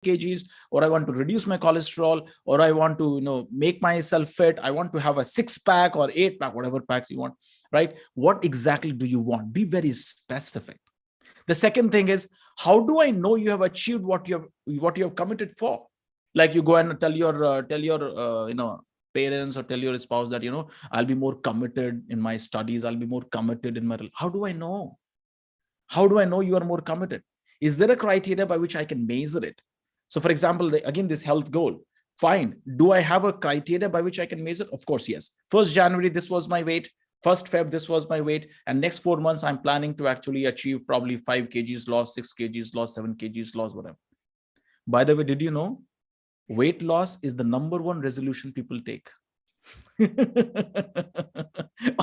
kgs, or I want to reduce my cholesterol, or I want to, make myself fit. I want to have a 6-pack or 8-pack, whatever packs you want, right? What exactly do you want? Be very specific. The second thing is, how do I know you have achieved what you have committed for? Like you go and tell your parents, or tell your spouse that, I'll be more committed in my studies. I'll be more committed in my, how do I know? How do I know you are more committed? Is there a criteria by which I can measure it? So for example, again, this health goal, fine. Do I have a criteria by which I can measure? Of course, yes. 1st January, this was my weight. 1st Feb, this was my weight. And next 4 months, I'm planning to actually achieve probably 5 kgs loss, 6 kgs loss, 7 kgs loss, whatever. By the way, did you know weight loss is the #1 resolution people take?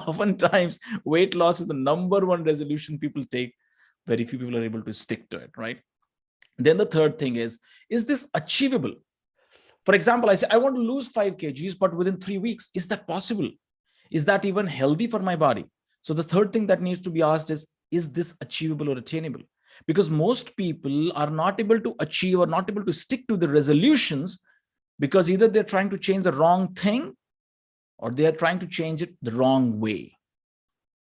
Oftentimes, weight loss is the #1 resolution people take. Very few people are able to stick to it, right? Then the third thing is this achievable? For example, I say, I want to lose 5 kgs, but within 3 weeks. Is that possible? Is that even healthy for my body? So the third thing that needs to be asked is this achievable or attainable? Because most people are not able to achieve or not able to stick to the resolutions because either they're trying to change the wrong thing or they are trying to change it the wrong way.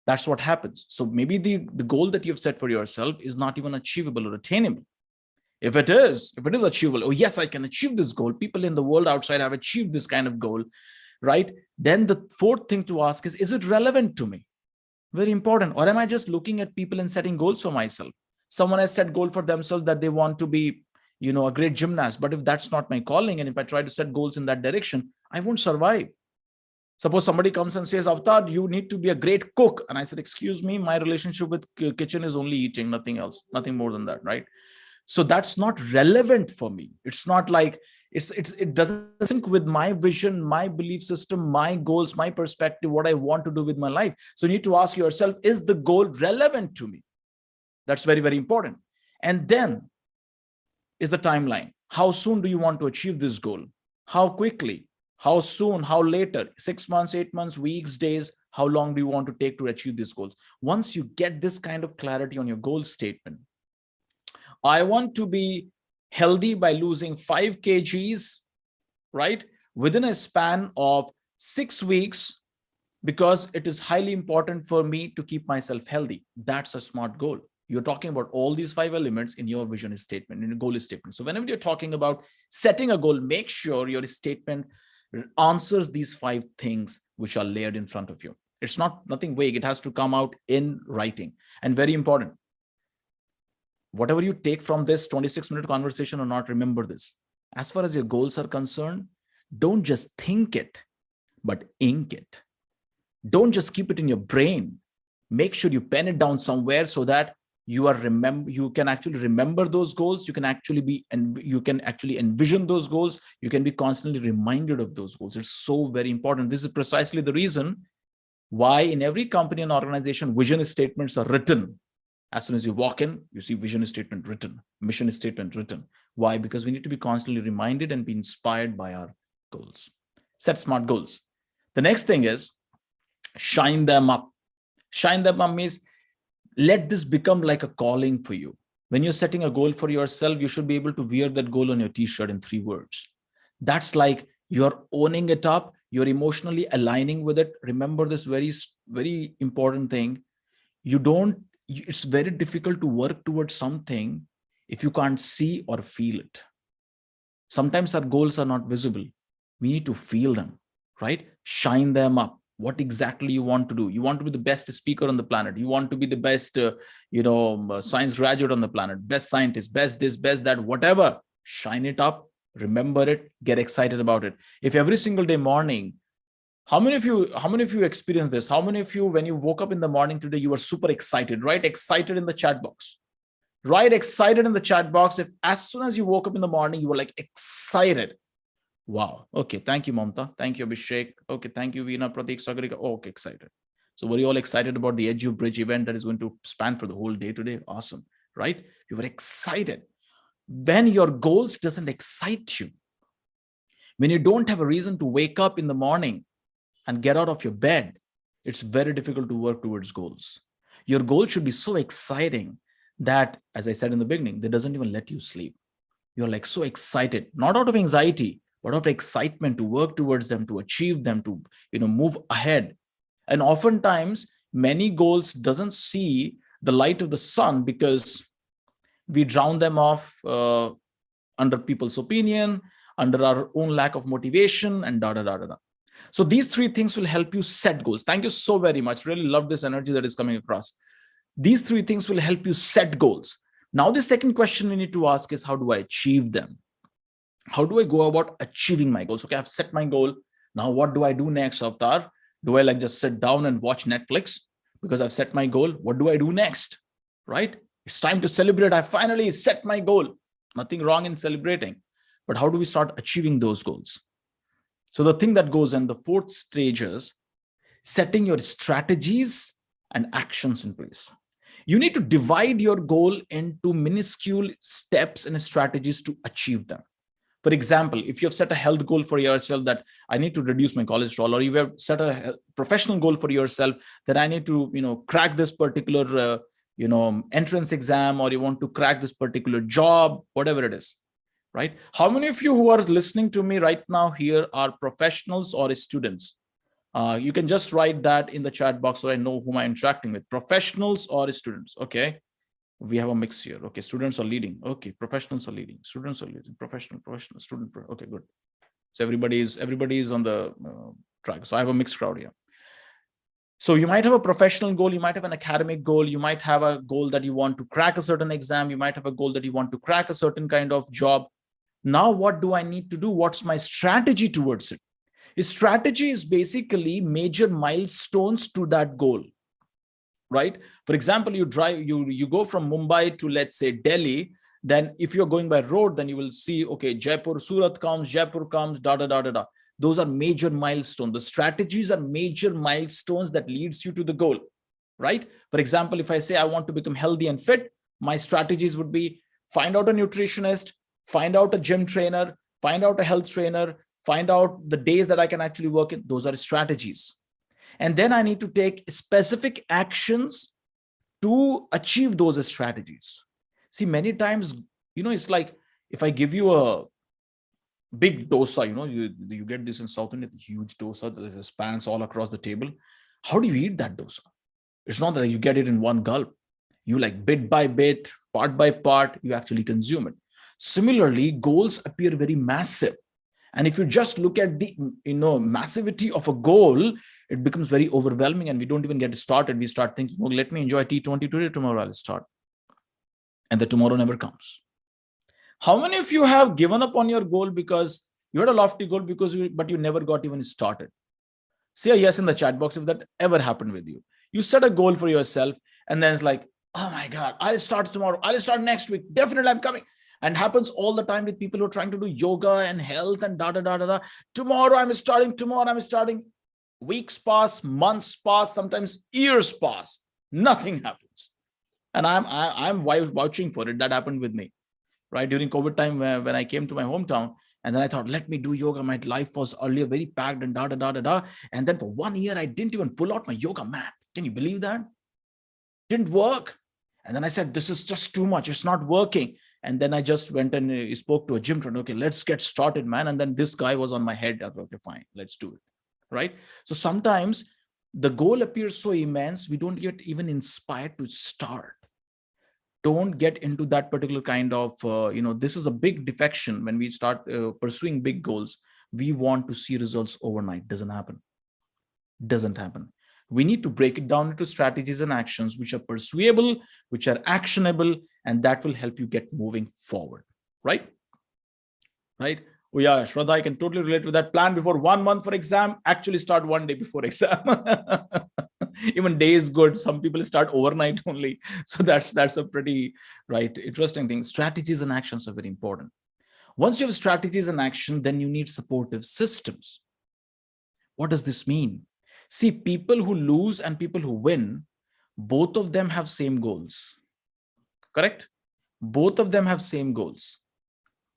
That's what happens. So maybe the goal that you've set for yourself is not even achievable or attainable. If it is achievable, oh yes, I can achieve this goal. People in the world outside have achieved this kind of goal, right? Then the fourth thing to ask is it relevant to me? Very important. Or am I just looking at people and setting goals for myself? Someone has set goal for themselves that they want to be, a great gymnast. But if that's not my calling, and if I try to set goals in that direction, I won't survive. Suppose somebody comes and says, Avatar, you need to be a great cook. And I said, excuse me, my relationship with kitchen is only eating, nothing else, nothing more than that, right? So that's not relevant for me. It's not like it doesn't sync with my vision, my belief system, my goals, my perspective, what I want to do with my life. So you need to ask yourself, is the goal relevant to me? That's very, very important. And then is the timeline. How soon do you want to achieve this goal? How quickly? How soon? How later? 6 months, 8 months, weeks, days? How long do you want to take to achieve these goals? Once you get this kind of clarity on your goal statement, I want to be healthy by losing 5 kgs, right? Within a span of 6 weeks, because it is highly important for me to keep myself healthy. That's a smart goal. You're talking about all these 5 elements in your vision statement, in your goal statement. So whenever you're talking about setting a goal, make sure your statement answers these 5 things which are layered in front of you. It's nothing vague. It has to come out in writing. And very important, whatever you take from this 26-minute conversation or not, remember this. As far as your goals are concerned, don't just think it, but ink it. Don't just keep it in your brain. Make sure you pen it down somewhere so that you can actually remember those goals. You can actually envision those goals. You can be constantly reminded of those goals. It's so very important. This is precisely the reason why in every company and organization, vision statements are written. As soon as you walk in, you see vision statement written, mission statement written. Why? Because we need to be constantly reminded and be inspired by our goals. Set smart goals. The next thing is shine them up. Shine them up means let this become like a calling for you. When you're setting a goal for yourself, you should be able to wear that goal on your t-shirt in 3 words. That's like you're owning it up. You're emotionally aligning with it. Remember this very, very important thing. It's very difficult to work towards something if you can't see or feel it. Sometimes our goals are not visible. We need to feel them, right? Shine them up. What exactly you want to do? You want to be the best speaker on the planet. You want to be the best, science graduate on the planet, best scientist, best this, best that, whatever. Shine it up. Remember it. Get excited about it. If every single day morning, how many of you experience this? How many of you, when you woke up in the morning today, you were super excited, right? Excited in the chat box, right? Excited in the chat box. If as soon as you woke up in the morning, you were like excited. Wow. Okay. Thank you, Mamta. Thank you, Abhishek. Okay. Thank you, Veena, Pratik, Sagarika. Okay. Excited. So were you all excited about the EduBridge event that is going to span for the whole day today? Awesome. Right? You were excited. When your goals doesn't excite you, when you don't have a reason to wake up in the morning and get out of your bed, it's very difficult to work towards goals. Your goal should be so exciting that, as I said in the beginning, that doesn't even let you sleep. You're like so excited, not out of anxiety, but out of excitement to work towards them, to achieve them, to move ahead. And oftentimes many goals doesn't see the light of the sun because we drown them off under people's opinion, under our own lack of motivation, and da da da da da. So these three things will help you set goals. Thank you so very much. Really love this energy that is coming across. These three things will help you set goals. Now, the second question we need to ask is, how do I achieve them? How do I go about achieving my goals? Okay, I've set my goal. Now, what do I do next, Avtar? Do I like just sit down and watch Netflix because I've set my goal? What do I do next? Right? It's time to celebrate. I finally set my goal. Nothing wrong in celebrating. But how do we start achieving those goals? So the thing that goes in the fourth stage is setting your strategies and actions in place. You need to divide your goal into minuscule steps and strategies to achieve them. For example, if you have set a health goal for yourself that I need to reduce my cholesterol, or you have set a professional goal for yourself that I need to, crack this particular, entrance exam, or you want to crack this particular job, whatever it is, right? How many of you who are listening to me right now here are professionals or students? You can just write that in the chat box so I know whom I'm interacting with. Professionals or students? Okay. We have a mix here. Okay. Students are leading. Okay. Professionals are leading. Students are leading. Professional, student. Okay, good. So everybody is on the track. So I have a mixed crowd here. So you might have a professional goal. You might have an academic goal. You might have a goal that you want to crack a certain exam. You might have a goal that you want to crack a certain kind of job. Now, what do I need to do? What's my strategy towards it? His strategy is basically major milestones to that goal, right? For example, you go from Mumbai to, let's say, Delhi. Then if you're going by road, then you will see, okay, Jaipur, Surat comes, da, da, da, da, da. Those are major milestones. The strategies are major milestones that leads you to the goal, right? For example, if I say I want to become healthy and fit, my strategies would be find out a nutritionist, find out a gym trainer, find out a health trainer, find out the days that I can actually work in. Those are strategies. And then I need to take specific actions to achieve those strategies. See, many times, it's like if I give you a big dosa, you get this in South India, huge dosa, there's spans all across the table. How do you eat that dosa? It's not that you get it in one gulp. You like bit by bit, part by part, you actually consume it. Similarly, goals appear very massive. And if you just look at the massivity of a goal, it becomes very overwhelming and we don't even get started. We start thinking, oh, let me enjoy T20 today, tomorrow I'll start. And the tomorrow never comes. How many of you have given up on your goal because you had a lofty goal but you never got even started? Say a yes in the chat box if that ever happened with you. You set a goal for yourself and then it's like, oh my God, I'll start tomorrow. I'll start next week. Definitely I'm coming. And happens all the time with people who are trying to do yoga and health and da da da da da. Tomorrow I'm starting. Weeks pass, months pass, sometimes years pass. Nothing happens. And I'm vouching for it. That happened with me, right? During COVID time when I came to my hometown, and then I thought, let me do yoga. My life was earlier very packed and da da da da da. And then for 1 year, I didn't even pull out my yoga mat. Can you believe that? Didn't work. And then I said, this is just too much. It's not working. And then I just went and spoke to a gym trainer. Okay, let's get started, man. And then this guy was on my head. Okay, fine, let's do it. Right? So sometimes the goal appears so immense, we don't get even inspired to start. Don't get into that particular kind of, this is a big defection when we start pursuing big goals. We want to see results overnight. Doesn't happen. We need to break it down into strategies and actions which are pursuable, which are actionable, and that will help you get moving forward, right? Right? Oh yeah, Shraddha, I can totally relate with that. Plan before 1 month for exam, actually start 1 day before exam. Even day is good. Some people start overnight only. So that's a pretty interesting thing. Strategies and actions are very important. Once you have strategies and action, then you need supportive systems. What does this mean? See, people who lose and people who win, both of them have same goals. Correct? Both of them have same goals.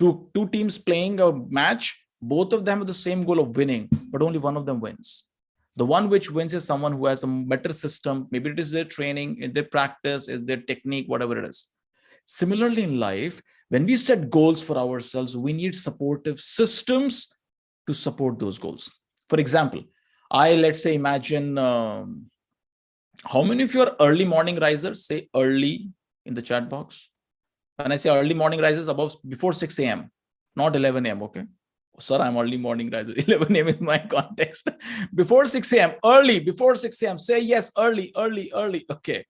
Two teams playing a match, both of them have the same goal of winning, but only one of them wins. The one which wins is someone who has a better system. Maybe it is their training, their practice, their technique, whatever it is. Similarly in life, When we set goals for ourselves, we need supportive systems to support those goals. For example, let's say imagine, how many of you are early morning risers? Say early in the chat box. When I say early morning risers, before 6 a.m., not 11 a.m. Okay. Sir, I'm early morning riser. 11 a.m. is my context. Before 6 a.m. Early, before 6 a.m. Say yes, early. Okay.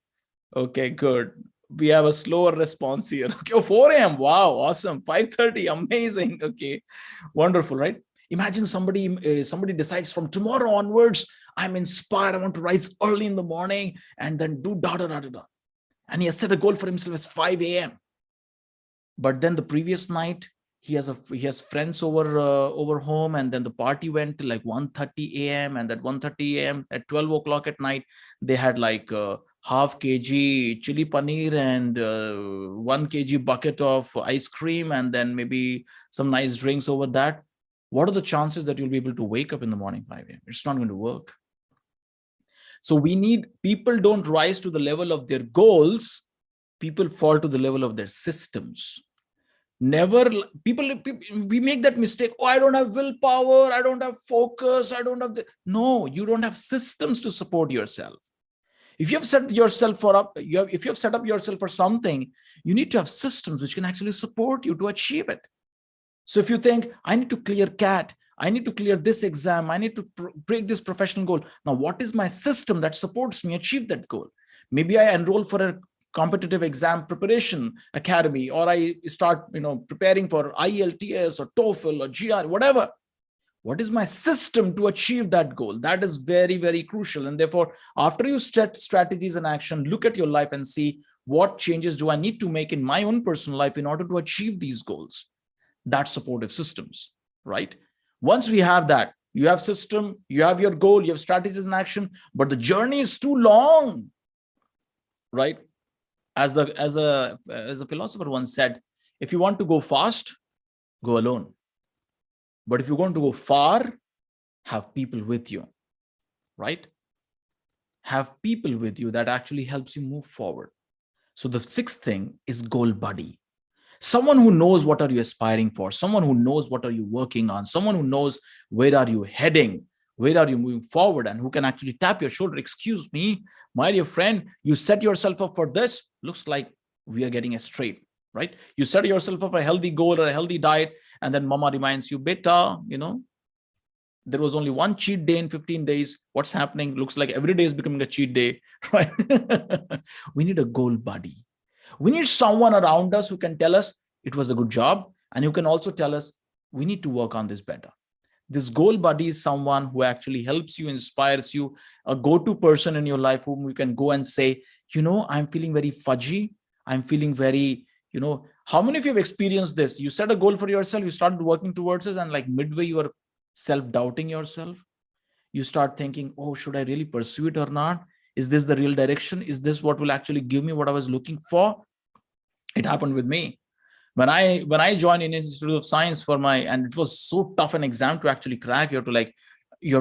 Okay, good. We have a slower response here. Okay, 4 a.m. Wow, awesome. 5:30, amazing. Okay, wonderful, right? Imagine somebody decides from tomorrow onwards, I'm inspired. I want to rise early in the morning and then do da da da da da. And he has set a goal for himself as 5 a.m. But then the previous night, he has friends over home, and then the party went to like 1:30 a.m. and at 1:30 a.m. at 12 o'clock at night, they had like half kg chili paneer and 1 kg bucket of ice cream, and then maybe some nice drinks over that. What are the chances that you'll be able to wake up in the morning 5 a.m.? It's not going to work. So people don't rise to the level of their goals. People fall to the level of their systems. People, we make that mistake. Oh, I don't have willpower. I don't have focus. I don't have no, you don't have systems to support yourself. If you have set yourself if you have set up yourself for something, you need to have systems which can actually support you to achieve it. So if you think, I need to clear CAT, I need to clear this exam, I need to break this professional goal. Now, what is my system that supports me achieve that goal? Maybe I enroll for a competitive exam preparation academy, or I start, preparing for IELTS or TOEFL or GR, whatever. What is my system to achieve that goal? That is very, very crucial. And therefore, after you set strategies and action, look at your life and see what changes do I need to make in my own personal life in order to achieve these goals. That's supportive systems, right? Once we have that, you have system, you have your goal, you have strategies and action, but the journey is too long, right? As a philosopher once said, if you want to go fast, go alone. But if you want to go far, have people with you, right? Have people with you that actually helps you move forward. So the sixth thing is goal buddy. Someone who knows what are you aspiring for, someone who knows what are you working on, someone who knows where are you heading, where are you moving forward, and who can actually tap your shoulder. Excuse me, my dear friend, you set yourself up for this. Looks like we are getting straight, right? You set yourself up a healthy goal or a healthy diet, and then mama reminds you, beta, there was only one cheat day in 15 days. What's happening? Looks like every day is becoming a cheat day, right? We need a goal buddy. We need someone around us who can tell us it was a good job, and who can also tell us we need to work on this better. This goal buddy is someone who actually helps you, inspires you, a go-to person in your life whom you can go and say, I'm feeling very fudgy. I'm feeling very, how many of you have experienced this? You set a goal for yourself, you started working towards it, and like midway, you are self-doubting yourself. You start thinking, oh, should I really pursue it or not? Is this the real direction? Is this what will actually give me what I was looking for? It happened with me. When I joined Indian Institute of Science and it was so tough an exam to actually crack. You have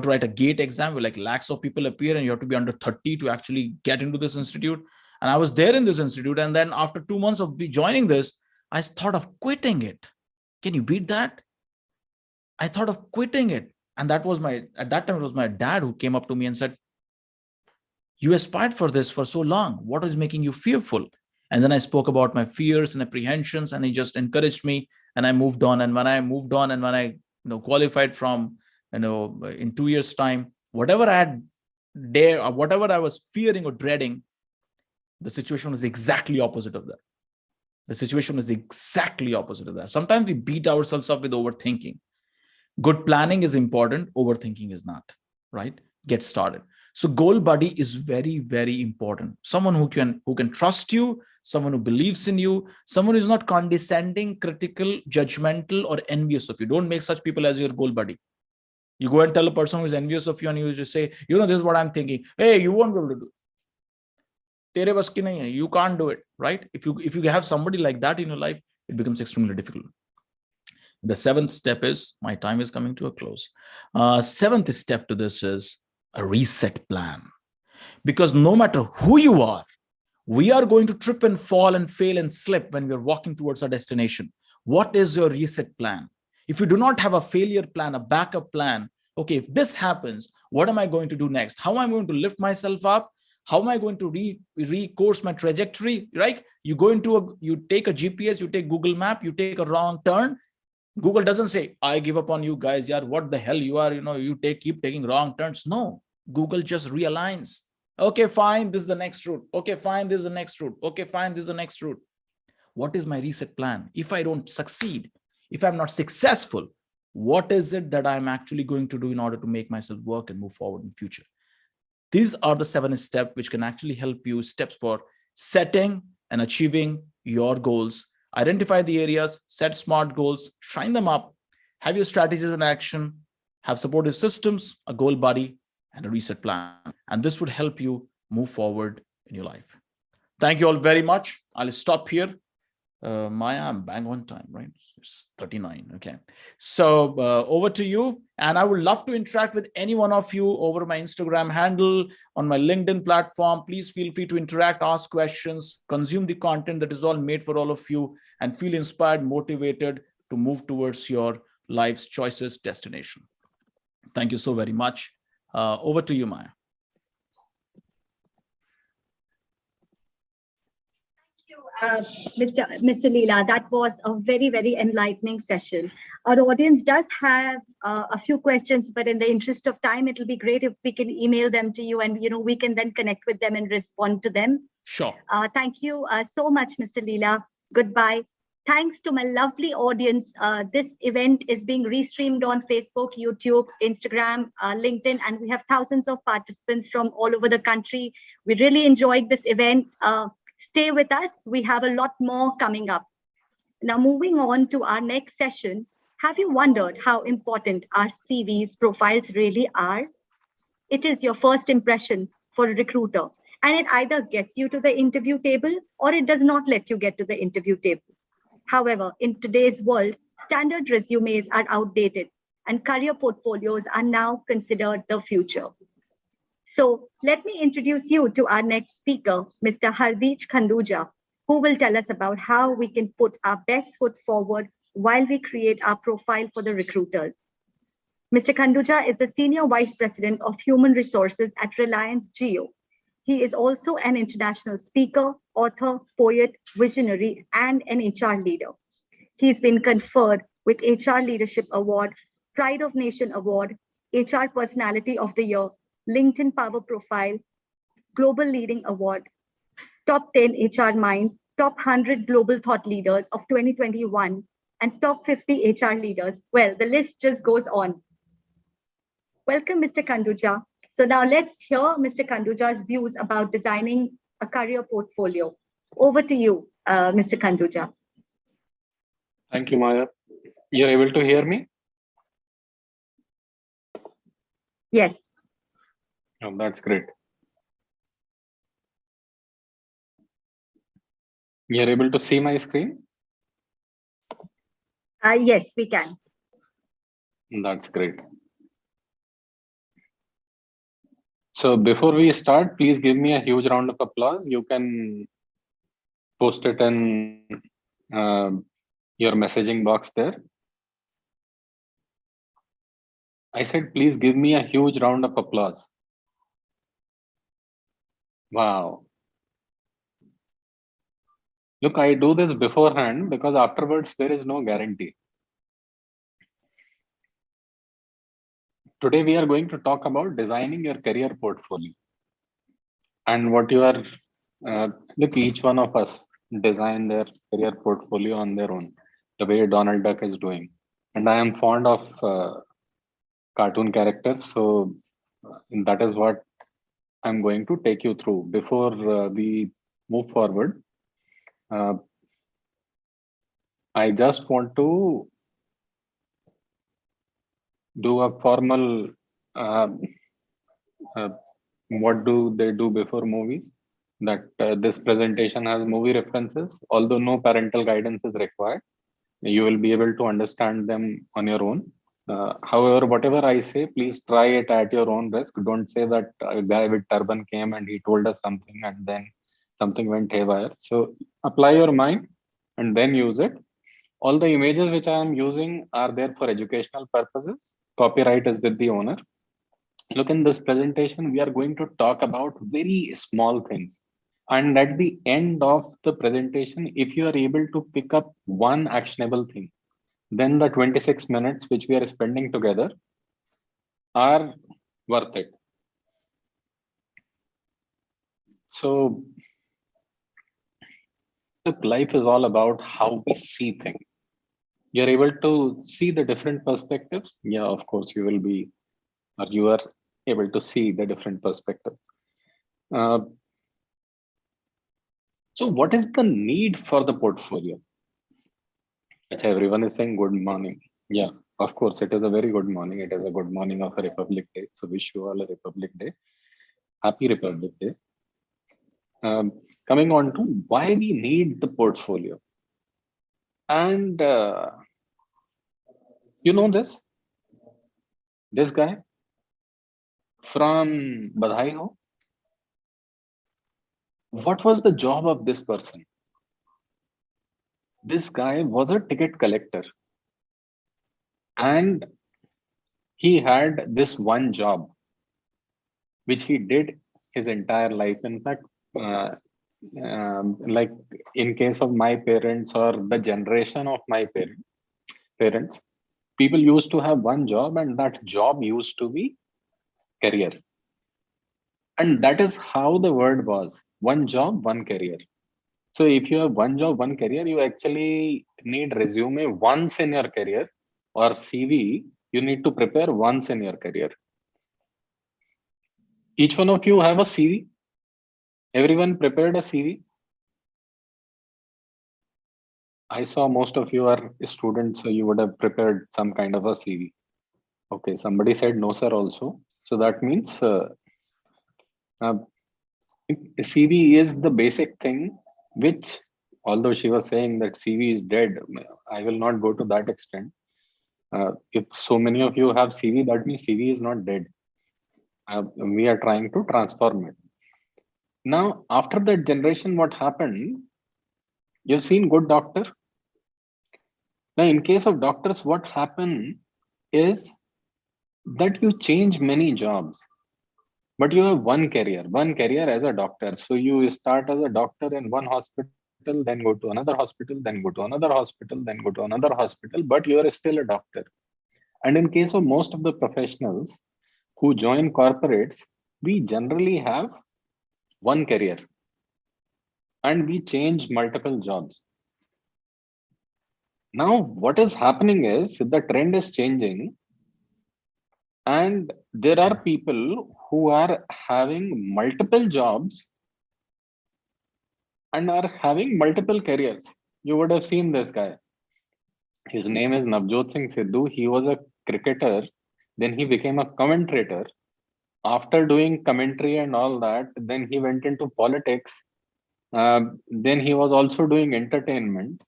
to write a GATE exam where like lakhs of people appear, and you have to be under 30 to actually get into this institute. And I was there in this institute. And then after 2 months of joining this, I thought of quitting it. Can you beat that? I thought of quitting it. And at that time, it was my dad who came up to me and said, you aspired for this for so long. What is making you fearful? And then I spoke about my fears and apprehensions, and he just encouraged me, and I moved on. And when I moved on, and when I qualified from, in 2 years' time, whatever I had there, or whatever I was fearing or dreading, the situation was exactly opposite of that. The situation was exactly opposite of that. Sometimes we beat ourselves up with overthinking. Good planning is important. Overthinking is not, right? Get started. So goal buddy is very, very important. Someone who can trust you, someone who believes in you, someone who is not condescending, critical, judgmental, or envious of you. Don't make such people as your goal buddy. You go and tell a person who is envious of you, and you just say, this is what I'm thinking. Hey, you won't be able to do it. Tere bas ki nahi hai. You can't do it, right? If you have somebody like that in your life, it becomes extremely difficult. The seventh step is, my time is coming to a close. Seventh step to this is a reset plan. Because no matter who you are, We are going to trip and fall and fail and slip when we're walking towards our destination. What is your reset plan? If you do not have a failure plan, a backup plan, okay, if this happens, what am I going to do next? How am I going to lift myself up? How am I going to recourse my trajectory, right? You go into you take a GPS, you take Google Map, you take a wrong turn. Google doesn't say, I give up on you guys. Yeah, what the hell you are, you keep taking wrong turns. No, Google just realigns. Okay, fine, this is the next route. Okay, fine, this is the next route. Okay, fine, this is the next route. What is my reset plan? If I don't succeed, if I'm not successful, what is it that I'm actually going to do in order to make myself work and move forward in the future? These are the 7 steps which can actually help you, steps for setting and achieving your goals. Identify the areas, set smart goals, shine them up, have your strategies in action, have supportive systems, a goal buddy, and a reset plan. And this would help you move forward in your life. Thank you all very much. I'll stop here. Maya, I'm bang on time, right? It's 39. Okay. So over to you. And I would love to interact with any one of you over my Instagram handle, on my LinkedIn platform. Please feel free to interact, ask questions, consume the content that is all made for all of you, and feel inspired, motivated to move towards your life's choices destination. Thank you so very much. Over to you, Maya. Mr. Leela, that was a very, very enlightening session. Our audience does have a few questions, but in the interest of time, it'll be great if we can email them to you and we can then connect with them and respond to them. Sure. Thank you so much, Mr. Leela. Goodbye. Thanks to my lovely audience. This event is being restreamed on Facebook, YouTube, Instagram, LinkedIn, and we have thousands of participants from all over the country. We really enjoyed this event. Stay with us. We have a lot more coming up. Now, moving on to our next session, have you wondered how important our CVs profiles really are? It is your first impression for a recruiter, and it either gets you to the interview table or it does not let you get to the interview table. However, in today's world, standard resumes are outdated and career portfolios are now considered the future. So let me introduce you to our next speaker, Mr. Hardeep Khanduja, who will tell us about how we can put our best foot forward while we create our profile for the recruiters. Mr. Khanduja is the Senior Vice President of Human Resources at Reliance Jio. He is also an international speaker, author, poet, visionary, and an HR leader. He's been conferred with HR Leadership Award, Pride of Nation Award, HR Personality of the Year, LinkedIn Power Profile, Global Leading Award, Top 10 HR Minds, Top 100 Global Thought Leaders of 2021, and Top 50 HR Leaders. Well, the list just goes on. Welcome, Mr. Khanduja. So now let's hear Mr. Khanduja's views about designing a career portfolio. Over to you, Mr. Khanduja. Thank you, Maya. You're able to hear me? Yes. Oh, that's great. You're able to see my screen? Yes, we can. That's great. So before we start, please give me a huge round of applause. You can post it in your messaging box there. I said, please give me a huge round of applause. Wow. Look, I do this beforehand because afterwards there is no guarantee. Today we are going to talk about designing your career portfolio. And what you are, look, each one of us design their career portfolio on their own, the way Donald Duck is doing. And I am fond of cartoon characters. So that is what I'm going to take you through. Before we move forward, I just want to do a formal, what do they do before movies? That this presentation has movie references, although no parental guidance is required. You will be able to understand them on your own. However, whatever I say, please try it at your own risk. Don't say that a guy with turban came and he told us something and then something went haywire. So apply your mind and then use it. All the images which I am using are there for educational purposes. Copyright is with the owner. Look, in this presentation, we are going to talk about very small things. And at the end of the presentation, if you are able to pick up one actionable thing, then the 26 minutes which we are spending together are worth it. So, look, life is all about how we see things. You're able to see the different perspectives. Yeah, of course, you will be, or you are able to see the different perspectives. So what is the need for the portfolio? Achha, everyone is saying good morning. Yeah, of course, it is a very good morning. It is a good morning of a Republic Day. So wish you all a Republic Day. Happy Republic Day. Coming on to why we need the portfolio. And you know this guy from Badhai Ho. What was the job of this person? This guy was a ticket collector. And he had this one job, which he did his entire life. In fact, like in case of my parents or the generation of my parents, people used to have one job, and that job used to be career. And that is how the word was: one job, one career. So if you have one job, one career, you actually need resume once in your career, or CV, you need to prepare once in your career. Each one of you have a CV. Everyone prepared a CV. I saw most of you are students, so you would have prepared some kind of a CV. Okay, somebody said no, sir, also. So that means CV is the basic thing, which, although she was saying that CV is dead, I will not go to that extent. If so many of you have CV, that means CV is not dead. We are trying to transform it. Now, after that generation, what happened? You've seen good doctor. Now, in case of doctors, what happened is that you change many jobs, but you have one career as a doctor. So you start as a doctor in one hospital, then go to another hospital, then go to another hospital, then go to another hospital, but you are still a doctor. And in case of most of the professionals who join corporates, we generally have one career and we change multiple jobs. Now, what is happening is the trend is changing, and there are people who are having multiple jobs and are having multiple careers. You would have seen this guy. His name is Navjot Singh Sidhu. He was a cricketer. Then he became a commentator. After doing commentary and all that, then he went into politics. Then he was also doing entertainment.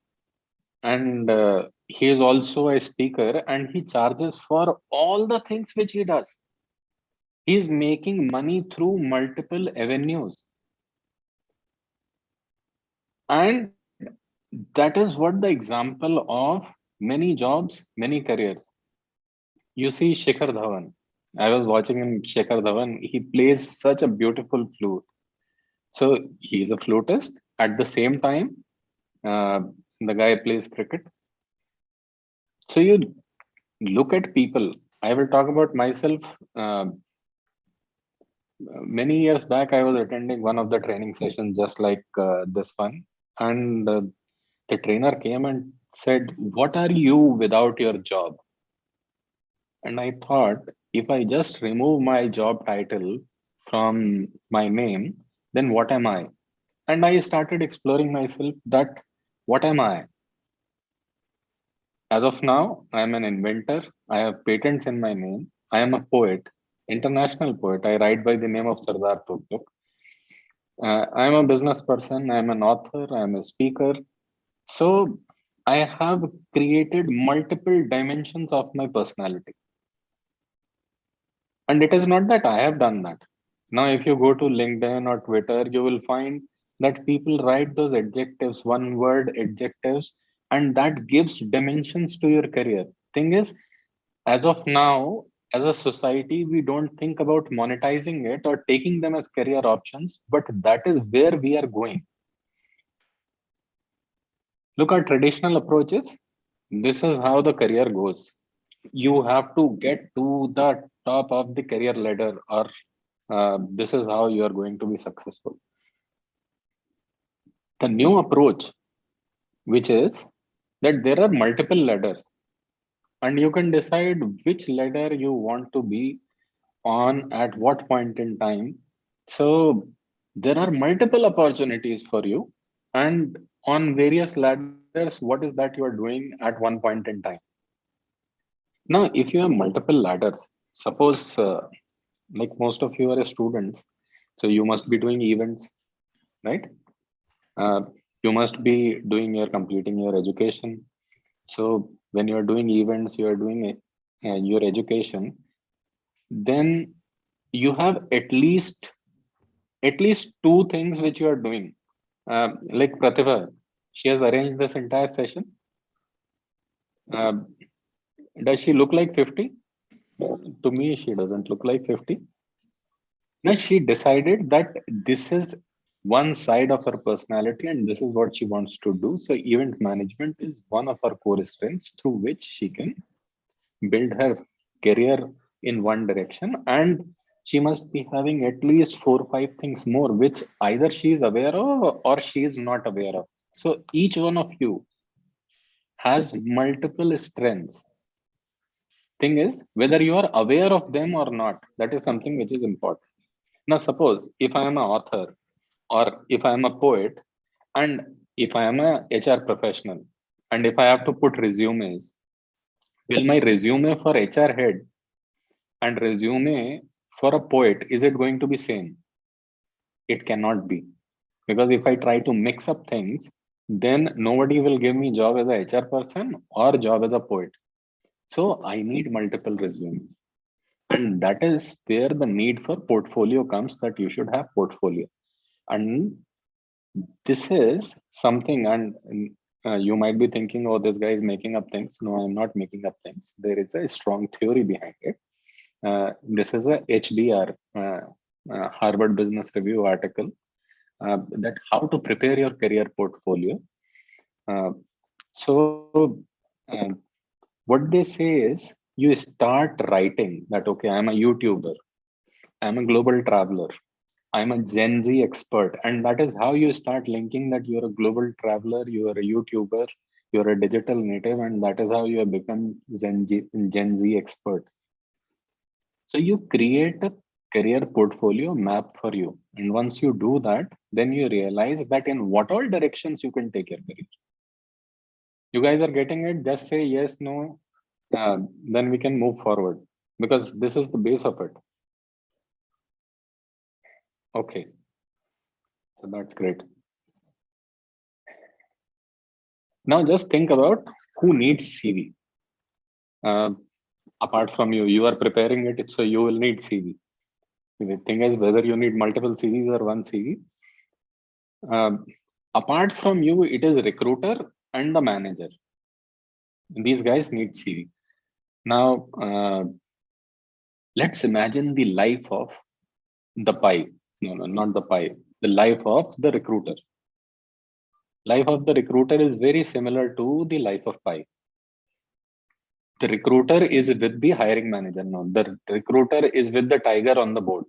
And he is also a speaker, and he charges for all the things which he does. He is making money through multiple avenues. And that is what the example of many jobs, many careers. You see Shikhar Dhawan. I was watching him, Shikhar Dhawan. He plays such a beautiful flute. So he's a flutist. At the same time, the guy plays cricket. So you look at people. I will talk about myself. Many years back, I was attending one of the training sessions just like this one. And the trainer came and said, "What are you without your job?" And I thought, if I just remove my job title from my name, then what am I? And I started exploring myself that what am I? As of now, I am an inventor. I have patents in my name. I am a poet, international poet. I write by the name of Sardar Tughlaq. I am a business person. I am an author. I am a speaker. So I have created multiple dimensions of my personality. And it is not that I have done that. Now, if you go to LinkedIn or Twitter, you will find that people write those adjectives, one word adjectives, and that gives dimensions to your career. Thing is, as of now, as a society, we don't think about monetizing it or taking them as career options, but that is where we are going. Look at traditional approaches. This is how the career goes. You have to get to the top of the career ladder, or this is how you are going to be successful. The new approach, which is that there are multiple ladders, and you can decide which ladder you want to be on at what point in time. So there are multiple opportunities for you, and on various ladders, what is that you are doing at one point in time. Now, if you have multiple ladders, suppose like most of you are students, so you must be doing events, right? Uh, you must be doing your completing your education. So when you are doing events, you are doing your education, then you have at least two things which you are doing. Like Pratibha, she has arranged this entire session. Uh, does she look like 50? To me, she doesn't look like 50. Now, she decided that this is one side of her personality and this is what she wants to do. So, event management is one of her core strengths through which she can build her career in one direction. And she must be having at least 4 or 5 things more, which either she is aware of or she is not aware of. So, each one of you has multiple strengths. Thing is, whether you are aware of them or not, that is something which is important. Now, suppose if I am an author or if I am a poet and if I am a HR professional and if I have to put resumes, will my resume for HR head and resume for a poet, is it going to be same? It cannot be. Because if I try to mix up things, then nobody will give me job as a HR person or job as a poet. So I need multiple resumes. And that is where the need for portfolio comes, that you should have portfolio. And this is something, and you might be thinking, oh, this guy is making up things. No, I'm not making up things. There is a strong theory behind it. This is a HBR, Harvard Business Review article, that how to prepare your career portfolio. So what they say is you start writing that, okay, I'm a YouTuber, I'm a global traveler, I'm a Gen Z expert. And that is how you start linking that you're a global traveler, you are a YouTuber, you're a digital native, and that is how you have become Gen Z expert. So you create a career portfolio map for you. And once you do that, then you realize that in what all directions you can take your career. You guys are getting it? Just say yes, no, then we can move forward, because this is the base of it. Okay, so that's great. Now just think about who needs CV. Apart from you, you are preparing it, so you will need CV. The thing is whether you need multiple CVs or one CV. Apart from you, it is recruiter and the manager. These guys need CV. Now, let's imagine the life of the pie. No, not the pie. The life of the recruiter. Life of the recruiter is very similar to the life of pie. The recruiter is with the hiring manager. No, the recruiter is with the tiger on the board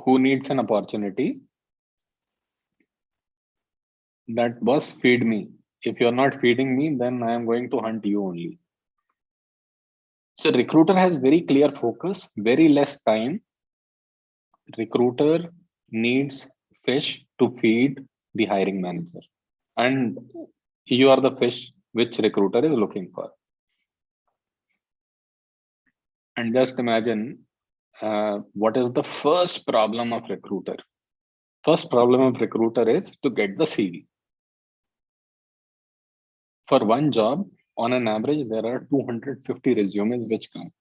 who needs an opportunity. That boss, feed me. If you're not feeding me, then I am going to hunt you only. So recruiter has very clear focus, very less time. Recruiter needs fish to feed the hiring manager. And you are the fish which recruiter is looking for. And just imagine what is the first problem of recruiter. First problem of recruiter is to get the CV. For one job, on an average, there are 250 resumes which come,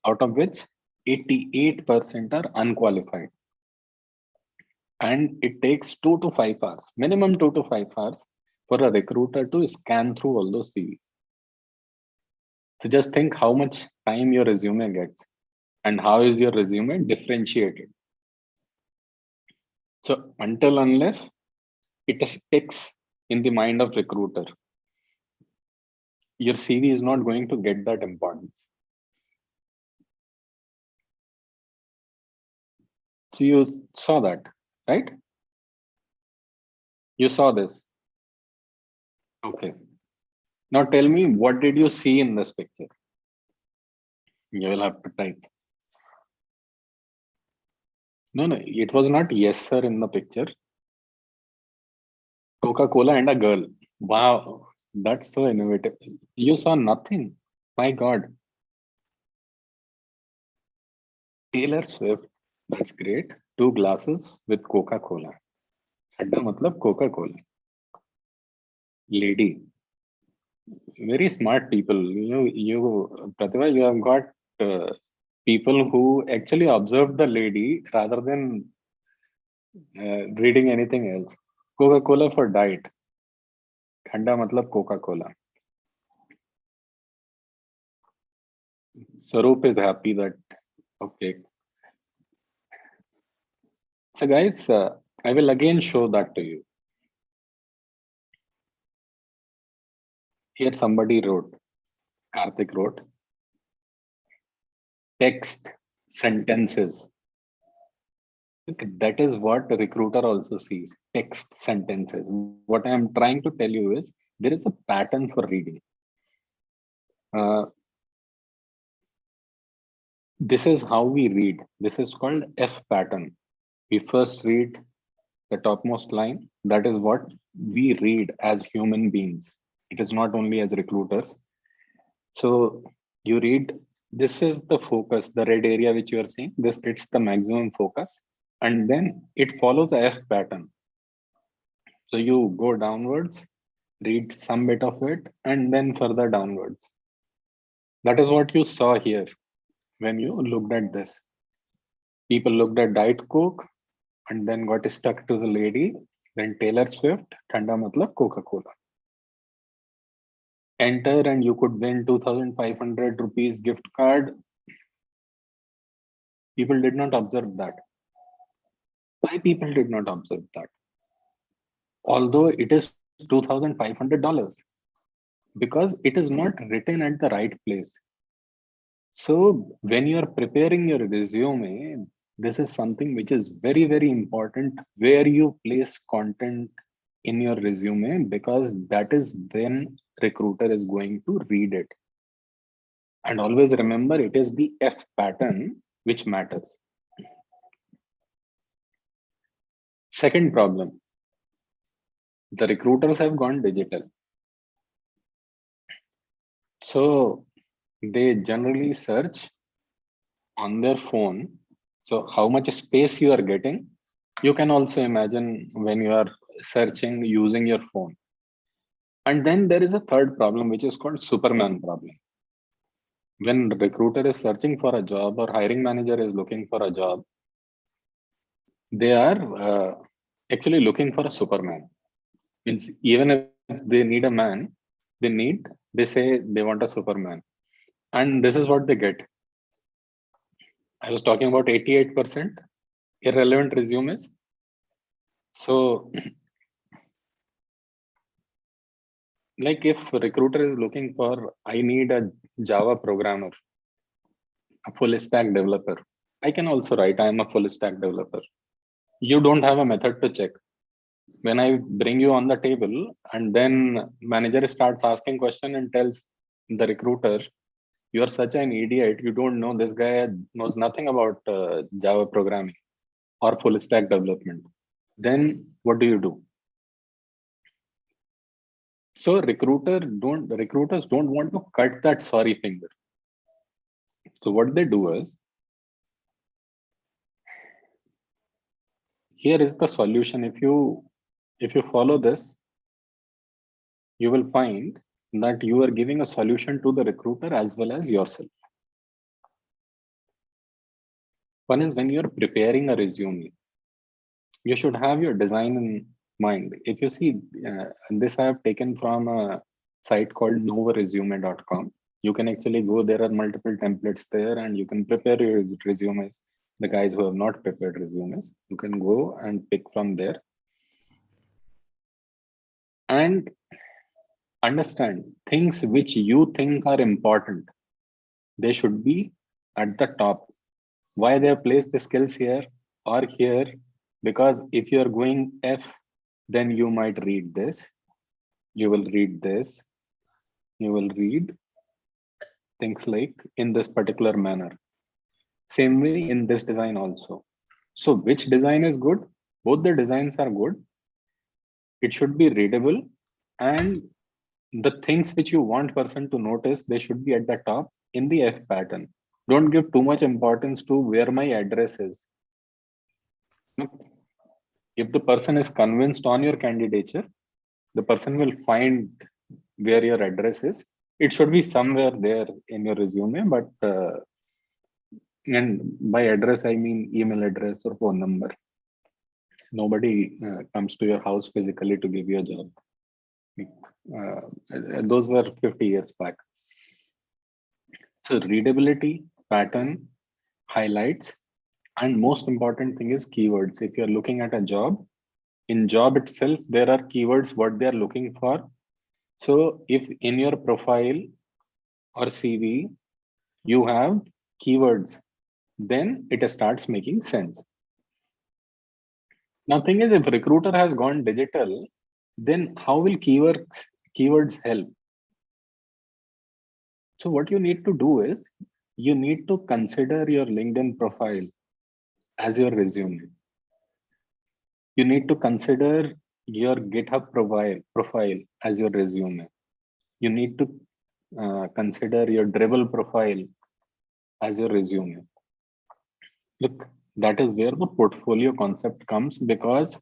out of which 88% are unqualified. And it takes 2 to 5 hours, minimum 2 to 5 hours for a recruiter to scan through all those CVs. So just think how much time your resume gets and how is your resume differentiated. So until unless it sticks in the mind of recruiter, your CV is not going to get that importance. So you saw that, right? You saw this. Okay. Now tell me, what did you see in this picture? You will have to type. No, it was not yes, sir, in the picture. Coca-Cola and a girl. Wow, that's so innovative. You saw nothing. My God. Taylor Swift. That's great. 2 glasses with Coca-Cola. Adda matlab Coca-Cola. Lady. Very smart people. Pratibha, you have got people who actually observed the lady rather than reading anything else. Coca-Cola for diet. Thanda matlab Coca-Cola. Sarup is happy that, okay. So guys, I will again show that to you. Here somebody wrote, Karthik wrote, text sentences. That is what the recruiter also sees, text sentences. What I am trying to tell you is there is a pattern for reading. This is how we read. This is called F pattern. We first read the topmost line. That is what we read as human beings. It is not only as recruiters. So you read, this is the focus, the red area which you are seeing, this gets the maximum focus, and then it follows a F pattern. So you go downwards, read some bit of it, and then further downwards. That is what you saw here when you looked at this. People looked at Diet Coke and then got stuck to the lady, then Taylor Swift, Thanda matlab Coca-Cola. Enter and you could win 2,500 rupees gift card. People did not observe that. Why people did not observe that? Although it is $2,500, because it is not written at the right place. So when you are preparing your resume, this is something which is very, very important, where you place content in your resume, because that is when recruiter is going to read it. And always remember, it is the F pattern which matters. Second problem, the recruiters have gone digital. So they generally search on their phone. So how much space you are getting, you can also imagine when you are searching using your phone. And then there is a third problem, which is called Superman problem. When recruiter is searching for a job or hiring manager is looking for a job, they are actually looking for a Superman. Means even if they need a man, they say they want a Superman. And this is what they get. I was talking about 88% irrelevant resumes. So like if a recruiter is looking for, I need a Java programmer, a full stack developer. I can also write, I am a full stack developer. You don't have a method to check. When I bring you on the table and then manager starts asking question and tells the recruiter, you are such an idiot, you don't know, this guy knows nothing about Java programming or full stack development. Then what do you do? So recruiters don't want to cut that sorry finger. So what they do is, here is the solution. If you follow this, you will find that you are giving a solution to the recruiter as well as yourself. One is when you're preparing a resume, you should have your design in mind. If you see, this I have taken from a site called novaresume.com. You can actually go, there are multiple templates there, and you can prepare your resumes. The guys who have not prepared resumes, you can go and pick from there. And understand things which you think are important. They should be at the top. Why they have placed the skills here or here? Because if you are going F, then you might read this. You will read this. You will read things like in this particular manner. Same way in this design also. So which design is good? Both the designs are good. It should be readable, and the things which you want person to notice, they should be at the top in the F pattern. Don't give too much importance to where my address is. If the person is convinced on your candidature, the person will find where your address is. It should be somewhere there in your resume, but and by address I mean email address or phone number. Nobody comes to your house physically to give you a job. Those were 50 years back. So readability, pattern, highlights, and most important thing is keywords. If you're looking at a job, in job itself, there are keywords what they're looking for. So if in your profile or CV, you have keywords, then it starts making sense. Now thing is, if recruiter has gone digital, then how will keywords help? So what you need to do is, you need to consider your LinkedIn profile as your resume. You need to consider your GitHub profile as your resume. You need to consider your Dribble profile as your resume. Look, that is where the portfolio concept comes, because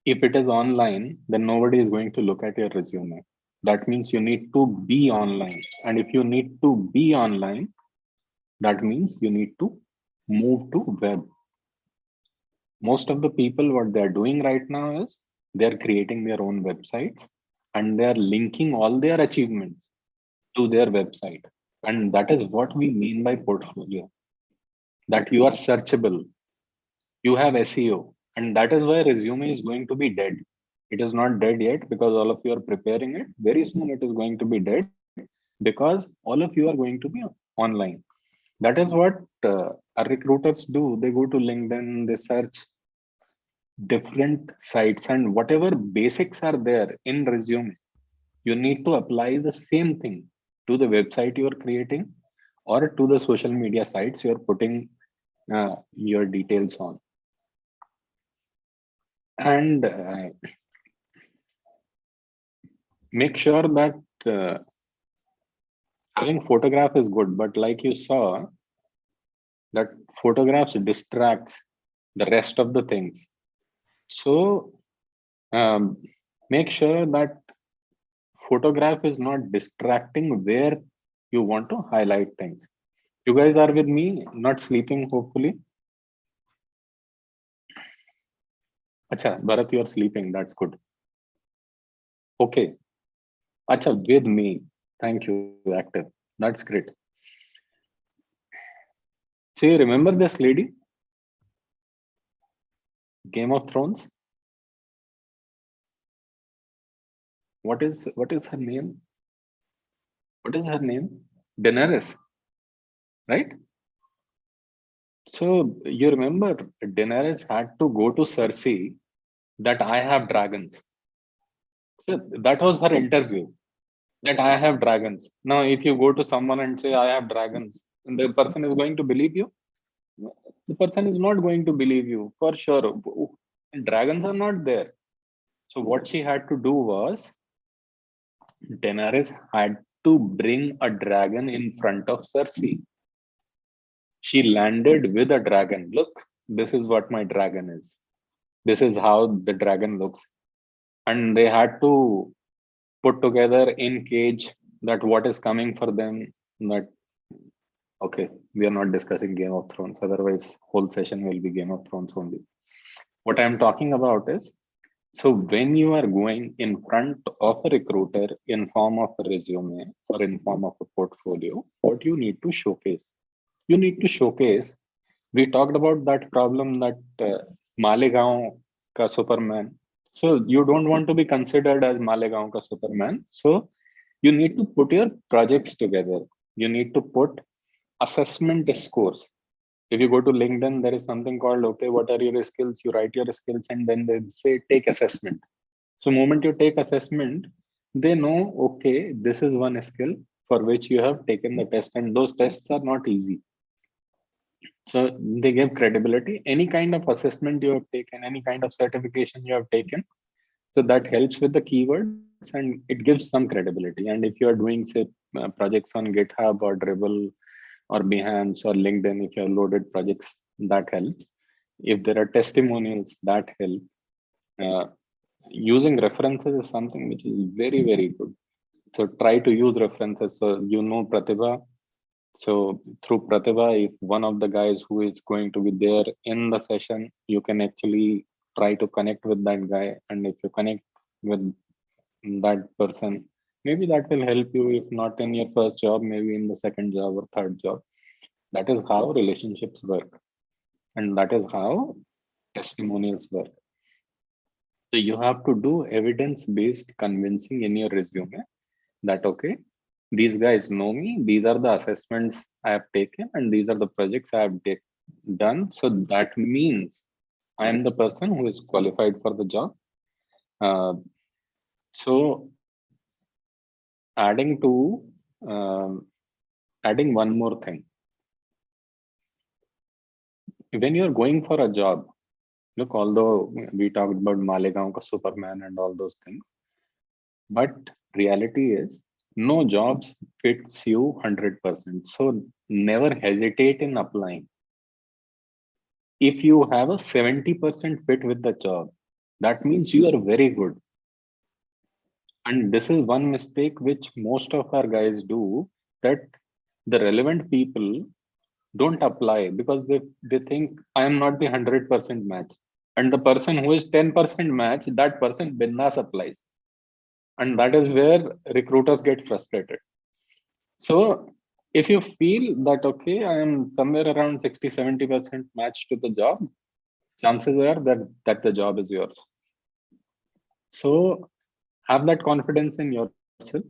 if it is online, then nobody is going to look at your resume. That means you need to be online. And if you need to be online, that means you need to move to web. Most of the people, what they're doing right now is they're creating their own websites and they're linking all their achievements to their website. And that is what we mean by portfolio, that you are searchable, you have SEO, and that is why resume is going to be dead. It is not dead yet because all of you are preparing it. Very soon it is going to be dead because all of you are going to be online. That is what our recruiters do. They go to LinkedIn, they search different sites, and whatever basics are there in resume, you need to apply the same thing to the website you are creating or to the social media sites you are putting your details on. And make sure that having photograph is good, but like you saw, that photographs distracts the rest of the things. So make sure that photograph is not distracting where you want to highlight things. You guys are with me, not sleeping, hopefully. Acha, Bharat, you are sleeping. That's good. Okay. Acha, with me. Thank you, active. That's great. So you remember this lady? Game of Thrones? What is her name? What is her name? Daenerys, right? So you remember Daenerys had to go to Cersei that I have dragons. So that was her interview, that I have dragons. Now, if you go to someone and say I have dragons, the person is going to believe you? The person is not going to believe you for sure. Dragons are not there. So what she had to do was, Daenerys had to bring a dragon in front of Cersei. She landed with a dragon. Look, this is what my dragon is. This is how the dragon looks. And they had to put together in cage that what is coming for them. That, okay, we are not discussing Game of Thrones. Otherwise, whole session will be Game of Thrones only. What I'm talking about is, so when you are going in front of a recruiter in form of a resume or in form of a portfolio, what you need to showcase? You need to showcase. We talked about that problem that Malegaon ka Superman. So you don't want to be considered as Malegaon ka Superman. So you need to put your projects together. You need to put assessment scores. If you go to LinkedIn, there is something called, okay, what are your skills? You write your skills and then they say, take assessment. So moment you take assessment, they know, okay, this is one skill for which you have taken the test, and those tests are not easy. So they give credibility. Any kind of assessment you have taken, any kind of certification you have taken, so that helps with the keywords and it gives some credibility. And if you are doing, say, projects on GitHub or Dribble or Behance or LinkedIn, if you have loaded projects, that helps. If there are testimonials, that help. Using references is something which is very, very good. So try to use references. So you know Pratibha. So through Pratibha, if one of the guys who is going to be there in the session, you can actually try to connect with that guy. And if you connect with that person, maybe that will help you, if not in your first job, maybe in the second job or third job. That is how relationships work. And that is how testimonials work. So you have to do evidence-based convincing in your resume that, okay, these guys know me, these are the assessments I have taken, and these are the projects I have done. So that means I am the person who is qualified for the job. So adding one more thing. When you're going for a job, look, although we talked about Malegaon ka Superman and all those things, but reality is no jobs fits you 100%. So never hesitate in applying. If you have a 70% fit with the job, that means you are very good. And this is one mistake which most of our guys do, that the relevant people don't apply because they think I am not the 100% match. And the person who is 10% match, that person bindas applies. And that is where recruiters get frustrated. So if you feel that, okay, I am somewhere around 60-70% match to the job, chances are that the job is yours. So have that confidence in yourself.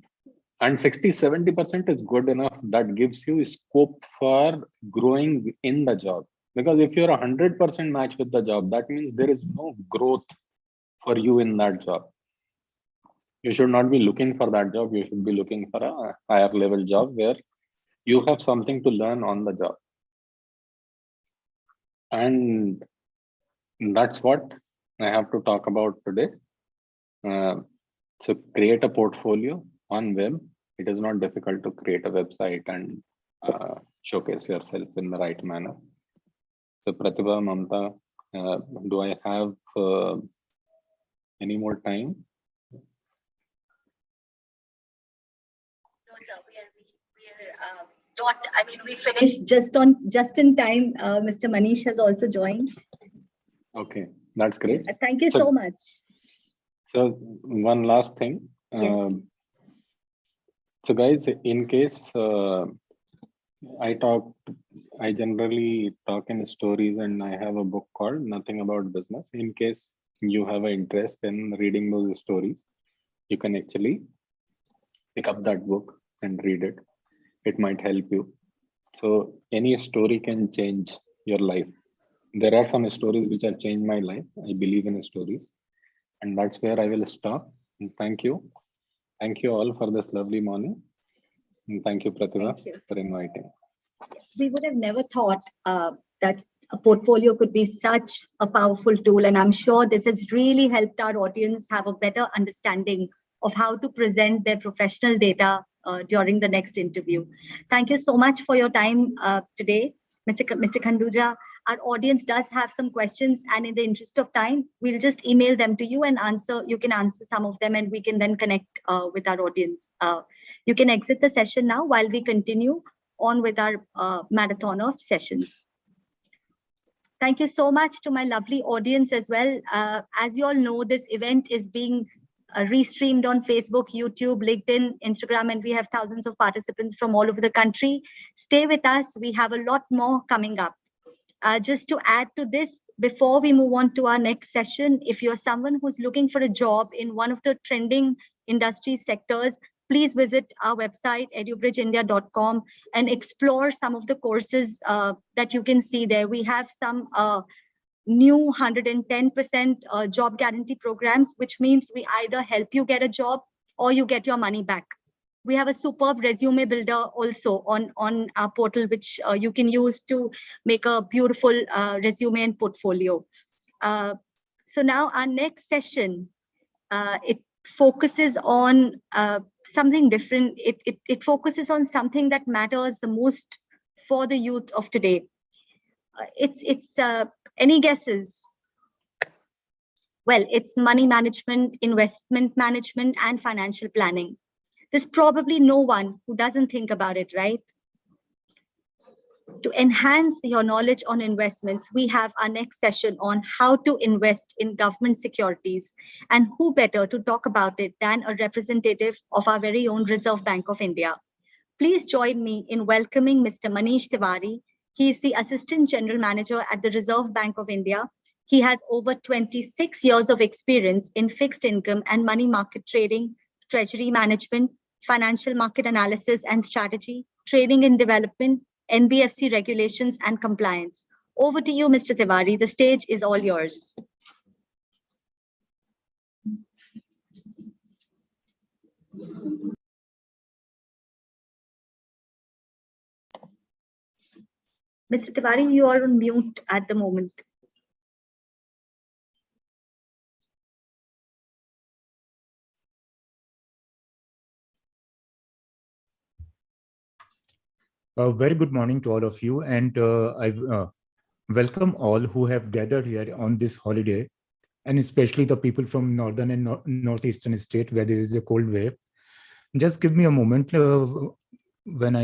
And 60-70% is good enough. That gives you scope for growing in the job. Because if you're 100% match with the job, that means there is no growth for you in that job. You should not be looking for that job. You should be looking for a higher level job where you have something to learn on the job. And that's what I have to talk about today. So create a portfolio on web. It is not difficult to create a website and showcase yourself in the right manner. So Pratibha, Mamta, do I have any more time? No, sir. We're not. I mean, we finished just in time. Mr. Manish has also joined. Okay, that's great. Thank you so much. So one last thing. Yes. So guys, in case I generally talk in stories, and I have a book called Nothing About Business. In case you have an interest in reading those stories, you can actually pick up that book and read it. It might help you. So any story can change your life. There are some stories which have changed my life. I believe in stories. And that's where I will stop. And thank you. Thank you all for this lovely morning. And thank you, Pratibha, for inviting. We would have never thought that a portfolio could be such a powerful tool. And I'm sure this has really helped our audience have a better understanding of how to present their professional data during the next interview. Thank you so much for your time today, Mr. Khanduja. Our audience does have some questions, and in the interest of time, we'll just email them to you and you can answer some of them, and we can then connect with our audience. You can exit the session now while we continue on with our marathon of sessions. Thank you so much to my lovely audience as well. As you all know, this event is being restreamed on Facebook, YouTube, LinkedIn, Instagram, and we have thousands of participants from all over the country. Stay with us. We have a lot more coming up. Just to add to this, before we move on to our next session, if you're someone who's looking for a job in one of the trending industry sectors, please visit our website, edubridgeindia.com, and explore some of the courses that you can see there. We have some new 110% job guarantee programs, which means we either help you get a job or you get your money back. We have a superb resume builder also on our portal, which you can use to make a beautiful resume and portfolio. So now our next session, it focuses on something different. It focuses on something that matters the most for the youth of today. It's any guesses? Well, it's money management, investment management, and financial planning. There's probably no one who doesn't think about it, right? To enhance your knowledge on investments, we have our next session on how to invest in government securities. And who better to talk about it than a representative of our very own Reserve Bank of India. Please join me in welcoming Mr. Manish Tiwari. He is the Assistant General Manager at the Reserve Bank of India. He has over 26 years of experience in fixed income and money market trading, treasury management, financial market analysis and strategy, training and development, NBFC regulations and compliance. Over to you, Mr. Tiwari. The stage is all yours. Mr. Tiwari, you are on mute at the moment. Very good morning to all of you, and I welcome all who have gathered here on this holiday, and especially the people from northern and northeastern state where there is a cold wave. Just give me a moment when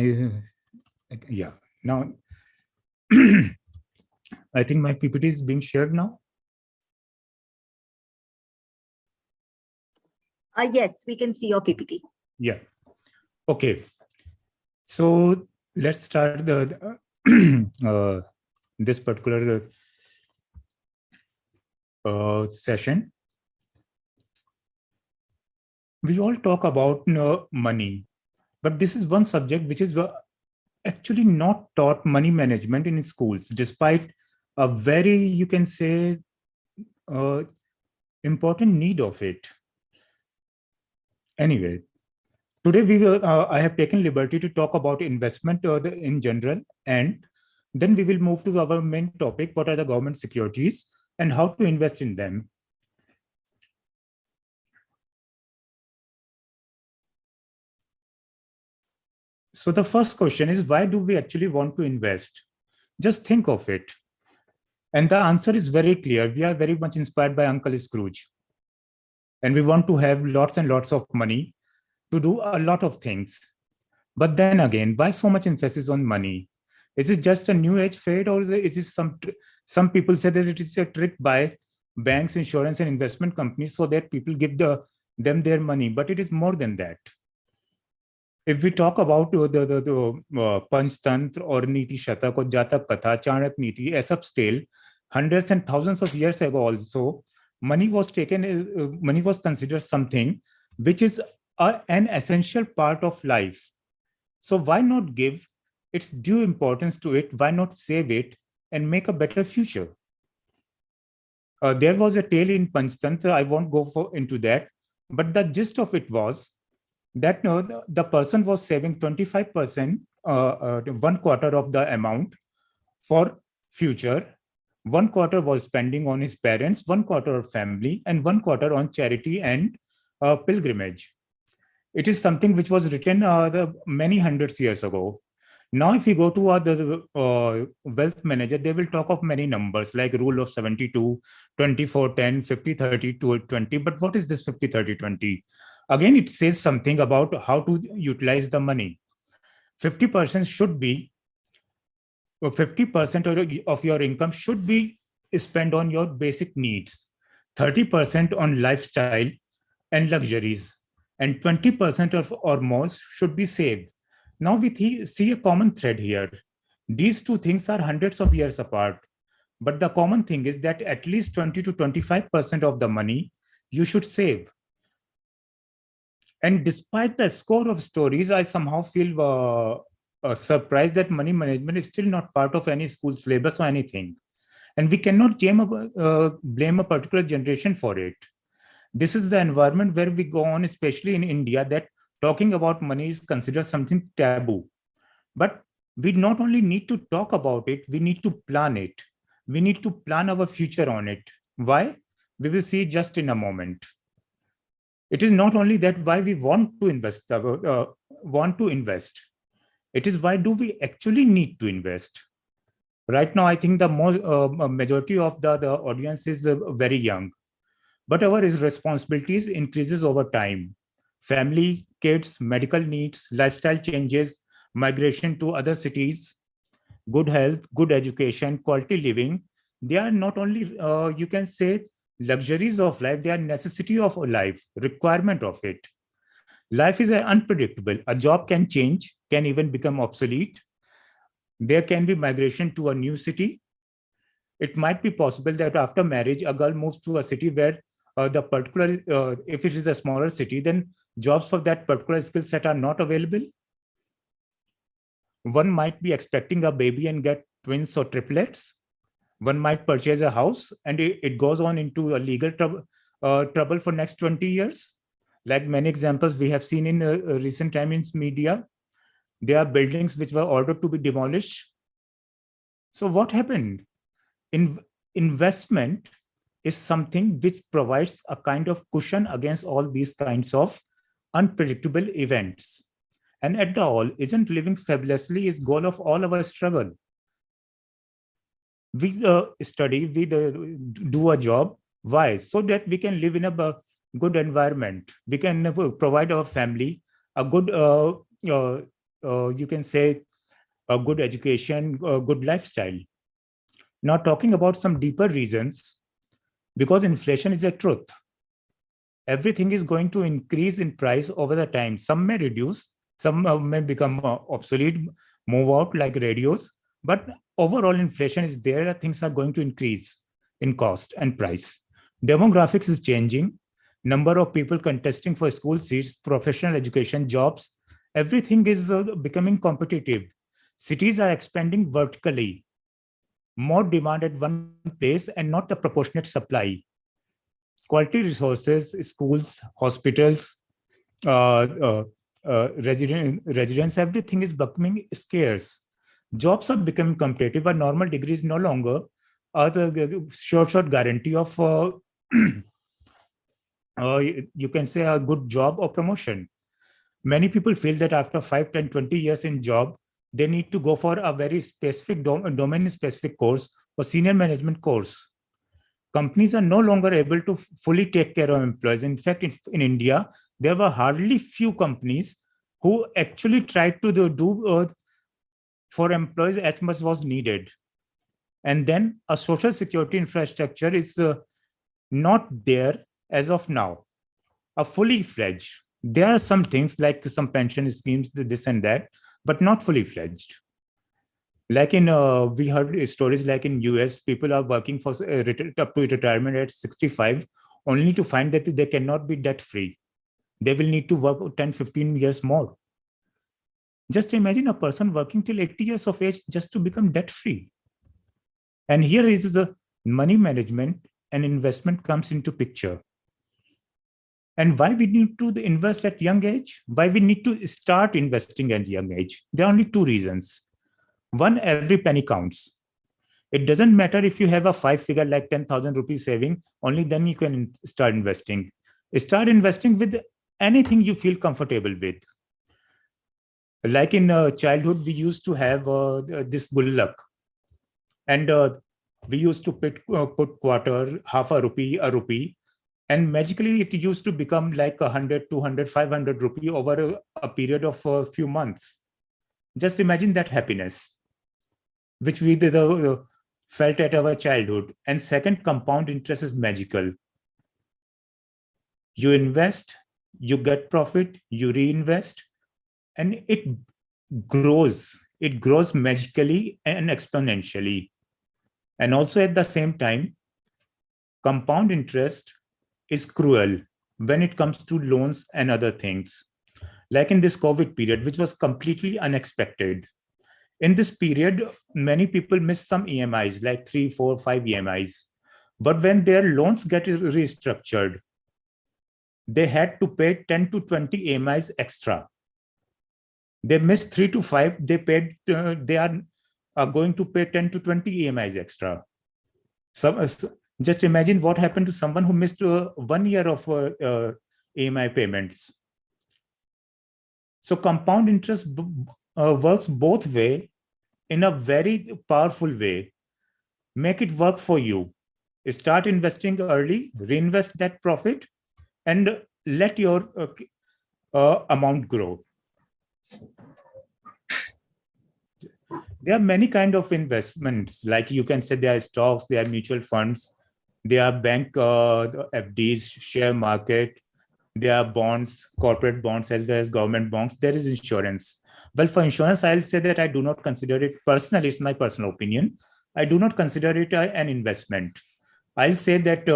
yeah, now I think my PPT is being shared now. Yes, we can see your PPT. Yeah. Okay. So let's start the this particular session. We all talk about money, but this is one subject which is actually not taught money management in schools, despite a very, you can say, important need of it. Anyway, today we will. I have taken liberty to talk about investment in general, and then we will move to our main topic: what are the government securities and how to invest in them. So the first question is, why do we actually want to invest? Just think of it. And the answer is very clear. We are very much inspired by Uncle Scrooge. And we want to have lots and lots of money to do a lot of things. But then again, why so much emphasis on money? Is it just a new age fad, or is it some people say that it is a trick by banks, insurance, and investment companies so that people give them their money? But it is more than that. If we talk about the Panchtantra or Niti Shatak or Jatak Katha, Chanak Niti, Aesop's tale, hundreds and thousands of years ago also, money was considered something which is an essential part of life. So why not give its due importance to it? Why not save it and make a better future? There was a tale in Panchtantra. I won't go into that, but the gist of it was that the person was saving 25%, 1/4 of the amount for future. 1/4 was spending on his parents, 1/4 of family, and 1/4 on charity and pilgrimage. It is something which was written many hundreds years ago. Now, if you go to the wealth manager, they will talk of many numbers like rule of 72, 24, 10, 50, 30, 20. But what is this 50, 30, 20? Again, it says something about how to utilize the money. 50% should be 50% of your income should be spent on your basic needs, 30% on lifestyle and luxuries, and 20% of or more should be saved. Now we see a common thread here. These two things are hundreds of years apart, but the common thing is that at least 20 to 25% of the money you should save. And despite the score of stories, I somehow feel surprised that money management is still not part of any school syllabus or anything. And we cannot blame a particular generation for it. This is the environment where we go on, especially in India, that talking about money is considered something taboo. But we not only need to talk about it, we need to plan it. We need to plan our future on it. Why? We will see just in a moment. It is not only that why we want to invest. It is why do we actually need to invest? Right now, I think the majority of the audience is very young, but our responsibilities increases over time. Family, kids, medical needs, lifestyle changes, migration to other cities, good health, good education, quality living. They are not only, you can say, luxuries of life, they are necessity of life, requirement of it. Life is unpredictable. A job can change, can even become obsolete. There can be migration to a new city. It might be possible that after marriage, a girl moves to a city where if it is a smaller city, then jobs for that particular skill set are not available. One might be expecting a baby and get twins or triplets. One might purchase a house and it goes on into a legal trouble for next 20 years. Like many examples we have seen in recent time in media, there are buildings which were ordered to be demolished. So what happened? Investment is something which provides a kind of cushion against all these kinds of unpredictable events. And at the all, isn't living fabulously is goal of all our struggle. We study, we do a job. Why? So that we can live in a good environment. We can provide our family a good, you can say, a good education, a good lifestyle. Now talking about some deeper reasons, because inflation is a truth. Everything is going to increase in price over the time. Some may reduce, some may become obsolete, move out like radios, but overall inflation is there. Things are going to increase in cost and price. Demographics is changing. Number of people contesting for school seats, professional education, jobs, everything is becoming competitive. Cities are expanding vertically. More demand at one place and not a proportionate supply. Quality resources, schools, hospitals, residents, everything is becoming scarce. Jobs are becoming competitive. A normal degree is no longer the short guarantee of, you can say, a good job or promotion. Many people feel that after 5, 10, 20 years in job, they need to go for a very specific domain-specific course or senior management course. Companies are no longer able to fully take care of employees. In fact, in India, there were hardly few companies who actually tried to do for employees as much was needed. And then a social security infrastructure is not there as of now, a fully fledged. There are some things like some pension schemes, this and that, but not fully fledged. Like we heard stories like in US, people are working for up to retirement at 65, only to find that they cannot be debt free. They will need to work 10, 15 years more. Just imagine a person working till 80 years of age just to become debt free. And here is the money management and investment comes into picture. And why we need to invest at young age? Why we need to start investing at young age? There are only two reasons. One, every penny counts. It doesn't matter if you have a 5-figure like 10,000 rupees saving, only then you can start investing. Start investing with anything you feel comfortable with. Like in childhood, we used to have this gullak. And we used to put quarter, half a rupee. And magically, it used to become like 100, 200, 500 rupee over a period of a few months. Just imagine that happiness. which we felt at our childhood. And second, compound interest is magical. You invest, you get profit, you reinvest, and it grows. It grows magically and exponentially. And also at the same time, compound interest is cruel when it comes to loans and other things. Like in this COVID period, which was completely unexpected. In this period, many people missed some EMIs, like 3, 4, 5 EMIs. But when their loans get restructured, they had to pay 10 to 20 EMIs extra. They missed 3 to 5, they are going to pay 10 to 20 EMIs extra. Just imagine what happened to someone who missed 1 year of EMI payments. So compound interest works both ways in a very powerful way. Make it work for you. Start investing early, reinvest that profit, and let your amount grow. There are many kinds of investments. Like you can say there are stocks, there are mutual funds, there are bank FDs, share market, there are bonds, corporate bonds, as well as government bonds. There is insurance. Well, for insurance, I'll say that I do not consider it personally. It's my personal opinion. I do not consider it an investment. I'll say that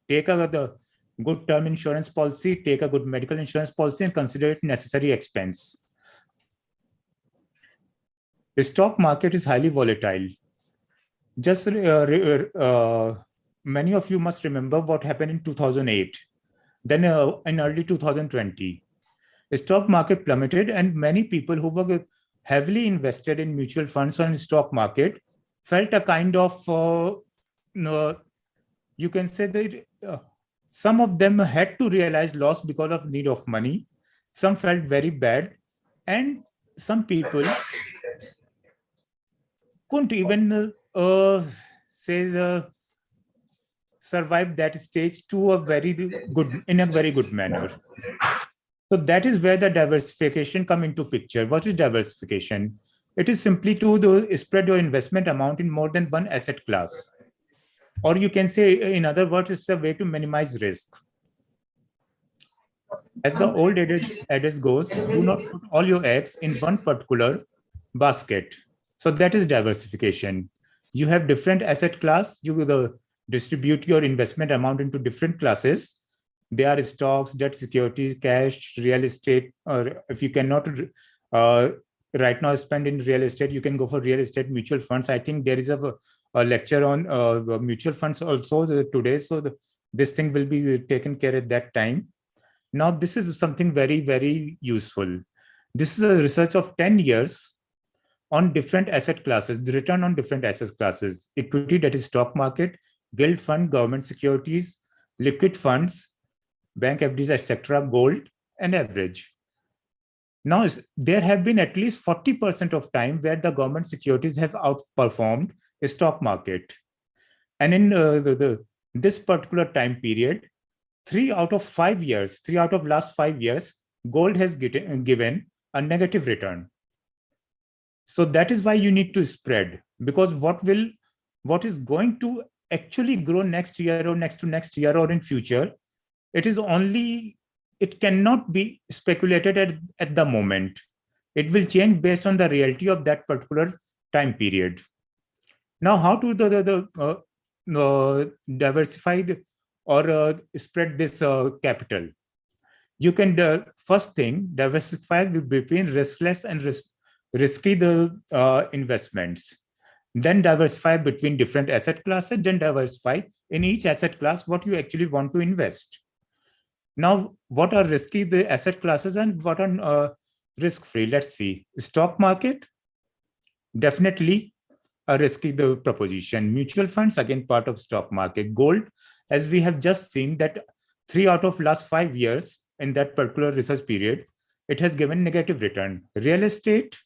take the good term insurance policy, take a good medical insurance policy, and consider it necessary expense. The stock market is highly volatile. Just many of you must remember what happened in 2008. Then in early 2020, the stock market plummeted, and many people who were heavily invested in mutual funds or in stock market felt a kind of, you can say that some of them had to realize loss because of need of money. Some felt very bad, and some people couldn't even survive that stage to a very good manner. So that is where the diversification come into picture. What is diversification? It is simply to spread your investment amount in more than one asset class. Or you can say, in other words, it's a way to minimize risk. As the old adage goes, do not put all your eggs in one particular basket. So that is diversification. You have different asset class. You distribute your investment amount into different classes. They are stocks, debt securities, cash, real estate. Or if you cannot right now spend in real estate, you can go for real estate mutual funds. I think there is a lecture on mutual funds also today. So this thing will be taken care at that time. Now, this is something very, very useful. This is a research of 10 years on different asset classes, the return on different asset classes: equity, that is stock market, gilt fund, government securities, liquid funds, bank FDs, etc., gold, and average. Now, there have been at least 40% of time where the government securities have outperformed the stock market. And in this particular time period, 3 out of last 5 years, gold has given a negative return. So that is why you need to spread, because what is going to actually grow next year or next to next year or in future, it cannot be speculated at the moment. It will change based on the reality of that particular time period. Now, how to diversify or spread this capital? You can, first thing, diversify between riskless and risky investments. Then diversify between different asset classes, then diversify in each asset class what you actually want to invest. Now, what are risky the asset classes and what are risk-free? Let's see. Stock market, definitely a risky proposition. Mutual funds, again, part of stock market. Gold, as we have just seen that 3 out of last 5 years in that particular research period, it has given negative return. Real estate,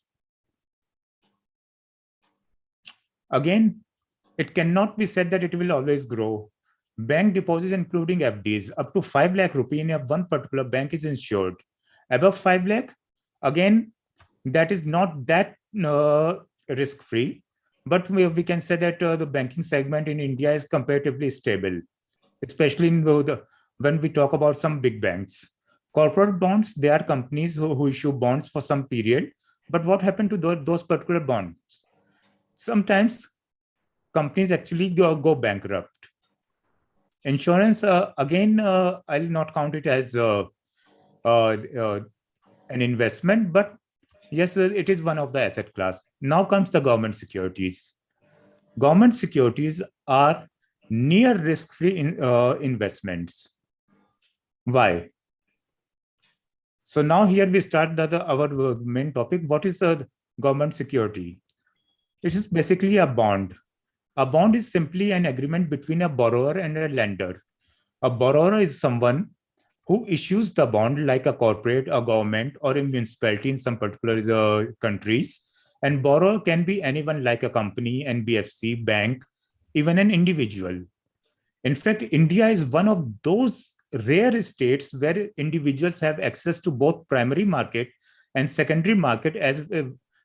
again, it cannot be said that it will always grow. Bank deposits, including FDs, up to 5 lakh rupee in one particular bank is insured. Above 5 lakh, again, that is not that risk-free, but we can say that the banking segment in India is comparatively stable, especially in when we talk about some big banks. Corporate bonds, they are companies who issue bonds for some period, but what happened to those particular bonds? Sometimes companies actually go bankrupt. Insurance, again, I'll not count it as an investment, but yes, it is one of the asset class. Now comes the government securities. Government securities are near risk-free investments. Why? So now here we start our main topic. What is a government security? It is basically a bond. A bond is simply an agreement between a borrower and a lender. A borrower is someone who issues the bond, like a corporate, a government, or a municipality in some particular countries. And borrower can be anyone, like a company, NBFC, bank, even an individual. In fact, India is one of those rare states where individuals have access to both primary market and secondary market as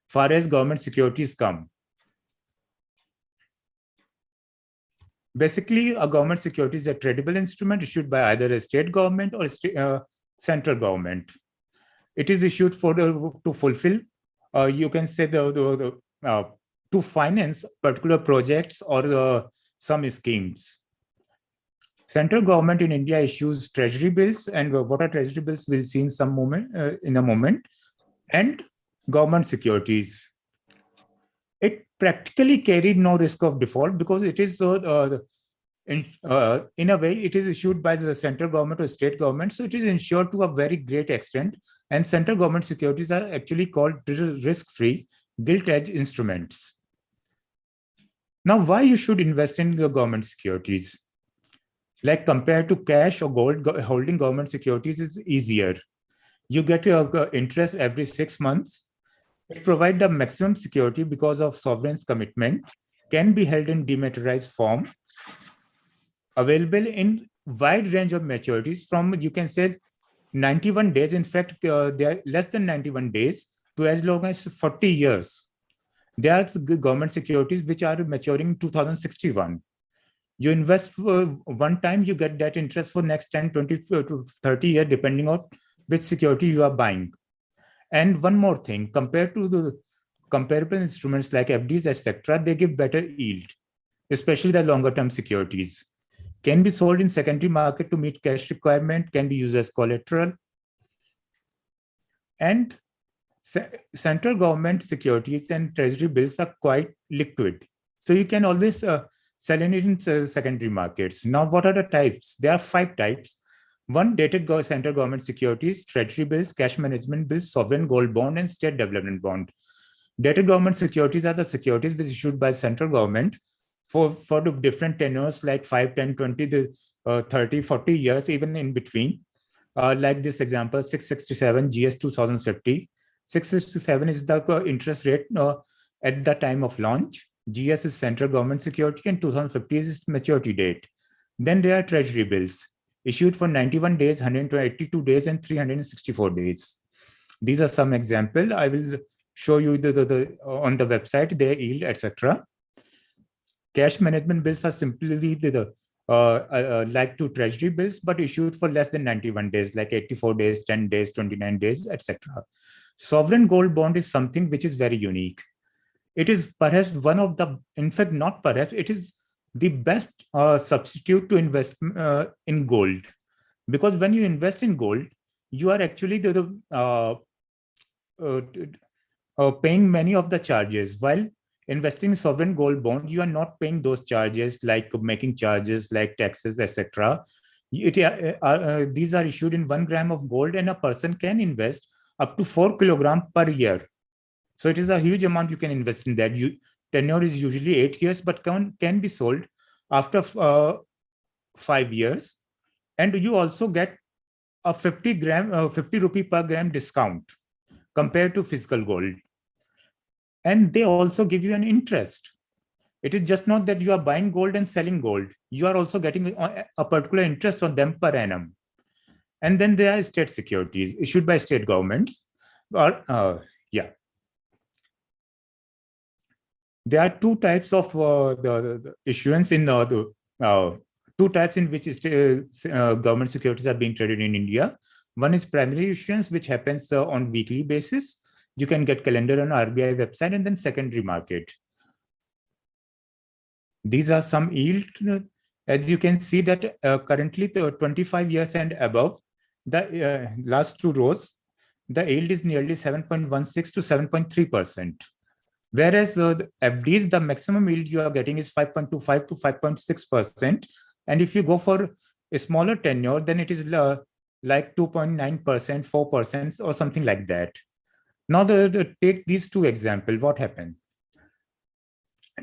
far as government securities come. Basically, a government security is a tradable instrument issued by either a state government or central government. It is issued to fulfill, you can say, to finance particular projects or some schemes. Central government in India issues treasury bills, and what are treasury bills we'll see in a moment, and government securities. It practically carried no risk of default because it is in a way it is issued by the central government or state government, so it is insured to a very great extent. And central government securities are actually called risk-free gilt-edge instruments. Now, why you should invest in the government securities? Like compared to cash or gold, holding government securities is easier. You get your interest every 6 months. It provides the maximum security because of sovereign's commitment, can be held in dematerialized form, available in wide range of maturities from, you can say, 91 days. In fact, they are less than 91 days to as long as 40 years. There are government securities which are maturing in 2061. You invest for one time, you get that interest for next 10, 20 to 30 years, depending on which security you are buying. And one more thing, compared to the comparable instruments like FDs, etc., they give better yield, especially the longer term securities. Can be sold in secondary market to meet cash requirement, can be used as collateral. And central government securities and treasury bills are quite liquid. So you can always sell it in secondary markets. Now, what are the types? There are 5 types. One, dated central government securities, treasury bills, cash management bills, sovereign gold bond, and state development bond. Dated government securities are the securities which issued by central government for the different tenures like 5, 10, 20, 30, 40 years, even in between. Like this example, 667 GS 2050. 667 is the interest rate at the time of launch. GS is central government security, and 2050 is its maturity date. Then there are treasury bills issued for 91 days, 182 days, and 364 days. These are some examples. I will show you on the website, their yield, etc. Cash management bills are simply like to treasury bills, but issued for less than 91 days, like 84 days, 10 days, 29 days, etc. Sovereign gold bond is something which is very unique. It is perhaps one of the, in fact, not perhaps, it is the best substitute to invest in gold. Because when you invest in gold, you are actually paying many of the charges. While investing in sovereign gold bond, you are not paying those charges, like making charges, like taxes, etc. These are issued in 1 gram of gold, and a person can invest up to 4 kilograms per year. So it is a huge amount you can invest in that. Tenure is usually 8 years, but can be sold after 5 years. And you also get a 50 rupee per gram discount compared to physical gold. And they also give you an interest. It is just not that you are buying gold and selling gold. You are also getting a particular interest on them per annum. And then there are state securities issued by state governments. There are two types of the issuance in two types in which government securities are being traded in India. One is primary issuance, which happens on weekly basis. You can get calendar on RBI website, and then secondary market. These are some yield. As you can see that currently the 25 years and above, the last two rows, the yield is nearly 7.16 to 7.3%. Whereas the FDs, the maximum yield you are getting is 5.25 to 5.6%. And if you go for a smaller tenure, then it is like 2.9%, 4%, or something like that. Now, take these two examples. What happened?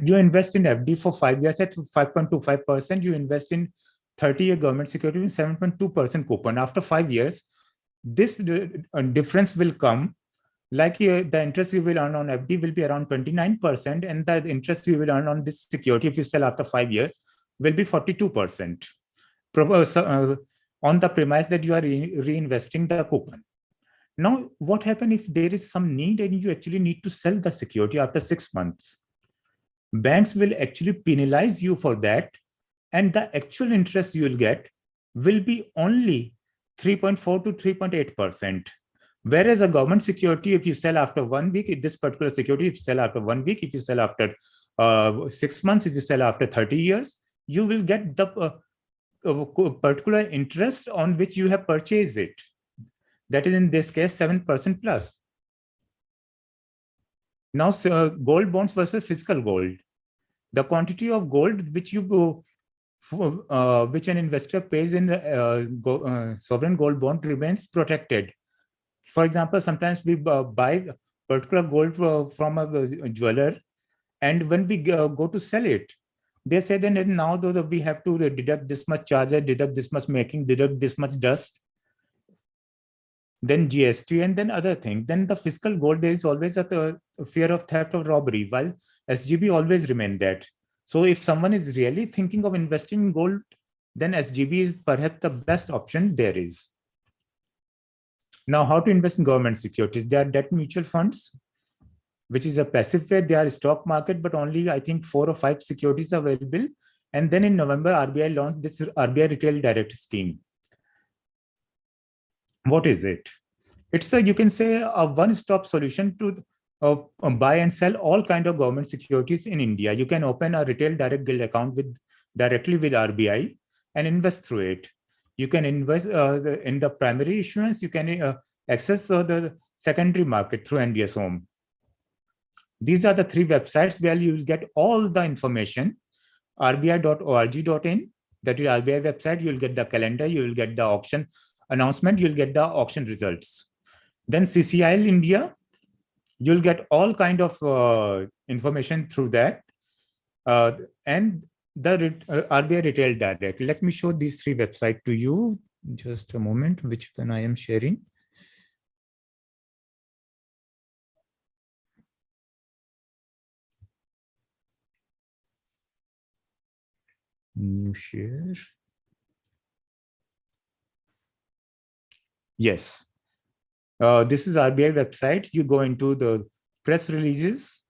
You invest in FD for 5 years at 5.25%. You invest in 30-year government security with 7.2% coupon. After 5 years, this difference will come. Like the interest you will earn on FD will be around 29%, and the interest you will earn on this security if you sell after 5 years will be 42%. On the premise that you are reinvesting the coupon. Now, what happens if there is some need and you actually need to sell the security after 6 months? Banks will actually penalize you for that, and the actual interest you will get will be only 3.4 to 3.8%. Whereas a government security, if you sell after 1 week, this particular security, if you sell after 1 week, if you sell after 6 months, if you sell after 30 years, you will get the particular interest on which you have purchased it. That is in this case 7% plus. Now, gold bonds versus physical gold. The quantity of gold which which an investor pays in the sovereign gold bond remains protected. For example, sometimes we buy particular gold from a jeweler, and when we go to sell it, they say then now though we have to deduct this much charger, deduct this much making, deduct this much dust, then GST, and then other things. Then the physical gold, there is always a fear of theft or robbery, while SGB always remain that. So if someone is really thinking of investing in gold, then SGB is perhaps the best option there is. Now, how to invest in government securities? There are debt mutual funds, which is a passive way. They are stock market, but only I think 4 or 5 securities are available. And then in November, RBI launched this RBI Retail Direct Scheme. What is it? It's a, you can say, a one-stop solution to buy and sell all kind of government securities in India. You can open a retail direct guild account directly with RBI and invest through it. You can invest in the primary issuance. You can access the secondary market through NDS Home. These are the 3 websites where you will get all the information. rbi.org.in, that is RBI website. You will get the calendar. You will get the auction announcement. You will get the auction results. Then CCIL India, you will get all kind of information through that. And the RBI Retail Direct. Let me show these 3 websites to you. Just a moment, which one I am sharing. New share. Yes. This is RBI website. You go into the press releases.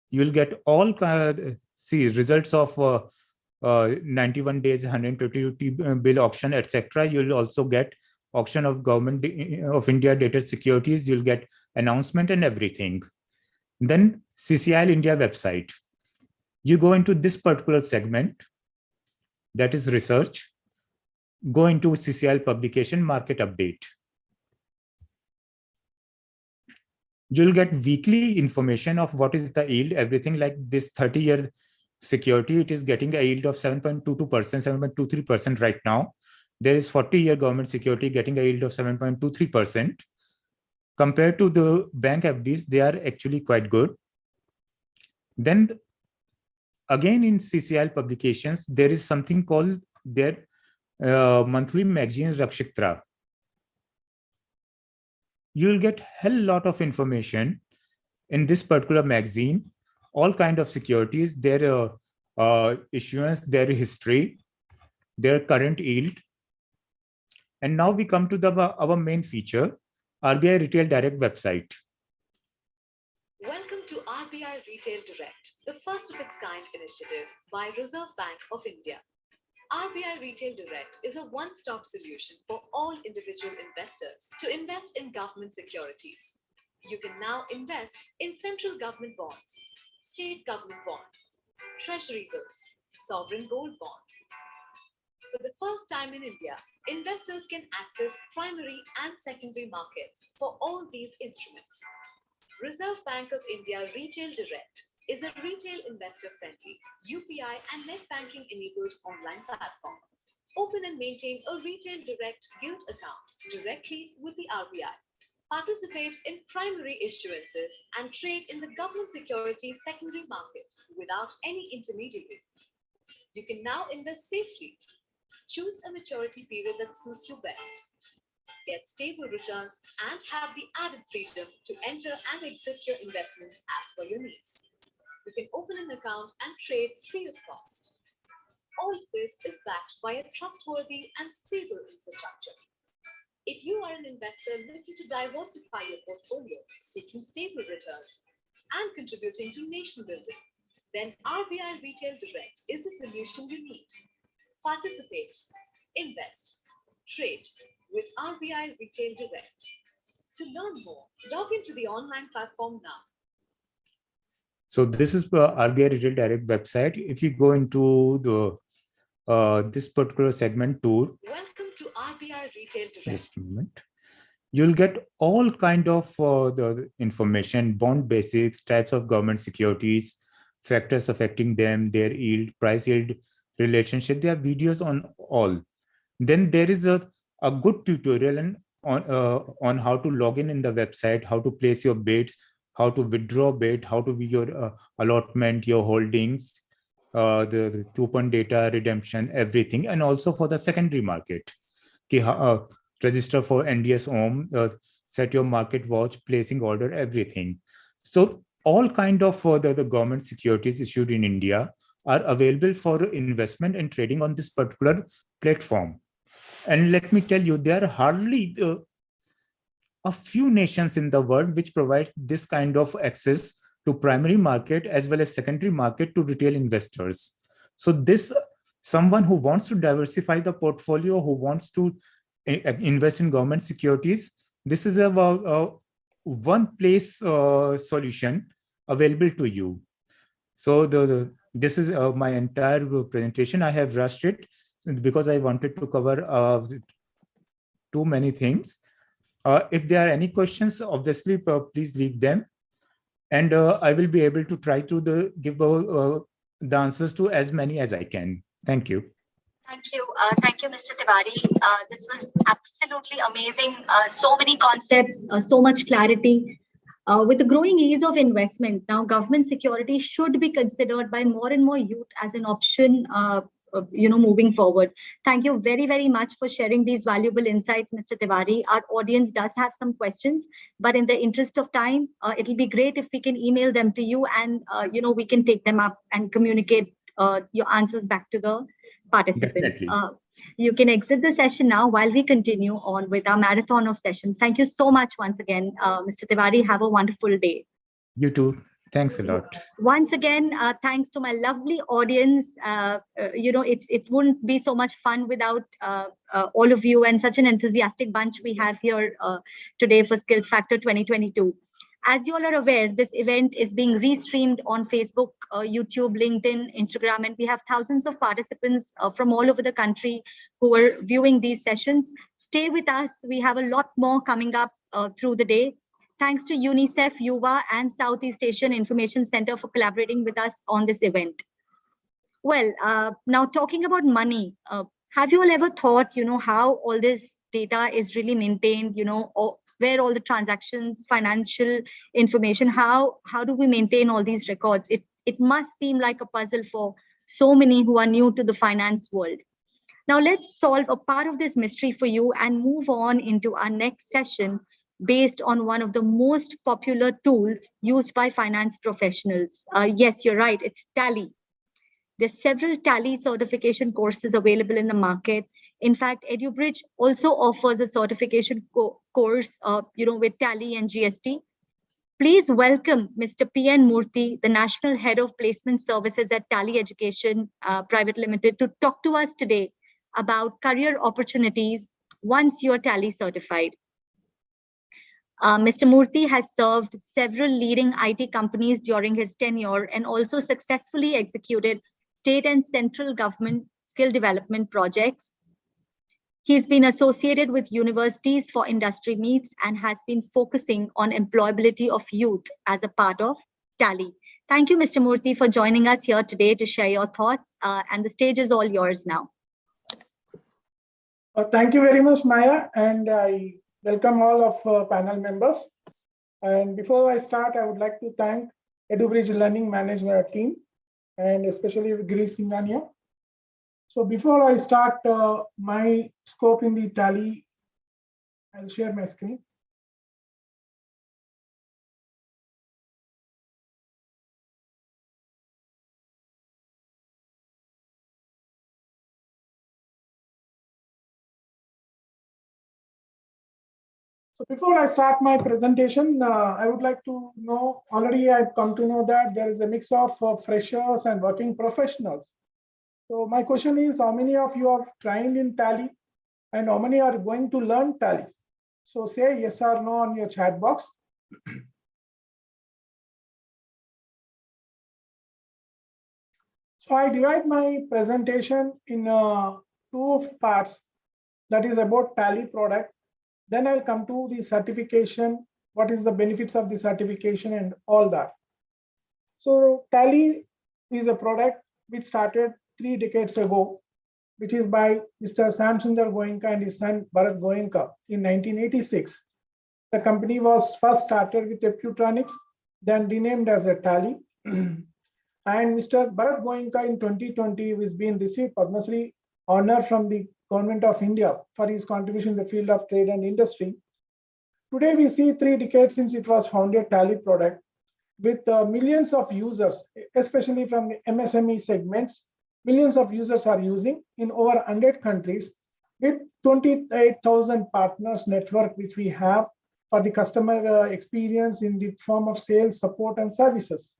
You'll get all results of 91 days, 120 bill auction, etc. You'll also get auction of Government of India dated securities. You'll get announcement and everything. Then CCIL India website. You go into this particular segment, that is research. Go into CCIL publication, market update. You'll get weekly information of what is the yield, everything like this 30-year security. It is getting a yield of 7.22%, 7.23% right now. There is 40-year government security getting a yield of 7.23%. Compared to the bank FDs, they are actually quite good. Then again in CCIL publications, there is something called their monthly magazine Rakshitra. You'll get a hell lot of information in this particular magazine, all kind of securities, their issuance, their history, their current yield. And now we come to our main feature, RBI Retail Direct website. Welcome to RBI Retail Direct, the first of its kind initiative by Reserve Bank of India. RBI Retail Direct is a one-stop solution for all individual investors to invest in government securities. You can now invest in central government bonds, state government bonds, treasury bills, sovereign gold bonds. For the first time in India, investors can access primary and secondary markets for all these instruments. Reserve Bank of India Retail Direct is a retail investor-friendly UPI and net banking enabled online platform. Open and maintain a retail direct gilt account directly with the RBI. Participate in primary issuances and trade in the government securities secondary market without any intermediary. You can now invest safely. Choose a maturity period that suits you best. Get stable returns and have the added freedom to enter and exit your investments as per your needs. You can open an account and trade free of cost. All of this is backed by a trustworthy and stable infrastructure. If you are an investor looking to diversify your portfolio, seeking stable returns, and contributing to nation building, then RBI Retail Direct is the solution you need. Participate, invest, trade with RBI Retail Direct. To learn more, log into the online platform now. So this is the RBI Retail Direct website. If you go into the this particular segment tour, Welcome to RBI Retail Direct. just a moment, you'll get all kind of the information, bond basics, types of government securities, factors affecting them, their yield, price yield relationship. There are videos on all. Then there is a good tutorial on how to log in the website, how to place your bids, how to withdraw bid, how to be your allotment, your holdings, the coupon data, redemption, everything, and also for the secondary market. Register for NDS home, set your market watch, placing order, everything. So all kind of the government securities issued in India are available for investment and trading on this particular platform. And let me tell you, there are hardly a few nations in the world which provide this kind of access to primary market as well as secondary market to retail investors. So this, someone who wants to diversify the portfolio, who wants to invest in government securities, this is a one place solution available to you. So this is my entire presentation. I have rushed it because I wanted to cover too many things. If there are any questions, obviously, please leave them. And I will be able to try to give the answers to as many as I can. Thank you. Thank you. Thank you, Mr. Tiwari. This was absolutely amazing. So many concepts, so much clarity. With the growing ease of investment, now government security should be considered by more and more youth as an option, moving forward. Thank you very, very much for sharing these valuable insights, Mr. Tiwari. Our audience does have some questions, but in the interest of time, it'll be great if we can email them to you and, we can take them up and communicate your answers back to the participants. You can exit the session now while we continue on with our marathon of sessions. Thank you so much once again, Mr. Tiwari. Have a wonderful day. You too. Thanks a lot. Once again, thanks to my lovely audience. It wouldn't be so much fun without all of you and such an enthusiastic bunch we have here today for SkillsFactor 2022. As you all are aware, this event is being restreamed on Facebook, YouTube, LinkedIn, Instagram, and we have thousands of participants from all over the country who are viewing these sessions. Stay with us. We have a lot more coming up through the day. Thanks to UNICEF, Yuva, and Southeast Asian Information Center for collaborating with us on this event. Well, now talking about money, have you all ever thought, how all this data is really maintained, or where all the transactions, financial information, how do we maintain all these records? It must seem like a puzzle for so many who are new to the finance world. Now let's solve a part of this mystery for you and move on into our next session based on one of the most popular tools used by finance professionals. Yes, you're right, it's Tally. There's several Tally certification courses available in the market. In fact, EduBridge also offers a certification course, with Tally and GST. Please welcome Mr. P.N. Murthy, the National Head of Placement Services at Tally Education Private Limited, to talk to us today about career opportunities once you're Tally certified. Mr. Murthy has served several leading IT companies during his tenure and also successfully executed state and central government skill development projects. He's been associated with universities for industry meets and has been focusing on employability of youth as a part of Tally. Thank you, Mr. Murthy, for joining us here today to share your thoughts, and the stage is all yours now. Thank you very much, Maya, and I welcome all of panel members. And before I start, I would like to thank EduBridge Learning Management team, and especially Girish Singhania. So before I start my scope in the Tally, I'll share my screen. So before I start my presentation, I would like to know, already I've come to know that there is a mix of freshers and working professionals. So my question is, how many of you have trained in Tally and how many are going to learn Tally? So say yes or no on your chat box. So I divide my presentation in two parts, that is about Tally product. Then I'll come to the certification, what is the benefits of the certification and all that. So Tally is a product which started 3 decades ago, which is by Mr. Samsundar Goenka and his son Bharat Goenka in 1986. The company was first started with a Putronics, then renamed as a Tally. And Mr. Bharat Goenka in 2020 is being received Padma Shri honor from the Government of India for his contribution in the field of trade and industry. Today we see 3 decades since it was founded, Tally product, with millions of users, especially from the MSME segments. Millions of users are using in over 100 countries, with 28,000 partners network which we have for the customer experience in the form of sales, support and services.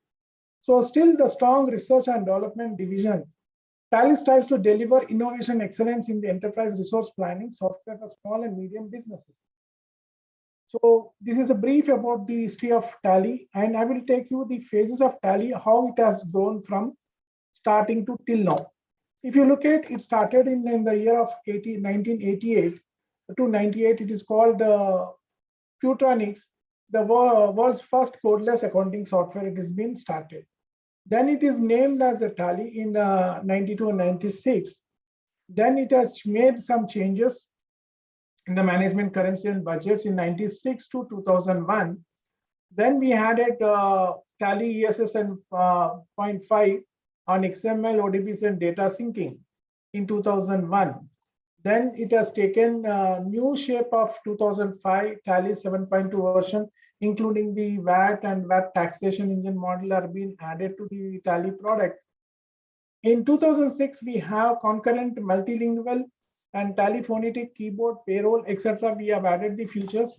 So still the strong research and development division, Tally strives to deliver innovation excellence in the enterprise resource planning software for small and medium businesses. So this is a brief about the history of Tally, and I will take you the phases of Tally, how it has grown from starting to till now. If you look at it, started in the year of 1988 to 98. It is called Putronics, the world's first codeless accounting software. It has been started. Then it is named as a Tally in 92 and 96. Then it has made some changes in the management currency and budgets in 96 to 2001. Then we added Tally ESS and 0.5 on XML, ODBC and data syncing in 2001. Then it has taken new shape of 2005, Tally 7.2 version, including the VAT and VAT taxation engine model are being added to the Tally product. In 2006, we have concurrent multilingual and Tally phonetic keyboard, payroll, etc. We have added the features.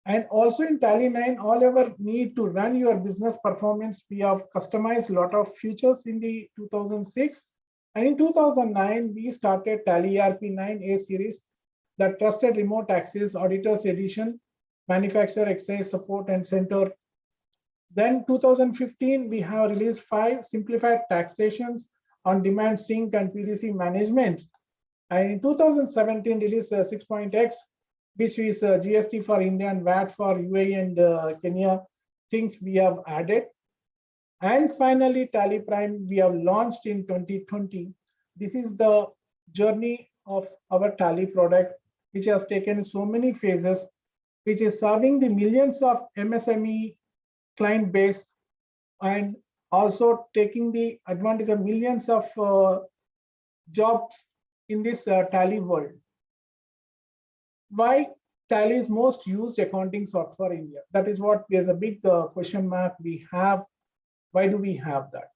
And also in Tally 9, all our need to run your business performance, we have customized a lot of features in the 2006. And in 2009, we started Tally ERP 9A series, the trusted remote access auditors edition, manufacturer excise support and center. Then 2015, we have released 5 simplified taxations on demand sync and PDC management. And in 2017, released 6.x, which is GST for India and VAT for UAE and Kenya, things we have added. And finally, Tally Prime, we have launched in 2020. This is the journey of our Tally product, which has taken so many phases, which is serving the millions of MSME client base and also taking the advantage of millions of jobs in this Tally world. Why Tally is most used accounting software in India? That is what there's a big question mark we have. Why do we have that?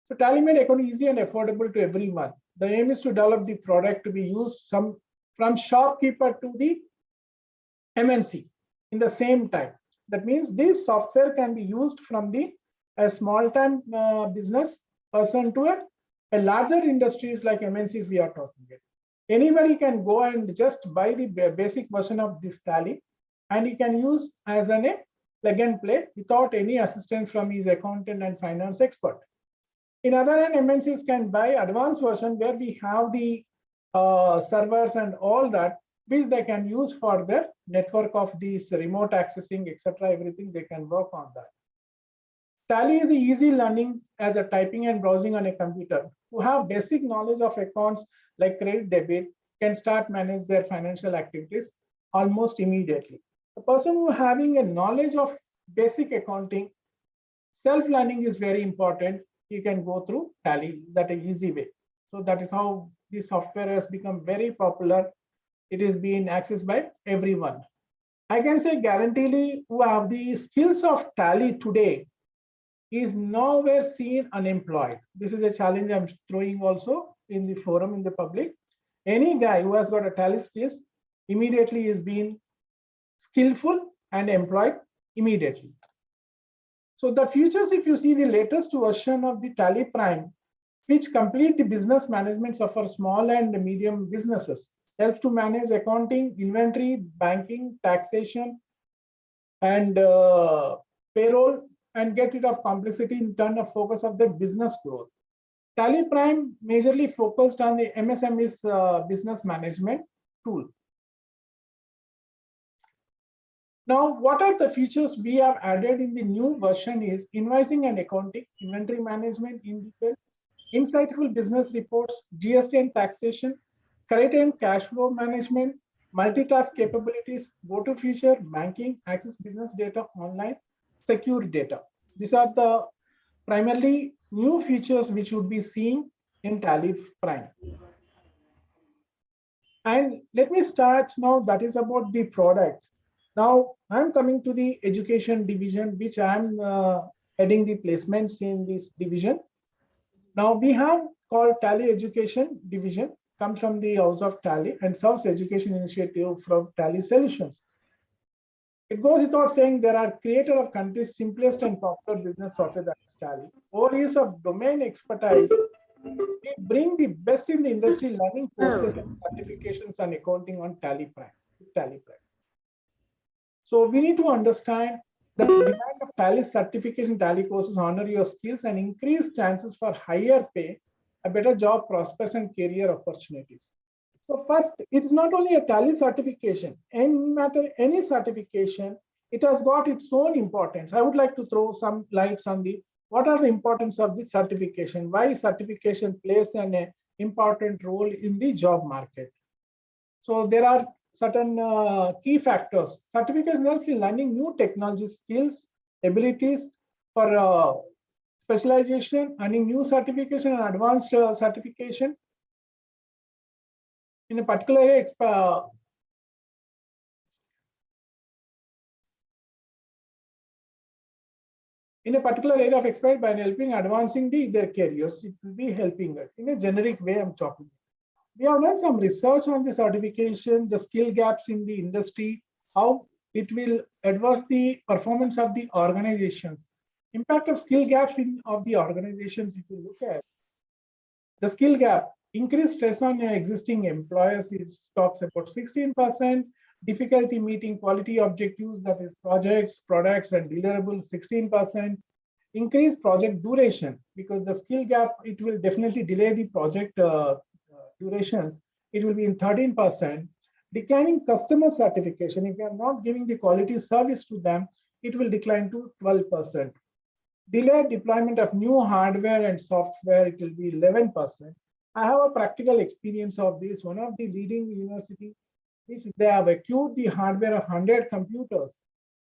So Tally made accounting easy and affordable to everyone. The aim is to develop the product to be used from shopkeeper to the MNC in the same time. That means this software can be used from a small-time business person to a larger industries like MNCs we are talking about. Anybody can go and just buy the basic version of this Tally, and he can use as a plug and play without any assistance from his accountant and finance expert. In other hand, MNCs can buy advanced version where we have the servers and all that, which they can use for their network of these remote accessing, etc. Everything they can work on that. Tally is easy learning as a typing and browsing on a computer. Who have basic knowledge of accounts like credit, debit can start manage their financial activities almost immediately. The person who having a knowledge of basic accounting, self-learning is very important. You can go through Tally that an easy way. So that is how this software has become very popular. It is being accessed by everyone. I can say guaranteedly who have the skills of Tally today is nowhere seen unemployed. This is a challenge I'm throwing also in the forum, in the public. Any guy who has got a Tally skills immediately is being skillful and employed immediately. So the features, if you see the latest version of the Tally Prime, which complete the business management for small and medium businesses, helps to manage accounting, inventory, banking, taxation, and payroll, and get rid of complexity in turn of focus of the business growth. Tally Prime majorly focused on the MSME's business management tool. Now, what are the features we have added in the new version is invoicing and accounting, inventory management in detail, insightful business reports, GST and taxation, credit and cash flow management, multitask capabilities, go-to-feature, banking, access business data online, secure data. These are the primarily new features which would be seen in Tally Prime. And let me start now, that is about the product. Now I'm coming to the education division, which I'm heading the placements in this division. Now we have called Tally Education Division, comes from the House of Tally and serves education initiative from Tally Solutions. It goes without saying there are creator of country's simplest and popular business software, that is Tally. 4 years of domain expertise, we bring the best in the industry learning courses and certifications and accounting on Tally Prime. So we need to understand the demand of Tally certification, Tally courses, honor your skills and increase chances for higher pay, a better job prospects and career opportunities. So first, it is not only a Tally certification, any certification, it has got its own importance. I would like to throw some lights on what are the importance of the certification, why certification plays an important role in the job market. So there are certain key factors. Certification helps in learning new technology skills, abilities for specialization, earning new certification and advanced certification. In a particular area, of expertise by helping advancing their careers, it will be helping it. In a generic way, I'm talking. We have done some research on the certification, the skill gaps in the industry, how it will adverse the performance of the organizations. Impact of skill gaps of the organizations, if you look at the skill gap, increased stress on your existing employers, it talks about 16%, difficulty meeting quality objectives, that is projects, products, and deliverables, 16%, increased project duration, because the skill gap, it will definitely delay the project durations, it will be in 13%. Declining customer satisfaction, if you are not giving the quality service to them, it will decline to 12%. Delayed deployment of new hardware and software, it will be 11%. I have a practical experience of this. One of the leading universities, they have acquired the hardware of 100 computers,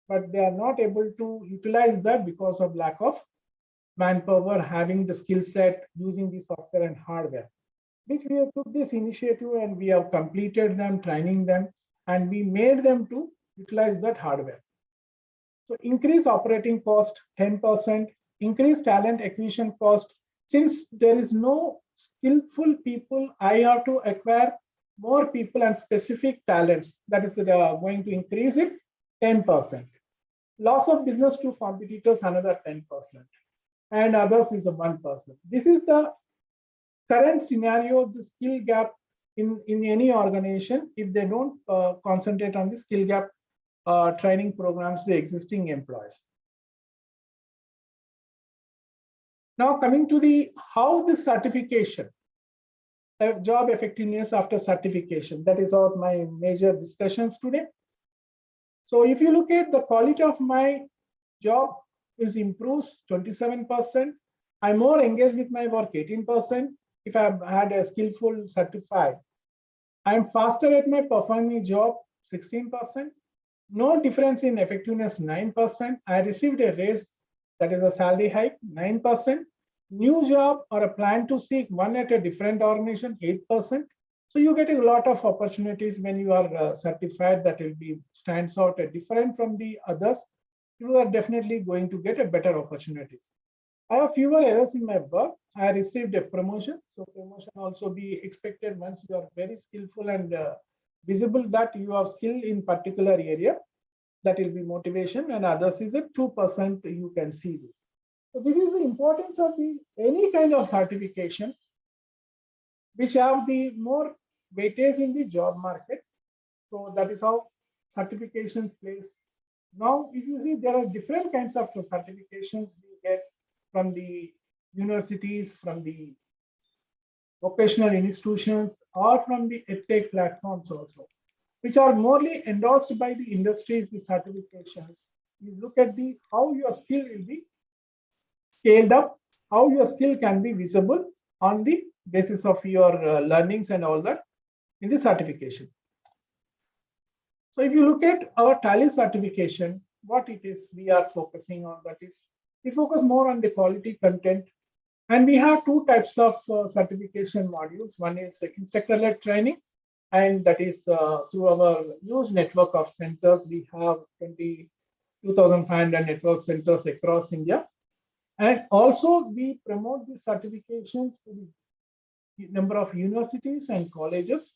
but they are not able to utilize that because of lack of manpower having the skill set using the software and hardware. Which we have took this initiative and we have completed them, training them, and we made them to utilize that hardware. So increase operating cost 10%, increase talent acquisition cost. Since there is no skillful people, I have to acquire more people and specific talents. That is going to increase it 10%. Loss of business to competitors, another 10%. And others is a 1%. This is the current scenario, the skill gap in any organization if they don't concentrate on the skill gap training programs to existing employees. Now coming to the how this certification, job effectiveness after certification, that is all my major discussions today. So if you look at the quality of my job is improves 27%. I'm more engaged with my work 18%. If I've had a skillful certified, I'm faster at my performing job 16%. No difference in effectiveness 9%. I received a raise, that is a salary hike 9%. New job or a plan to seek one at a different organization 8%. So you get a lot of opportunities when you are certified that will be stands out different from the others. You are definitely going to get a better opportunities. I have fewer errors in my work. I received a promotion. So promotion also be expected once you are very skillful and visible that you have skill in particular area. That will be motivation, and others is a 2% you can see this. So this is the importance of the any kind of certification which have the more weightage in the job market. So that is how certifications place. Now, if you see, there are different kinds of certifications we get from the universities, from the vocational institutions, or from the edtech platforms also, which are morely endorsed by the industries, the certifications. You look at the how your skill will be scaled up, how your skill can be visible on the basis of your learnings and all that in the certification. So if you look at our Tally certification, what it is we are focusing on, that is, we focus more on the quality content. And we have two types of certification modules. One is instructor-led training, and that is through our huge network of centers. We have 22,500 network centers across India. And also we promote the certifications to the number of universities and colleges.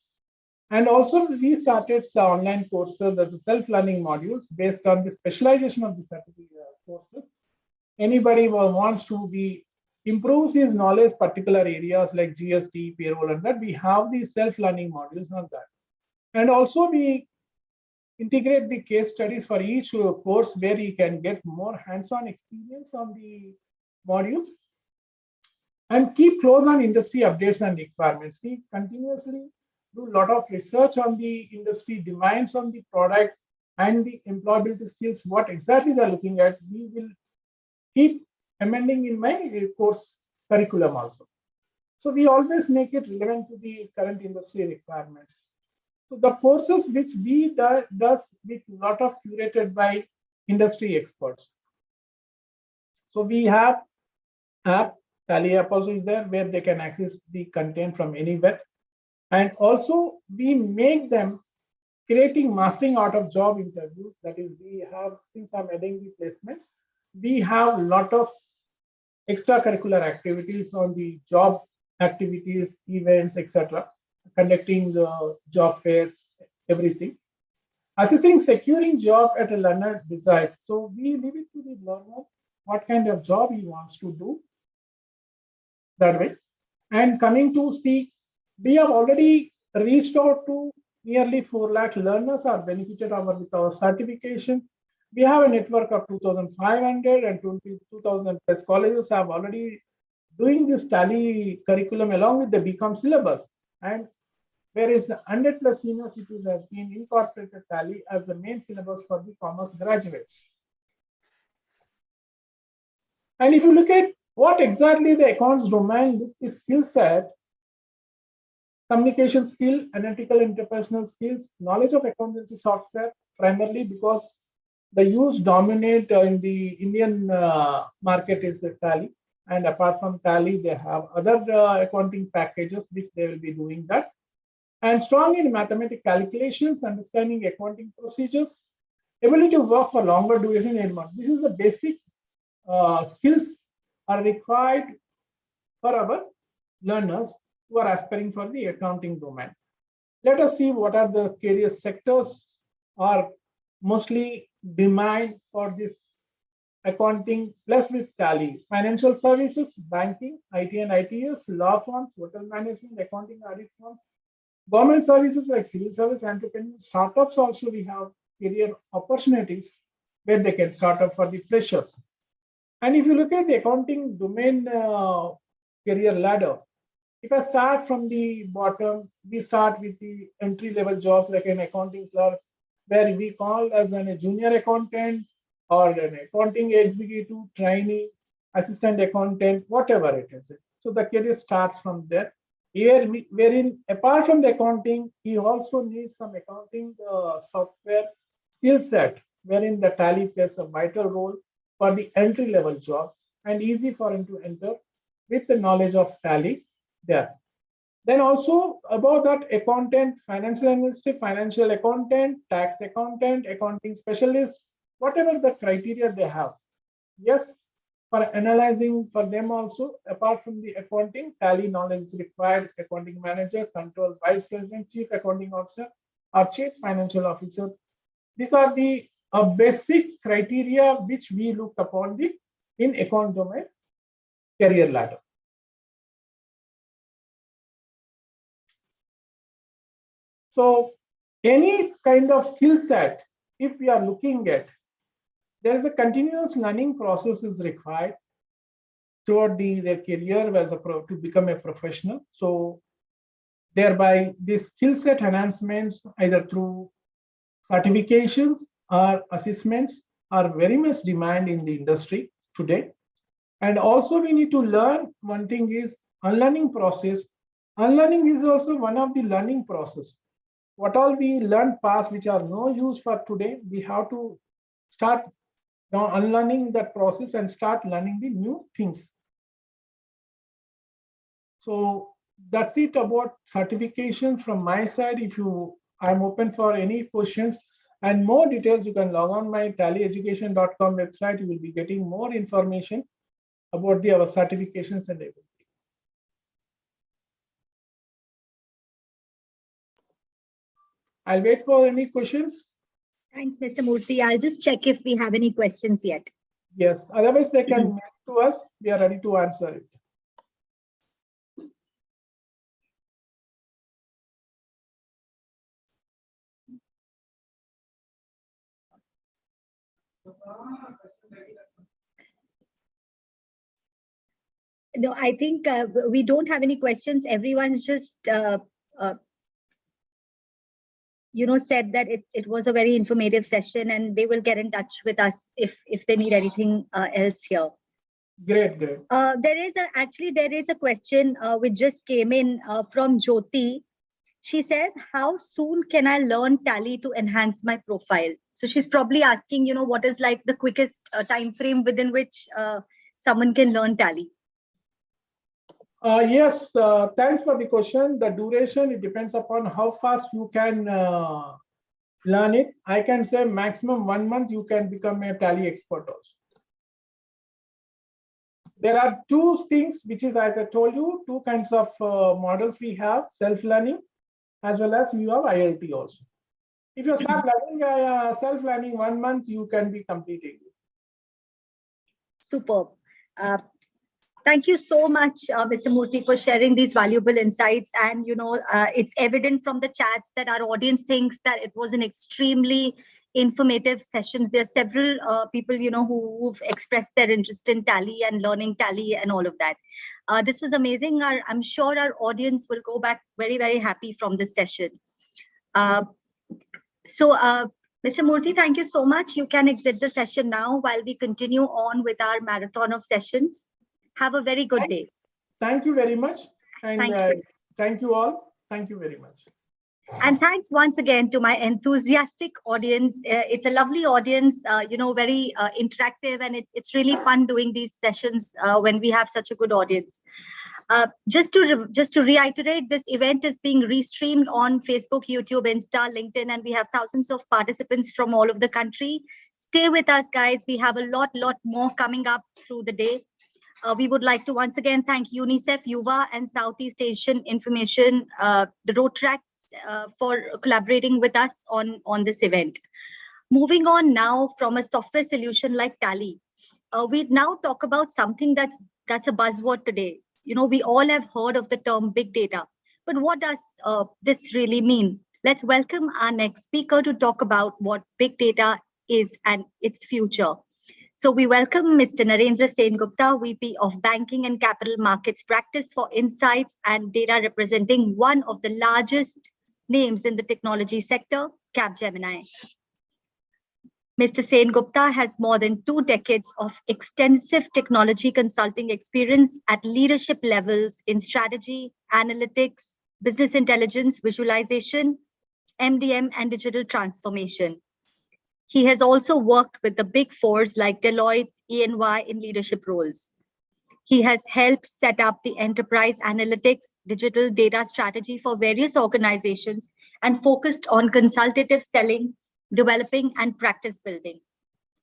And also we started the online courses, the self-learning modules based on the specialization of the certificate courses. Anybody who wants to be improves his knowledge, particular areas like GST, payroll, and that, we have these self-learning modules on that. And also we integrate the case studies for each course where you can get more hands-on experience on the modules and keep close on industry updates and requirements. We continuously do a lot of research on the industry demands on the product and the employability skills, what exactly they're looking at. We will keep amending in my course curriculum also. So we always make it relevant to the current industry requirements. So the courses which we does with a lot of curated by industry experts. So we have app, Tally app also is there where they can access the content from anywhere. And also we make them creating mastering out of job interviews. That is, we have, since I'm adding the placements, we have a lot of extracurricular activities on the job activities, events, etc., conducting the job fairs, everything. Assessing securing job at a learner desires. So we leave it to the learner what kind of job he wants to do that way. And coming to see, we have already reached out to nearly 4 lakh learners are benefited with our certifications. We have a network of 2,500 and 22,000 plus colleges have already doing this Tally curriculum along with the BCom syllabus. And whereas 100 plus universities has been incorporated Tally as the main syllabus for the commerce graduates. And if you look at what exactly the accounts domain is skill set, communication skill, analytical interpersonal skills, knowledge of accountancy software, primarily because the use dominate in the Indian market is Tally. And apart from Tally, they have other accounting packages which they will be doing that. And strong in mathematical calculations, understanding accounting procedures, ability to work for longer duration in month. This is the basic skills are required for our learners who are aspiring for the accounting domain. Let us see what are the career sectors are mostly demand for this accounting plus with tally. Financial services, banking, IT and ITS, law firms, hotel management, accounting, audit firms, government services like civil service, entrepreneurs, startups also we have career opportunities where they can start up for the freshers. And if you look at the accounting domain career ladder, if I start from the bottom, we start with the entry-level jobs like an accounting clerk, where we call as a junior accountant or an accounting executive, trainee, assistant accountant, whatever it is. So the career starts from there. Here, wherein apart from the accounting, he also needs some accounting software skill set, wherein the tally plays a vital role for the entry-level jobs and easy for him to enter with the knowledge of tally there. Then also about that accountant, financial analyst, financial accountant, tax accountant, accounting specialist, whatever the criteria they have. Yes, for analyzing for them also, apart from the accounting, tally knowledge is required, accounting manager, control, vice president, chief accounting officer, or chief financial officer. These are the basic criteria which we look upon the in account domain career ladder. So any kind of skill set, if we are looking at, there is a continuous learning process is required toward their career as to become a professional. So thereby this skill set enhancements either through certifications or assessments are very much demand in the industry today. And also we need to learn, one thing is unlearning process. Unlearning is also one of the learning process. What all we learned past which are no use for today, we have to start now unlearning that process and start learning the new things. So that's it about certifications from my side. If I'm open for any questions and more details, you can log on my tallyeducation.com website. You will be getting more information about our certifications and everything. I'll wait for any questions. Thanks, Mr. Murthy. I'll just check if we have any questions yet. Yes, otherwise they can mail to us. We are ready to answer it. No, I think we don't have any questions. Everyone's just, said that it was a very informative session and they will get in touch with us if they need anything else here. Great. There is a question which just came in from Jyoti. She says, how soon can I learn tally to enhance my profile? So she's probably asking, what is like the quickest time frame within which someone can learn tally? Yes, thanks for the question. The duration, it depends upon how fast you can learn it. I can say maximum 1 month, you can become a tally expert also. There are two things, which is, as I told you, two kinds of models we have, self-learning, as well as you have ILT also. If you start learning self-learning 1 month, you can be completing. Superb. Thank you so much, Mr. Murthy, for sharing these valuable insights. And, it's evident from the chats that our audience thinks that it was an extremely informative session. There are several people, who've expressed their interest in tally and learning tally and all of that. This was amazing. I'm sure our audience will go back very, very happy from this session. Mr. Murthy, thank you so much. You can exit the session now while we continue on with our marathon of sessions. Have a very good day. Thank you very much. And thank you all. Thank you very much. And thanks once again to my enthusiastic audience. It's a lovely audience, very interactive, and it's really fun doing these sessions when we have such a good audience. Just to reiterate, this event is being restreamed on Facebook, YouTube, Insta, LinkedIn, and we have thousands of participants from all over the country. Stay with us, guys. We have a lot more coming up through the day. We would like to once again thank UNICEF, UVA, and Southeast Asian Information, the Road Tracks, for collaborating with us on this event. Moving on now from a software solution like Tally, we now talk about something that's a buzzword today. We all have heard of the term big data, but what does this really mean? Let's welcome our next speaker to talk about what big data is and its future. So we welcome Mr. Narendra Sen Gupta, VP of Banking and Capital Markets Practice for Insights and Data, representing one of the largest names in the technology sector, Capgemini. Mr. Sen Gupta has more than 2 decades of extensive technology consulting experience at leadership levels in strategy, analytics, business intelligence, visualization, MDM, and digital transformation. He has also worked with the big fours like Deloitte, EY in leadership roles. He has helped set up the enterprise analytics, digital data strategy for various organizations and focused on consultative selling, developing, and practice building.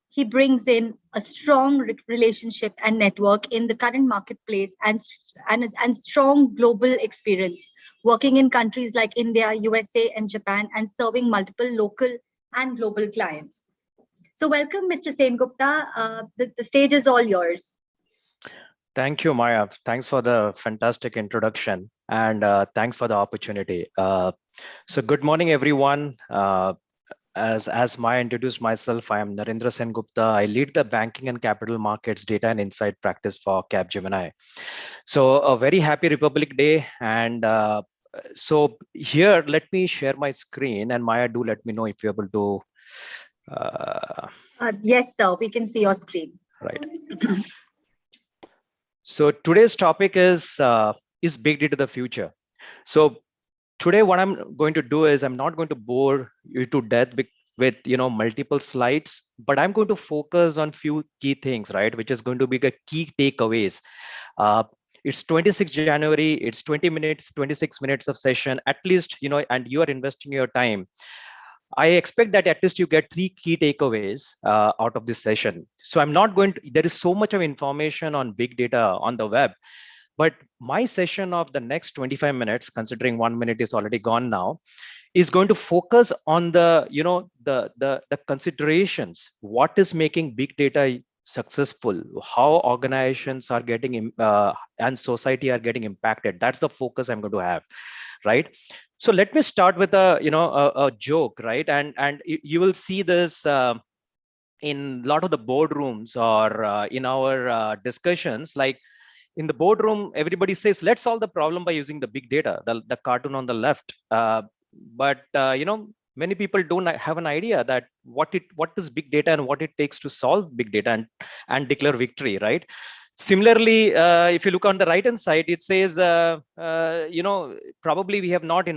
He brings in a strong relationship and network in the current marketplace and strong global experience, working in countries like India, USA, and Japan, and serving multiple local and global clients. So welcome, Mr. Sen Gupta. The stage is all yours. Thank you, Maya. Thanks for the fantastic introduction, and thanks for the opportunity. So good morning, everyone. As Maya introduced myself, I am Narendra Sen Gupta. I lead the banking and capital markets data and insight practice for Capgemini. So a very happy Republic Day. And so here, let me share my screen, and Maya, do let me know if you're able to. Yes, sir, we can see your screen. Right. So today's topic is big data the future? So today, what I'm going to do is I'm not going to bore you to death with multiple slides, but I'm going to focus on few key things, right? Which is going to be the key takeaways. It's 26 January. It's 20 minutes, 26 minutes of session, at least, and you are investing your time. I expect that at least you get 3 key takeaways out of this session. So I'm not going to, there is so much of information on big data on the web, but my session of the next 25 minutes, considering 1 minute is already gone now, is going to focus on the, the considerations, what is making big data successful, how organizations are getting and society are getting impacted. That's the focus I'm going to have, right? So let me start with a joke, right? And you will see this in a lot of the boardrooms or in our discussions. Like in the boardroom, everybody says, let's solve the problem by using the big data, the cartoon on the left. But many people don't have an idea that what is big data and what it takes to solve big data and declare victory, right? Similarly, if you look on the right hand side, it says, probably we have not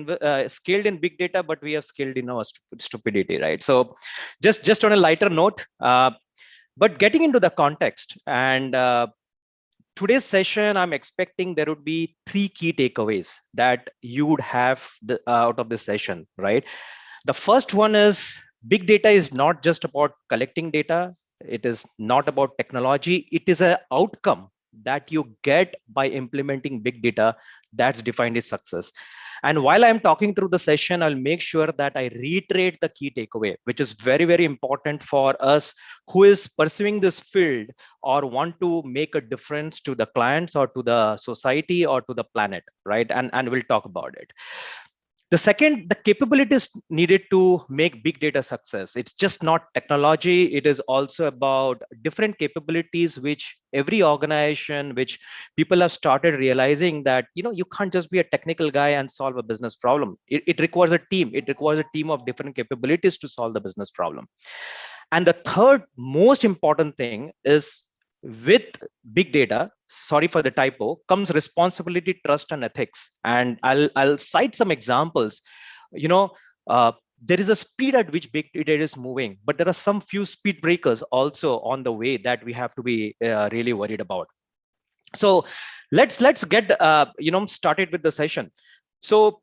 scaled in big data, but we have scaled in our stupidity, right? So just on a lighter note, but getting into the context and today's session, I'm expecting there would be 3 key takeaways that you would have out of this session, right? The first one is big data is not just about collecting data. It is not about technology. It is an outcome that you get by implementing big data that's defined as success. And while I'm talking through the session, I'll make sure that I reiterate the key takeaway, which is very, very important for us who is pursuing this field or want to make a difference to the clients or to the society or to the planet, right? And we'll talk about it. The second, the capabilities needed to make big data success. It's just not technology. It is also about different capabilities, which every organization, which people have started realizing that, you can't just be a technical guy and solve a business problem. It requires a team. It requires a team of different capabilities to solve the business problem. And the third most important thing is with big data, sorry for the typo, comes responsibility, trust, and ethics. And I'll cite some examples. There is a speed at which big data is moving, but there are some few speed breakers also on the way that we have to be really worried about. So let's get started with the session. So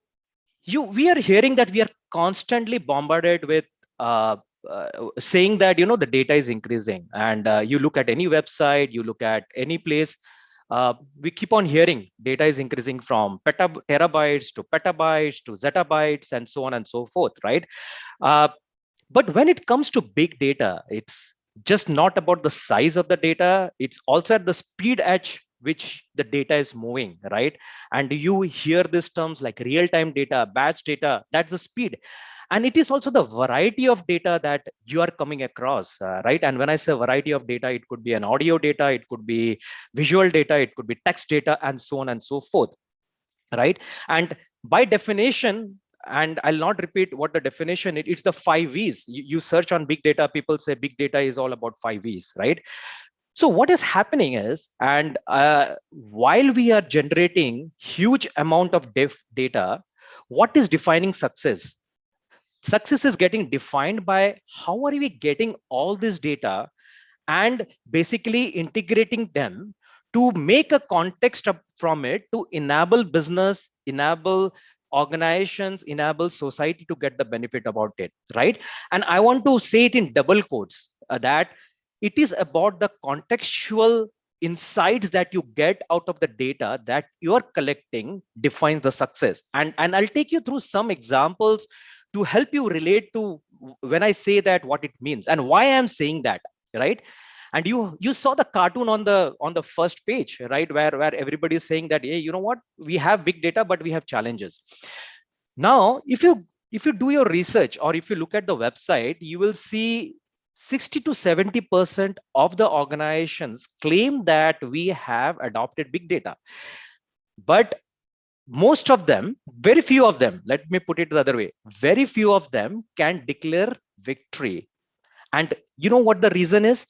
we are hearing that we are constantly bombarded with saying that the data is increasing, and you look at any website, you look at any place, we keep on hearing data is increasing from terabytes to petabytes to zettabytes and so on and so forth, right? But when it comes to big data, it's just not about the size of the data. It's also at the speed at which the data is moving, right? And you hear these terms like real-time data, batch data, that's the speed. And it is also the variety of data that you are coming across, right? And when I say variety of data, it could be an audio data, it could be visual data, it could be text data, and so on and so forth, right? And by definition, and I'll not repeat what the definition is, it's the 5 V's. You search on big data, people say big data is all about 5 V's, right? So what is happening is, and while we are generating huge amount of data, what is defining success? Success is getting defined by how are we getting all this data and basically integrating them to make a context from it to enable business, enable organizations, enable society to get the benefit about it, right? And I want to say it in double quotes, that it is about the contextual insights that you get out of the data that you're collecting defines the success. And I'll take you through some examples to help you relate to when I say that, what it means and why I'm saying that, right? And you saw the cartoon on the first page, right, where everybody is saying that, hey, you know what, we have big data but we have challenges. Now if you do your research, or if you look at the website, you will see 60 to 70% of the organizations claim that we have adopted big data, but most of them, very few of them, let me put it the other way, very few of them can declare victory. And you know what the reason is?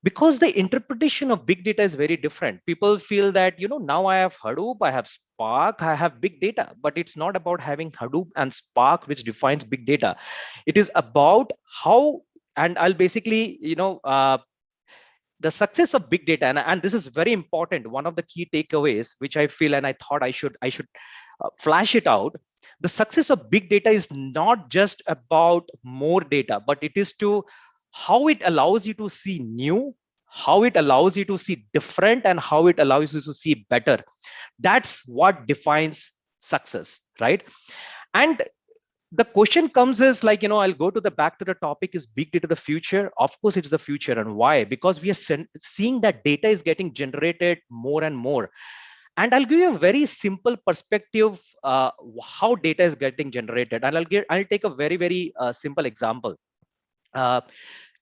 Because the interpretation of big data is very different. People feel that, you know, now I have Hadoop, I have Spark, I have big data, but it's not about having Hadoop and Spark which defines big data. It is about how, and I'll basically, the success of big data, and this is very important. One of the key takeaways, which I feel, and I thought I should flash it out. The success of big data is not just about more data, but it is to how it allows you to see new, how it allows you to see different, and how it allows you to see better. That's what defines success, right? And the question comes is like, I'll go to the back to the topic, is big data the future? Of course it's the future. And why? Because we are seeing that data is getting generated more and more. And I'll give you a very simple perspective how data is getting generated. And I'll take a very, very simple example.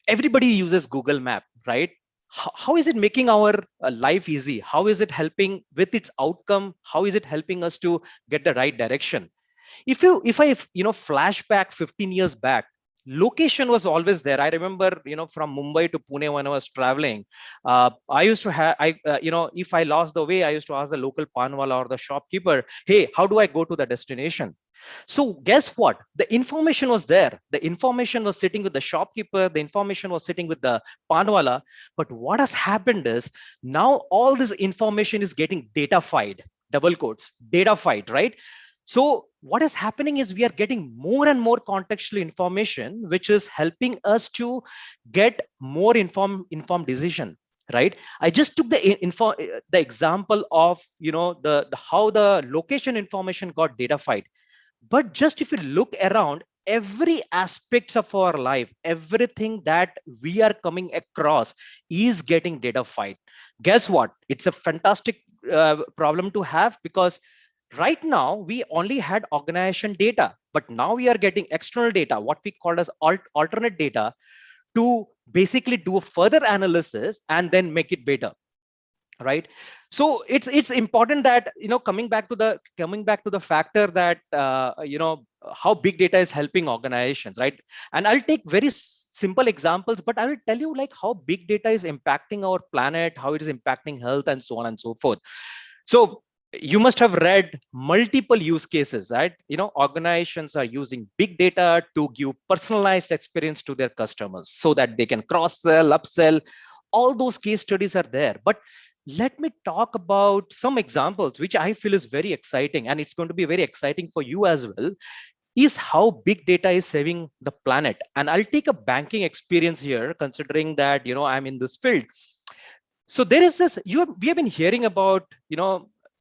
Everybody uses Google Map, right? How is it making our life easy? How is it helping with its outcome? How is it helping us to get the right direction? If I flash back 15 years back, location was always there. I remember, from Mumbai to Pune when I was traveling, I used to have, if I lost the way, I used to ask the local panwala or the shopkeeper, hey, how do I go to the destination? So guess what? The information was there. The information was sitting with the shopkeeper. The information was sitting with the panwala. But what has happened is now all this information is getting datafied, double quotes, datafied, right? So what is happening is we are getting more and more contextual information, which is helping us to get more informed decision, right? I just took the example of, the how the location information got datafied. But just if you look around, every aspects of our life, everything that we are coming across is getting datafied. Guess what? It's a fantastic problem to have, because right now we only had organization data, but now we are getting external data, what we call as alternate data, to basically do a further analysis and then make it better, right? So it's important that, coming back to the factor that how big data is helping organizations, right? And I'll take very simple examples, but I will tell you like how big data is impacting our planet, how it is impacting health, and so on and so forth. So you must have read multiple use cases, right? Organizations are using big data to give personalized experience to their customers so that they can cross sell, upsell. All those case studies are there. But let me talk about some examples, which I feel is very exciting, and it's going to be very exciting for you as well, is how big data is saving the planet. And I'll take a banking experience here, considering that, I'm in this field. So there is this, we have been hearing about,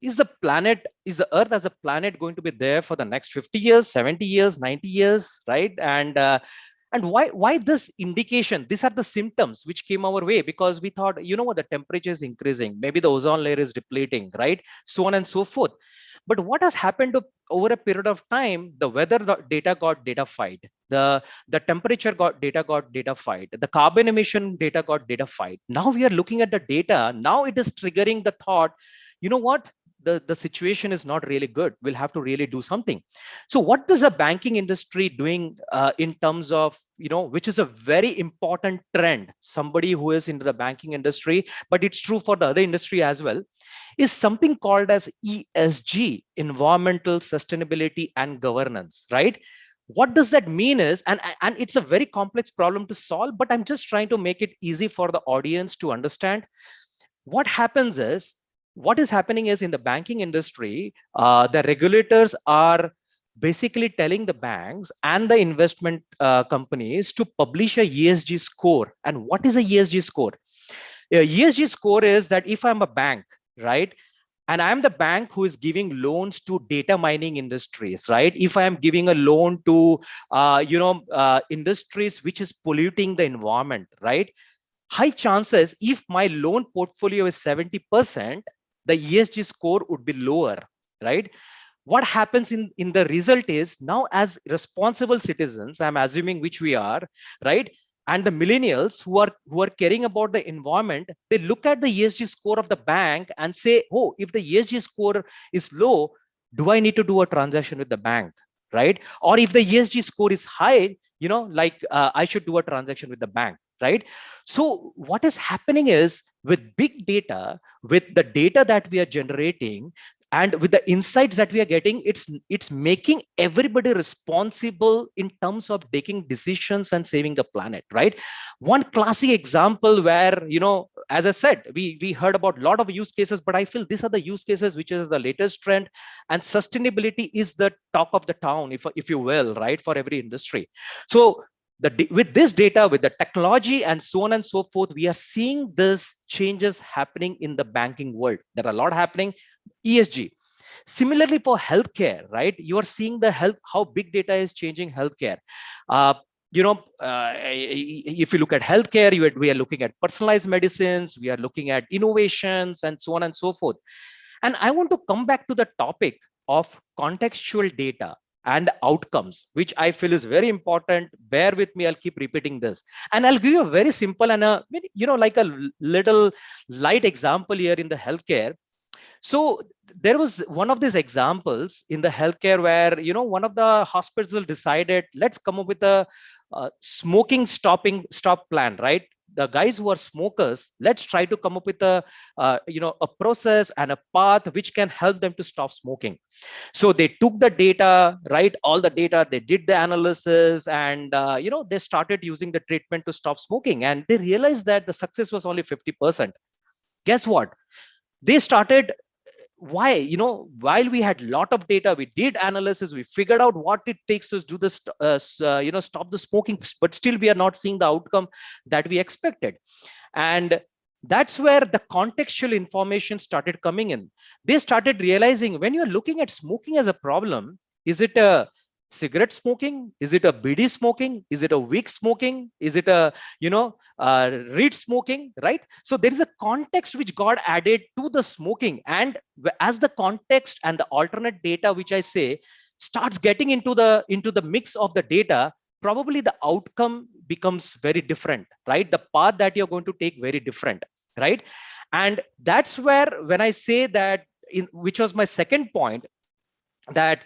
is the Earth as a planet going to be there for the next 50 years, 70 years, 90 years, right? And And why this indication? These are the symptoms which came our way, because we thought, you know what, the temperature is increasing, maybe the ozone layer is depleting, right? So on and so forth. But what has happened over a period of time, the weather data got datafied, the temperature got datafied, the carbon emission data got datafied. Now we are looking at the data. Now it is triggering the thought, you know what, the situation is not really good. We'll have to really do something. So what is the banking industry doing in terms of, which is a very important trend, somebody who is into the banking industry, but it's true for the other industry as well, is something called as ESG, environmental sustainability and governance, right? What does that mean is, and it's a very complex problem to solve, but I'm just trying to make it easy for the audience to understand. What is happening is, in the banking industry, the regulators are basically telling the banks and the investment companies to publish a ESG score. And what is a ESG score? A ESG score is that if I'm a bank, right, and I'm the bank who is giving loans to data mining industries, right? If I am giving a loan to, industries which is polluting the environment, right? High chances, if my loan portfolio is 70%, the ESG score would be lower, right? What happens in the result is, now as responsible citizens, I'm assuming, which we are, right? And the millennials who are caring about the environment, they look at the ESG score of the bank and say, oh, if the ESG score is low, do I need to do a transaction with the bank, right? Or if the ESG score is high, I should do a transaction with the bank, right? So what is happening is, with big data, with the data that we are generating, and with the insights that we are getting, it's making everybody responsible in terms of taking decisions and saving the planet, right? One classic example where, as I said, we heard about a lot of use cases, but I feel these are the use cases which is the latest trend, and sustainability is the talk of the town, if you will, right, for every industry. So with this data, with the technology and so on and so forth, we are seeing this changes happening in the banking world. There are a lot happening. ESG. Similarly for healthcare, right? You are seeing how big data is changing healthcare. If you look at healthcare, we are looking at personalized medicines, we are looking at innovations, and so on and so forth. And I want to come back to the topic of contextual data and outcomes, which I feel is very important. Bear with me, I'll keep repeating this. And I'll give you a very simple and like a little light example here in the healthcare. So there was one of these examples in the healthcare where, one of the hospitals decided, let's come up with a smoking stop plan, right? The guys who are smokers, let's try to come up with a process and a path which can help them to stop smoking. So they took the data, right? All the data, they did the analysis, and they started using the treatment to stop smoking, and they realized that the success was only 50%. Guess what? They started, why? While we had a lot of data, we did analysis, we figured out what it takes to do this, stop the smoking, but still we are not seeing the outcome that we expected. And that's where the contextual information started coming in. They started realizing, when you're looking at smoking as a problem, is it a cigarette smoking? Is it a BD smoking? Is it a wick smoking? Is it a reed smoking, right? So there is a context which got added to the smoking, and as the context and the alternate data, which I say, starts getting into the mix of the data, probably the outcome becomes very different, right? The path that you're going to take very different, right? And that's where, when I say that, which was my second point, that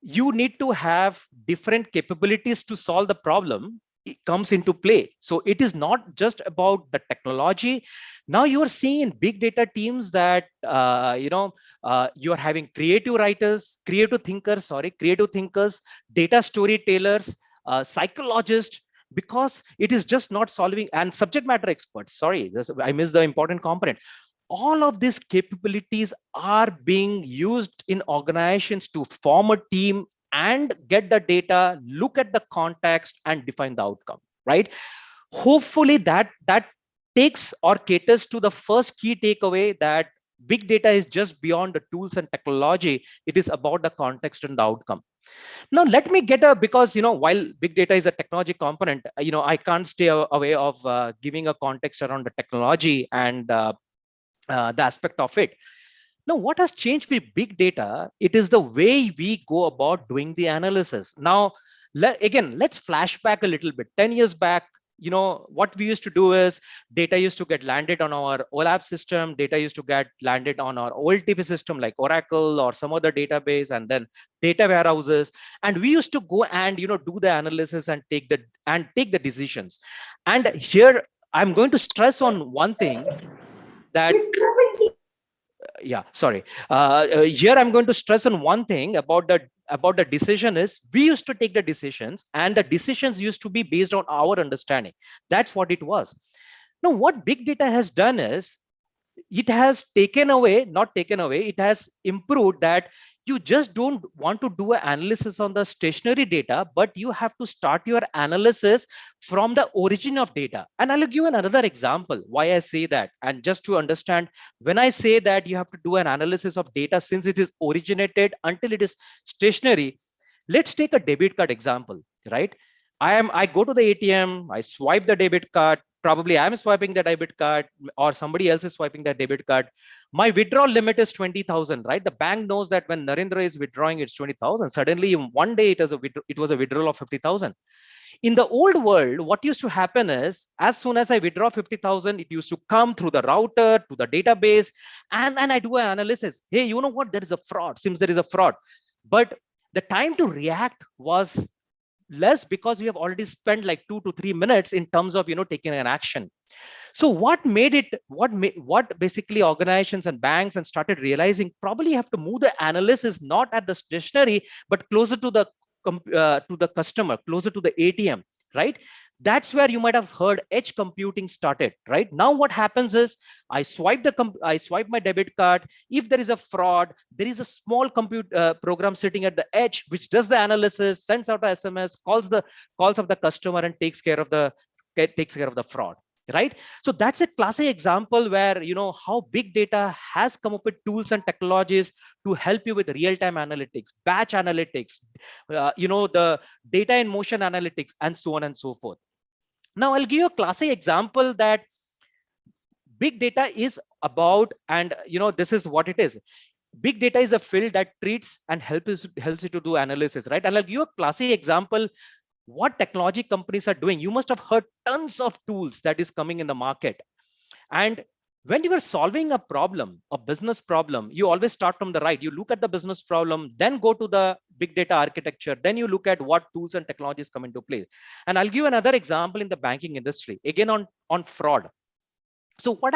you need to have different capabilities to solve the problem, it comes into play. So it is not just about the technology. Now you are seeing in big data teams that you are having creative thinkers, data storytellers, psychologists, because it is just not solving, and subject matter experts. Sorry, I missed the important component. All of these capabilities are being used in organizations to form a team and get the data, look at the context, and define the outcome, right? Hopefully that takes or caters to the first key takeaway, that big data is just beyond the tools and technology. It is about the context and the outcome. Now let me get because while big data is a technology component, I can't stay away of giving a context around the technology and the aspect of it. Now, what has changed with big data? It is the way we go about doing the analysis. Now, again, let's flash back a little bit. 10 years back, what we used to do is data used to get landed on our OLAP system. Data used to get landed on our OLTP system like Oracle or some other database, and then data warehouses. And we used to go and do the analysis and take the decisions. And here I'm going to stress on one thing that here I'm going to stress on one thing about the decision is we used to take the decisions, and the decisions used to be based on our understanding. That's what it was. Now what big data has done is it has not taken away, it has improved that you just don't want to do an analysis on the stationary data, but you have to start your analysis from the origin of data. And I'll give you another example why I say that. And just to understand, when I say that you have to do an analysis of data since it is originated until it is stationary, let's take a debit card example, right? I go to the ATM, I swipe the debit card. Probably I'm swiping the debit card or somebody else is swiping that debit card. My withdrawal limit is 20,000, right? The bank knows that when Narendra is withdrawing, it's 20,000. Suddenly one day it was a withdrawal of 50,000. In the old world, what used to happen is as soon as I withdraw 50,000, it used to come through the router to the database, and I do an analysis. Hey, you know what? There is a fraud. Seems there is a fraud. But the time to react was less because we have already spent like 2 to 3 minutes in terms of taking an action. So what basically organizations and banks and started realizing, probably have to move the analysis not at the stationary but closer to the customer, closer to the ATM, right? That's where you might have heard edge computing started, right? Now what happens is I swipe my debit card. If there is a fraud, there is a small program sitting at the edge which does the analysis, sends out a SMS, calls of the customer, and takes care of the fraud, right? So that's a classic example where how big data has come up with tools and technologies to help you with real-time analytics, batch analytics, the data in motion analytics, and so on and so forth. Now I'll give you a classic example that big data is about, and this is what it is. Big data is a field that treats and helps you to do analysis, right? And I'll give you a classic example what technology companies are doing. You must have heard tons of tools that is coming in the market. And when you are solving a problem, a business problem, you always start from the right. You look at the business problem, then go to the big data architecture, then you look at what tools and technologies come into play. And I'll give you another example in the banking industry, again on fraud. So what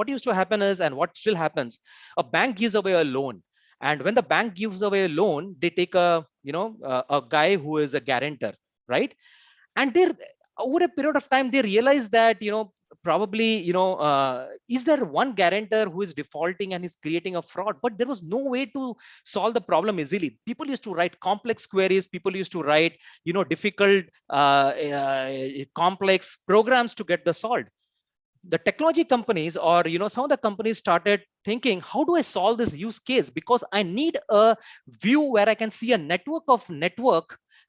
used to happen is, and what still happens, a bank gives away a loan. And when the bank gives away a loan, they take a guy who is a guarantor, right? And they, over a period of time, they realize that probably is there one guarantor who is defaulting and is creating a fraud? But there was no way to solve the problem easily. People used to write complex queries. People used to write difficult complex programs to get the solved. The technology companies or some of the companies started thinking, how do I solve this use case? Because I need a view where I can see a network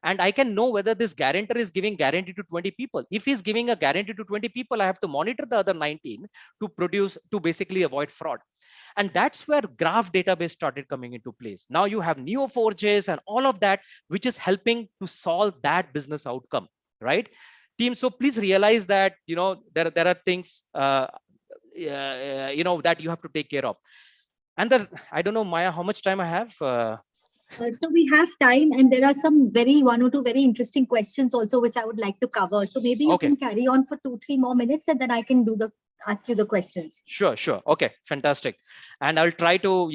and I can know whether this guarantor is giving guarantee to 20 people. If he's giving a guarantee to 20 people, I have to monitor the other 19 to basically avoid fraud. And that's where graph database started coming into place. Now you have Neo4js and all of that, which is helping to solve that business outcome, right? Team, so please realize that there are things that you have to take care of. And I don't know, Maya, how much time I have. So we have time, and there are some one or two very interesting questions also which I would like to cover. So maybe you can carry on for 2-3 more minutes, and then I can ask you the questions. Sure. Okay, fantastic. And I'll try to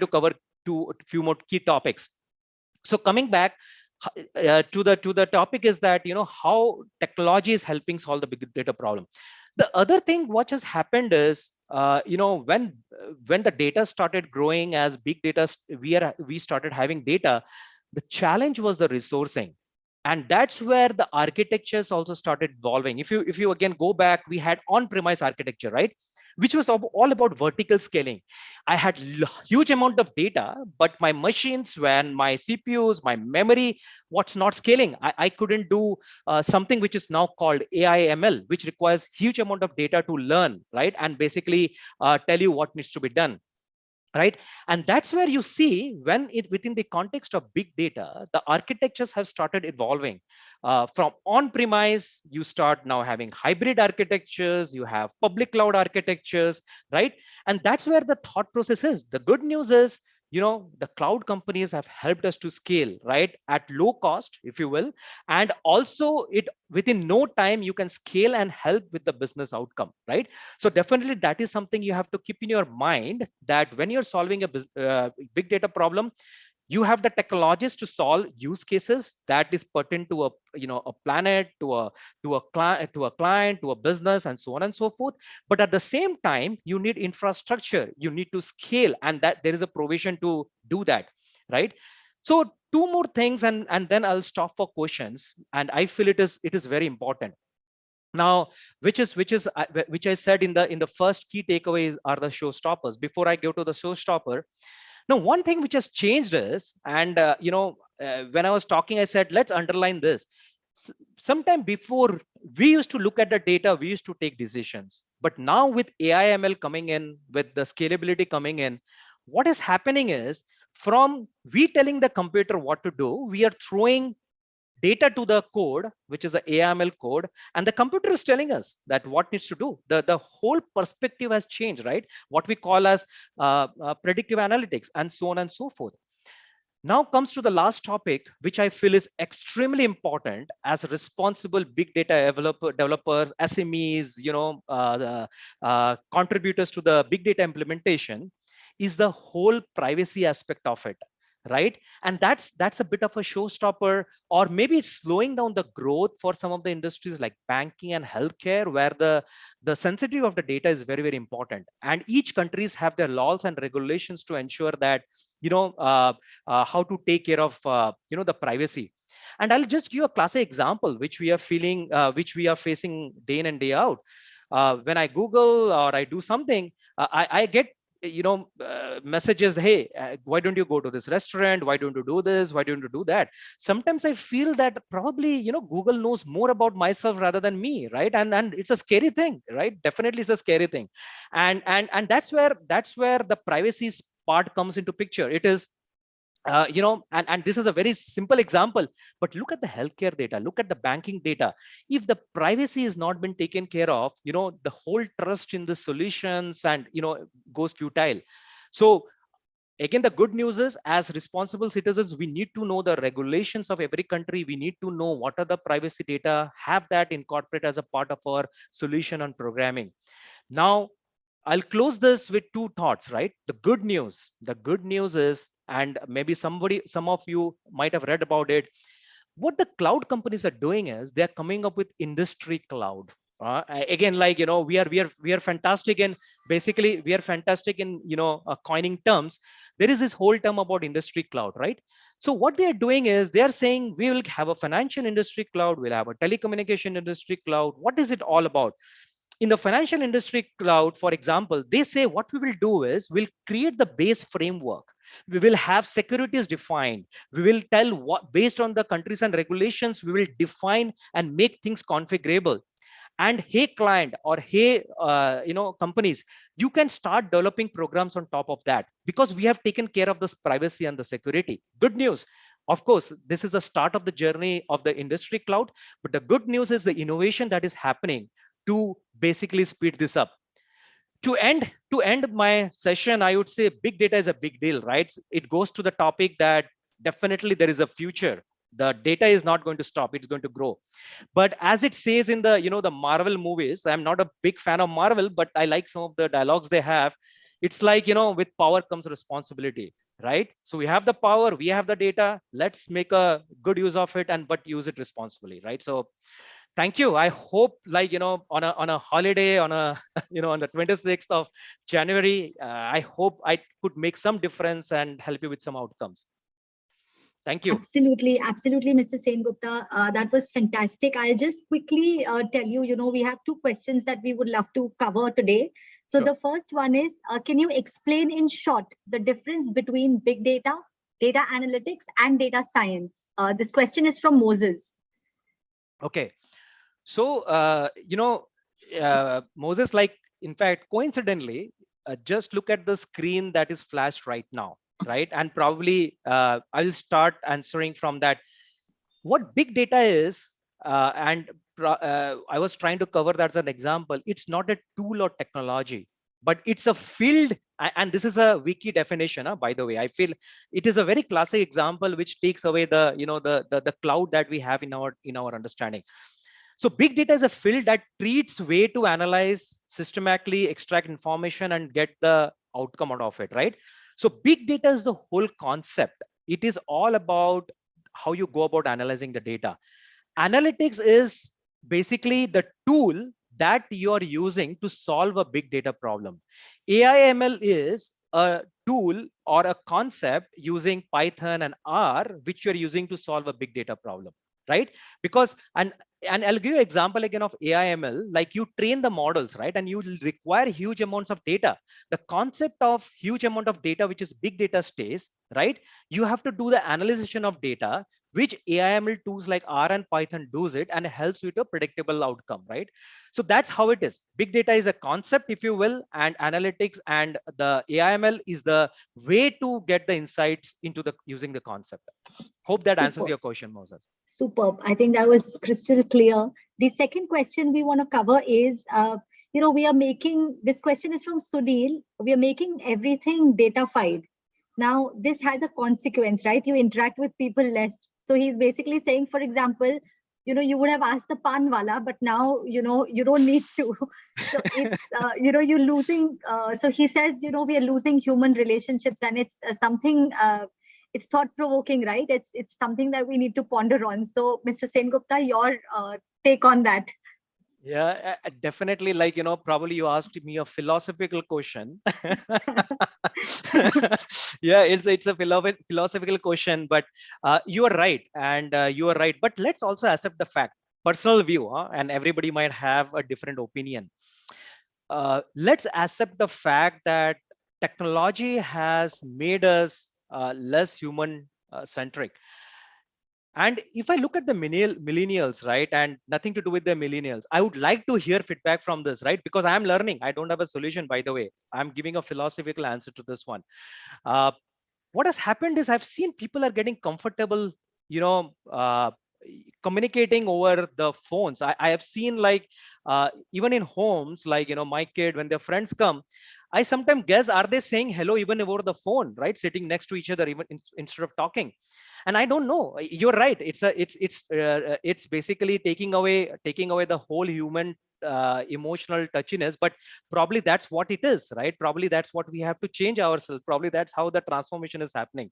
cover a few more key topics. So coming back to the topic is that how technology is helping solve the big data problem. The other thing what has happened is when the data started growing as big data, we started having data. The challenge was the resourcing, and that's where the architectures also started evolving. If you again go back, we had on-premise architecture, right? which was all about vertical scaling. I had huge amount of data, but my machines, when my CPUs, my memory, what's not scaling. I couldn't do something which is now called AI ML, which requires huge amount of data to learn, right? And basically tell you what needs to be done. Right. And that's where you see when it within the context of big data, the architectures have started evolving from on-premise. You start now having hybrid architectures, you have public cloud architectures, right? And that's where the thought process is. The good news is, the cloud companies have helped us to scale, right, at low cost, if you will. And also it within no time you can scale and help with the business outcome, right? So definitely that is something you have to keep in your mind, that when you're solving a big data problem, you have the technologies to solve use cases that is pertinent to a planet, to a client, to a business, and so on and so forth. But at the same time, you need infrastructure, you need to scale, and that there is a provision to do that, right? So two more things, and then I'll stop for questions. And I feel it is very important now, which I said in the first key takeaways are the showstoppers. Before I go to the showstopper, now one thing which has changed is, and when I was talking, I said let's underline this. Sometime before, we used to look at the data, we used to take decisions, but now with AI ML coming in, with the scalability coming in, what is happening is, from we telling the computer what to do, we are throwing data to the code, which is the AML code, and the computer is telling us that what needs to do. The whole perspective has changed, right? What we call as predictive analytics, and so on and so forth. Now comes to the last topic, which I feel is extremely important as responsible big data developers, SMEs, contributors to the big data implementation, is the whole privacy aspect of it, right? And that's a bit of a showstopper, or maybe it's slowing down the growth for some of the industries like banking and healthcare, where the sensitivity of the data is very, very important. And each countries have their laws and regulations to ensure that, how to take care of, the privacy. And I'll just give a classic example, which we are facing day in and day out. When I Google or I do something, I get messages, hey, why don't you go to this restaurant, why don't you do this, why don't you do that? Sometimes I feel that probably Google knows more about myself rather than me, right? And it's a scary thing, right? Definitely it's a scary thing. And that's where the privacy part comes into picture. It is and this is a very simple example, but look at the healthcare data, look at the banking data. If the privacy is not been taken care of, the whole trust in the solutions and goes futile. So again, the good news is, as responsible citizens, we need to know the regulations of every country. We need to know what are the privacy data, have that incorporate as a part of our solution and programming. Now I'll close this with two thoughts, right? The good news is, and maybe some of you might have read about it, what the cloud companies are doing is they're coming up with industry cloud. Again, like, we are fantastic in, basically we are fantastic in, coining terms. There is this whole term about industry cloud, right? So what they are doing is they are saying we will have a financial industry cloud, we'll have a telecommunication industry cloud. What is it all about? In the financial industry cloud, for example, they say what we will do is we'll create the base framework. We will have securities defined. We will tell what, based on the countries and regulations, we will define and make things configurable. And hey, client, or hey, companies, you can start developing programs on top of that, because we have taken care of this privacy and the security. Good news. Of course, this is the start of the journey of the industry cloud, but the good news is the innovation that is happening to basically speed this up. To end my session, I would say big data is a big deal, right? It goes to the topic that definitely there is a future. The data is not going to stop, it's going to grow. But as it says in the the Marvel movies, I'm not a big fan of Marvel, but I like some of the dialogues they have. It's like, with power comes responsibility, right? So we have the power, we have the data, let's make a good use of it, but use it responsibly, right? So thank you. I hope, like, on a holiday, on a on the 26th of January, I hope I could make some difference and help you with some outcomes. Thank you. Absolutely, Mr. Sengupta. That was fantastic. I'll just quickly tell you, we have two questions that we would love to cover today. So Sure. the first one is, can you explain in short the difference between big data, data analytics, and data science? This question is from Moses. Okay. So, Moses, like, in fact, coincidentally, just look at the screen that is flashed right now, right? And probably I'll start answering from that. What big data is, I was trying to cover that as an example. It's not a tool or technology, but it's a field. And this is a wiki definition, by the way. I feel it is a very classic example which takes away the the cloud that we have in our understanding. So big data is a field that treats way to analyze, systematically extract information and get the outcome out of it, right? So big data is the whole concept. It is all about how you go about analyzing the data. Analytics is basically the tool that you are using to solve a big data problem. AI/ML is a tool or a concept using Python and R, which you're using to solve a big data problem, right? Because, and I'll give you an example again of AI/ML. Like, you train the models, right? And you require huge amounts of data. The concept of huge amount of data, which is big data, stays, right? You have to do the analysis of data, which AI/ML tools like R and Python does it, and helps you to a predictable outcome, right? So that's how it is. Big data is a concept, if you will, and analytics and the AI/ML is the way to get the insights into the using the concept. Hope that answers your question, Moses. Superb. I think that was crystal clear. The second question we want to cover is, we are making, this question is from Sunil. We are making everything datafied. Now, this has a consequence, right? You interact with people less. So he's basically saying, for example, you would have asked the pan wala, but now, you don't need to. So it's, you're losing. So he says, we are losing human relationships, and it's something, it's thought-provoking, right? It's something that we need to ponder on. So, Mr. Sengupta, your take on that. Yeah, definitely. Like, probably you asked me a philosophical question. Yeah, it's a philosophical question, but you are right, and you are right. But let's also accept the fact, personal view, and everybody might have a different opinion. Let's accept the fact that technology has made us less human centric. And if I look at the millennials, right, and nothing to do with the millennials, I would like to hear feedback from this, right? Because I am learning. I don't have a solution, by the way. I'm giving a philosophical answer to this one. What has happened is I've seen people are getting comfortable, communicating over the phones. I have seen, like, even in homes, like, my kid, when their friends come, I sometimes guess, are they saying hello even over the phone, right? Sitting next to each other, even instead of talking. And I don't know. You're right. It's basically taking away the whole human emotional touchiness. But probably that's what it is, right? Probably that's what we have to change ourselves. Probably that's how the transformation is happening.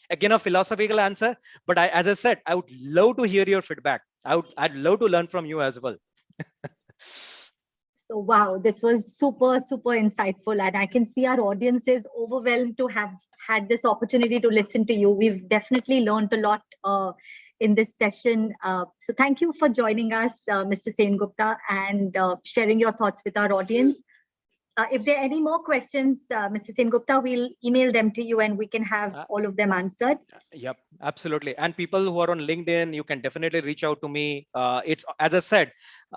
Again, a philosophical answer. But as I said, I would love to hear your feedback. I'd love to learn from you as well. So, wow, this was super, super insightful. And I can see our audience is overwhelmed to have had this opportunity to listen to you. We've definitely learned a lot in this session. So thank you for joining us, Mr. Sengupta, and sharing your thoughts with our audience. If there are any more questions, Mr. Sengupta, we'll email them to you and we can have all of them answered. Yep, absolutely. And people who are on LinkedIn, you can definitely reach out to me. It's, as I said,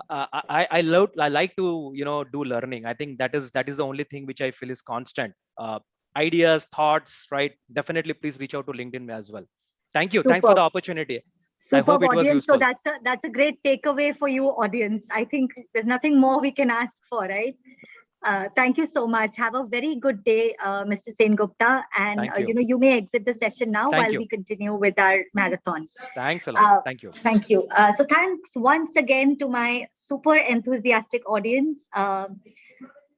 I like to do learning. I think that is the only thing which I feel is constant. Ideas, thoughts, right? Definitely, please reach out to LinkedIn as well. Thank you. Superb. Thanks for the opportunity. I hope it was audience. useful. So that's a great takeaway for you, audience. I think there's nothing more we can ask for, right? Thank you so much. Have a very good day, Mr. Sengupta. And you may exit the session now while we continue with our marathon. Thanks a lot. Thank you. Thank you. So thanks once again to my super enthusiastic audience.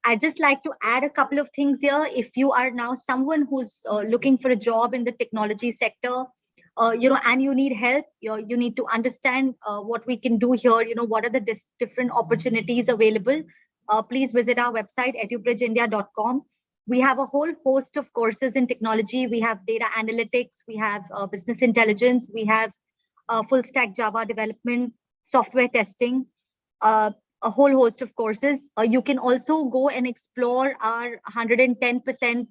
I'd just like to add a couple of things here. If you are now someone who's looking for a job in the technology sector, and you need help, you need to understand what we can do here. What are the different opportunities available? Please visit our website, edubridgeindia.com. We have a whole host of courses in technology. We have data analytics, we have business intelligence, we have full stack Java development, software testing. a whole host of courses. You can also go and explore our 110%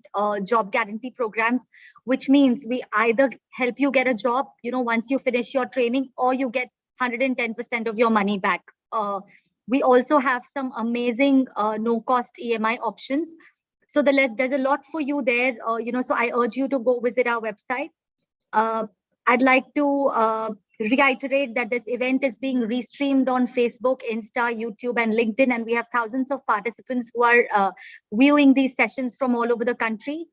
job guarantee programs, which means we either help you get a job, once you finish your training, or you get 110% of your money back. We also have some amazing no-cost EMI options. So there's a lot for you there. So I urge you to go visit our website. I'd like to reiterate that this event is being restreamed on Facebook, Insta, YouTube, and LinkedIn, and we have thousands of participants who are viewing these sessions from all over the country.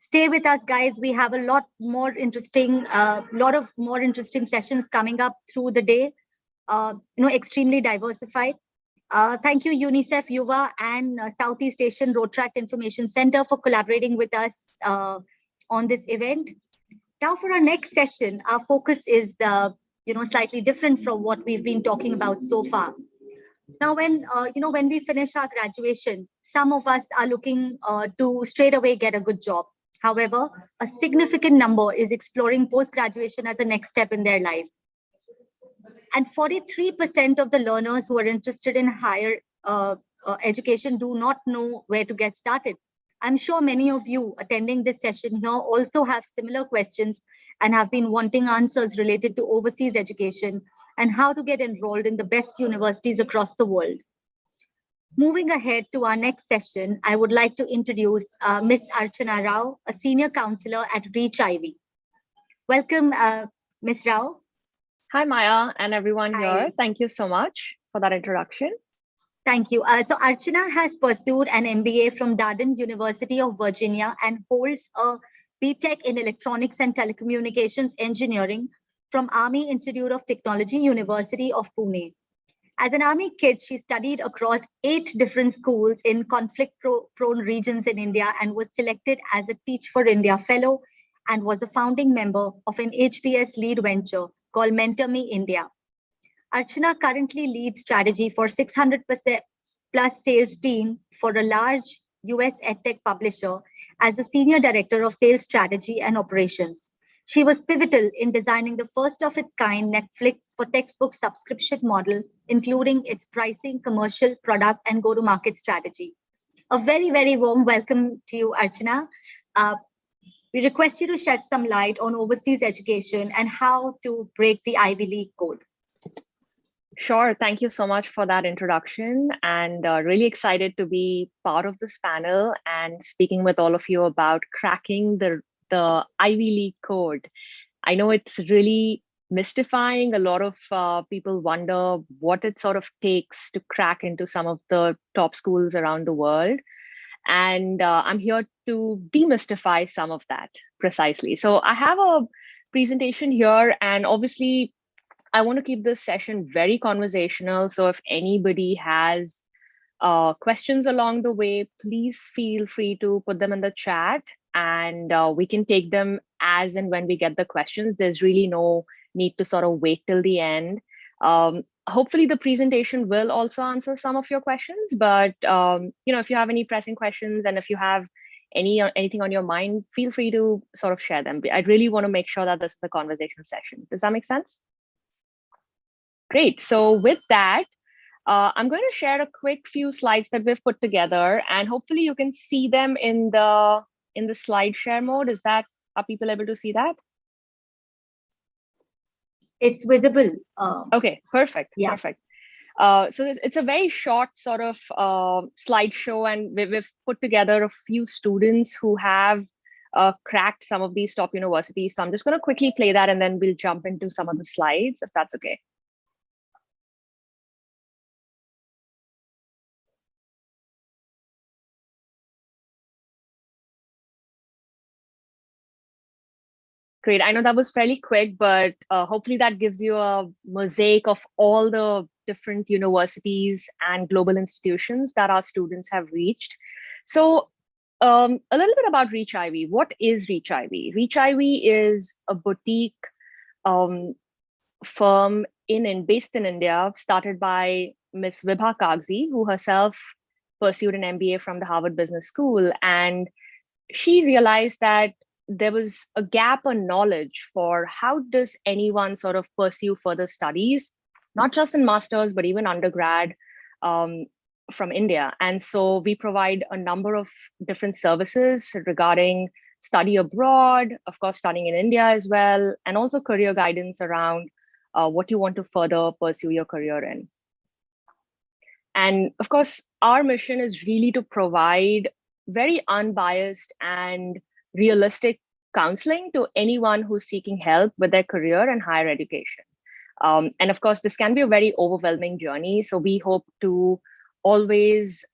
Stay with us, guys. We have a lot of more interesting sessions coming up through the day. Extremely diversified. Thank you, UNICEF, Yuva, and Southeast Asian Road Tract Information Center for collaborating with us on this event. Now, for our next session, our focus is slightly different from what we've been talking about so far. Now, when we finish our graduation, some of us are looking to straight away get a good job. However, a significant number is exploring post-graduation as a next step in their lives. And 43% of the learners who are interested in higher education do not know where to get started. I'm sure many of you attending this session here also have similar questions and have been wanting answers related to overseas education and how to get enrolled in the best universities across the world. Moving ahead to our next session, I would like to introduce Ms. Archana Rao, a senior counselor at Reach Ivy. Welcome, Ms. Rao. Hi, Maya, and everyone Hi. here. Thank you so much for that introduction. Thank you. So Archana has pursued an MBA from Darden University of Virginia and holds a BTech in Electronics and Telecommunications Engineering from Army Institute of Technology, University of Pune. As an Army kid, she studied across 8 different schools in conflict-prone regions in India and was selected as a Teach for India Fellow and was a founding member of an HBS lead venture called Mentor Me India. Archana currently leads strategy for 600% plus sales team for a large US EdTech publisher as the Senior Director of Sales Strategy and Operations. She was pivotal in designing the first of its kind Netflix for textbook subscription model, including its pricing, commercial, product, and go-to-market strategy. A very, very warm welcome to you, Archana. We request you to shed some light on overseas education and how to break the Ivy League code. Sure. Thank you so much for that introduction, and really excited to be part of this panel and speaking with all of you about cracking the Ivy League code. I know it's really mystifying. A lot of people wonder what it sort of takes to crack into some of the top schools around the world. And I'm here to demystify some of that precisely. So I have a presentation here, and obviously I want to keep this session very conversational. So if anybody has questions along the way, please feel free to put them in the chat, and we can take them as and when we get the questions. There's really no need to sort of wait till the end. Hopefully the presentation will also answer some of your questions, but if you have any pressing questions and if you have anything on your mind, feel free to sort of share them. I really want to make sure that this is a conversation session. Does that make sense? Great. So with that, I'm going to share a quick few slides that we've put together, and hopefully you can see them in the slide share mode. Are people able to see that? It's visible. Okay, perfect. Yeah. Perfect. So it's a very short sort of slideshow, and we've put together a few students who have cracked some of these top universities. So I'm just going to quickly play that, and then we'll jump into some of the slides, if that's okay. Great. I know that was fairly quick, but hopefully that gives you a mosaic of all the different universities and global institutions that our students have reached. So a little bit about Reach Ivy. What is Reach Ivy? Reach Ivy is a boutique firm based in India, started by Ms. Vibha Kagzi, who herself pursued an MBA from the Harvard Business School. And she realized that there was a gap in knowledge for how does anyone sort of pursue further studies, not just in masters, but even undergrad, from India. And so we provide a number of different services regarding study abroad, of course, studying in India as well, and also career guidance around what you want to further pursue your career in. And of course, our mission is really to provide very unbiased and realistic counseling to anyone who's seeking help with their career and higher education. And of course, this can be a very overwhelming journey. So we hope to always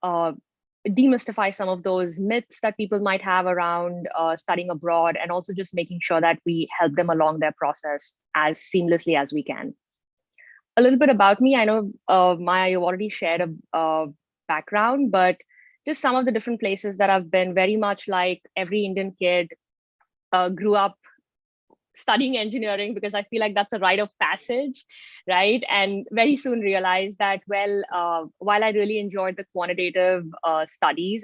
demystify some of those myths that people might have around studying abroad, and also just making sure that we help them along their process as seamlessly as we can. A little bit about me. I know Maya, you already shared a background, but just some of the different places that I've been. Very much like every Indian kid, grew up studying engineering because I feel like that's a rite of passage, right? And very soon realized that, well, while I really enjoyed the quantitative studies,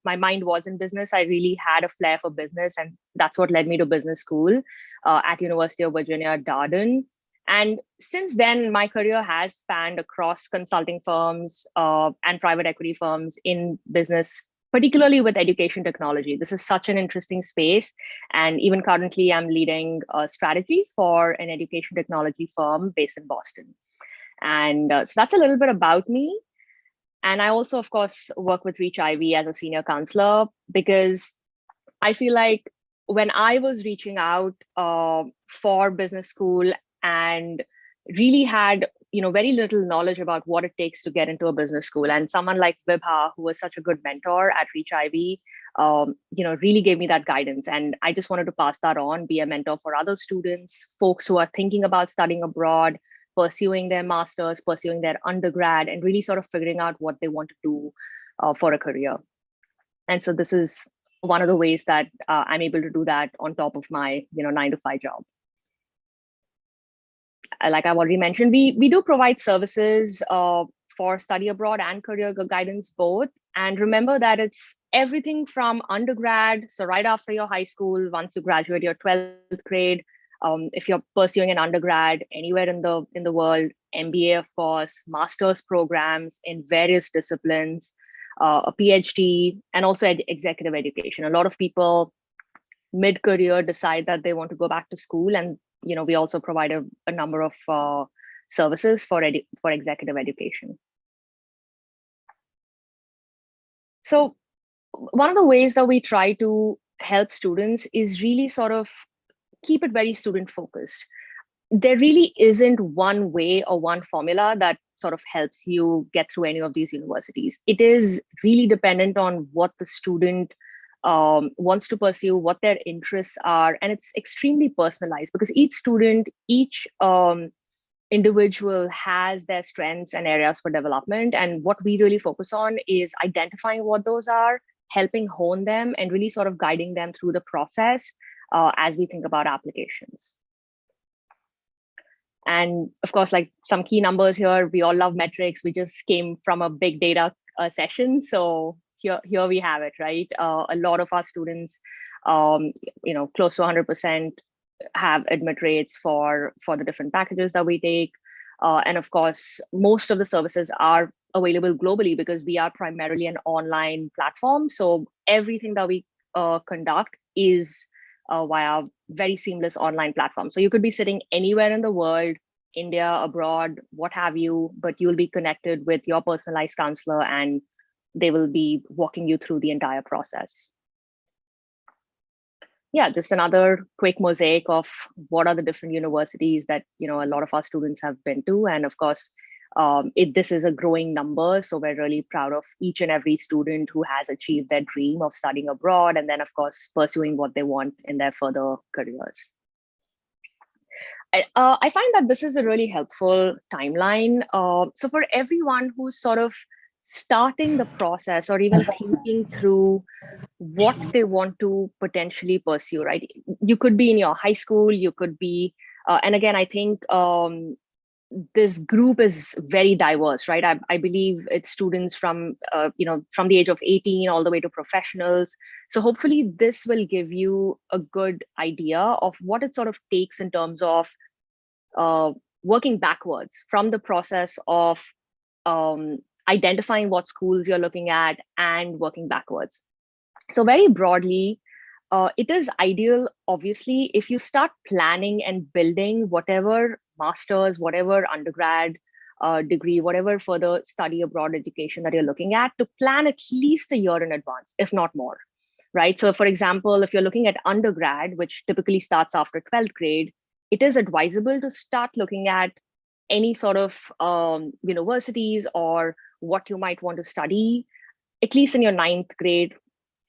my mind was in business. I really had a flair for business, and that's what led me to business school at University of Virginia, Darden. And since then, my career has spanned across consulting firms and private equity firms in business, particularly with education technology. This is such an interesting space. And even currently, I'm leading a strategy for an education technology firm based in Boston. And so that's a little bit about me. And I also, of course, work with Reach Ivy as a senior counselor, because I feel like when I was reaching out for business school and really had very little knowledge about what it takes to get into a business school, and someone like Vibha, who was such a good mentor at Reach Ivy, really gave me that guidance. And I just wanted to pass that on, be a mentor for other students, folks who are thinking about studying abroad, pursuing their masters, pursuing their undergrad, and really sort of figuring out what they want to do for a career. And so this is one of the ways that I'm able to do that on top of my 9-to-5 job. Like I've already mentioned, we do provide services for study abroad and career guidance both. And remember that it's everything from undergrad, so right after your high school, once you graduate your 12th grade, if you're pursuing an undergrad anywhere in the world, MBA, of course, master's programs in various disciplines, a PhD, and also executive education. A lot of people mid-career decide that they want to go back to school, and we also provide a number of services for executive education. So one of the ways that we try to help students is really sort of keep it very student focused. There really isn't one way or one formula that sort of helps you get through any of these universities. It is really dependent on what the student wants to pursue, what their interests are, and it's extremely personalized because each student, each individual has their strengths and areas for development. And what we really focus on is identifying what those are, helping hone them, and really sort of guiding them through the process as we think about applications. And of course, like some key numbers here, we all love metrics. We just came from a big data session. So here we have it, right? A lot of our students, close to 100% have admit rates for the different packages that we take. And of course, most of the services are available globally because we are primarily an online platform. So everything that we conduct is via very seamless online platform. So you could be sitting anywhere in the world, India, abroad, what have you, but you'll be connected with your personalized counselor and they will be walking you through the entire process. Yeah, just another quick mosaic of what are the different universities that a lot of our students have been to. And of course, this is a growing number. So we're really proud of each and every student who has achieved their dream of studying abroad and then, of course, pursuing what they want in their further careers. I find that this is a really helpful timeline. So for everyone who's sort of starting the process or even thinking through what they want to potentially pursue, right? You could be in your high school, you could be, and again, I think this group is very diverse, right? I believe it's students from, from the age of 18 all the way to professionals. So hopefully this will give you a good idea of what it sort of takes in terms of working backwards from the process of identifying what schools you're looking at, and working backwards. So very broadly, it is ideal, obviously, if you start planning and building whatever master's, whatever undergrad degree, whatever further study abroad education that you're looking at, to plan at least a year in advance, if not more, right? So for example, if you're looking at undergrad, which typically starts after 12th grade, it is advisable to start looking at any sort of universities or what you might want to study, at least in your 9th grade,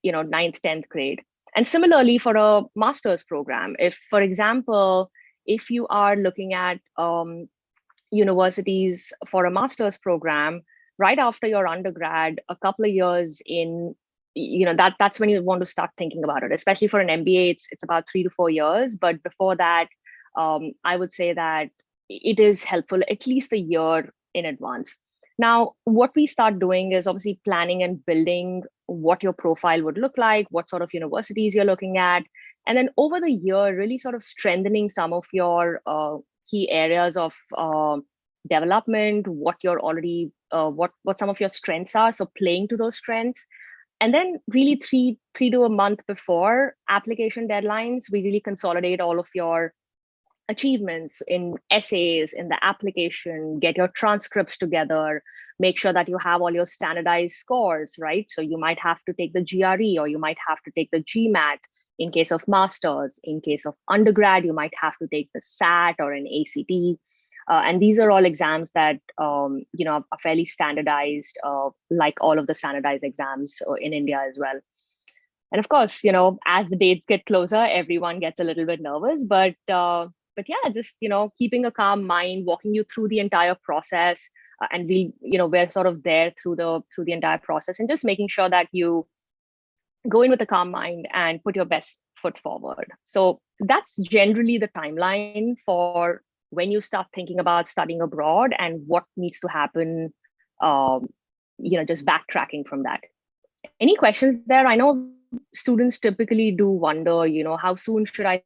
9th, 10th grade. And similarly for a master's program, if, for example, if you are looking at universities for a master's program, right after your undergrad, a couple of years in, that's when you want to start thinking about it. Especially for an MBA, it's about 3 to 4 years. But before that, I would say that it is helpful at least a year in advance. Now, what we start doing is obviously planning and building what your profile would look like, what sort of universities you're looking at. And then over the year, really sort of strengthening some of your key areas of development, what you're already, what some of your strengths are. So playing to those strengths. And then really three to a month before application deadlines, we really consolidate all of your achievements in essays, in the application, get your transcripts together, make sure that you have all your standardized scores, right? So you might have to take the GRE, or you might have to take the GMAT in case of masters. In case of undergrad, you might have to take the SAT or an ACT. And these are all exams that are fairly standardized, like all of the standardized exams in India as well. And of course, as the dates get closer, everyone gets a little bit nervous, but yeah, just keeping a calm mind, walking you through the entire process, and we're sort of there through the entire process, and just making sure that you go in with a calm mind and put your best foot forward. So that's generally the timeline for when you start thinking about studying abroad and what needs to happen. Just backtracking from that. Any questions there? I know students typically do wonder, how soon should I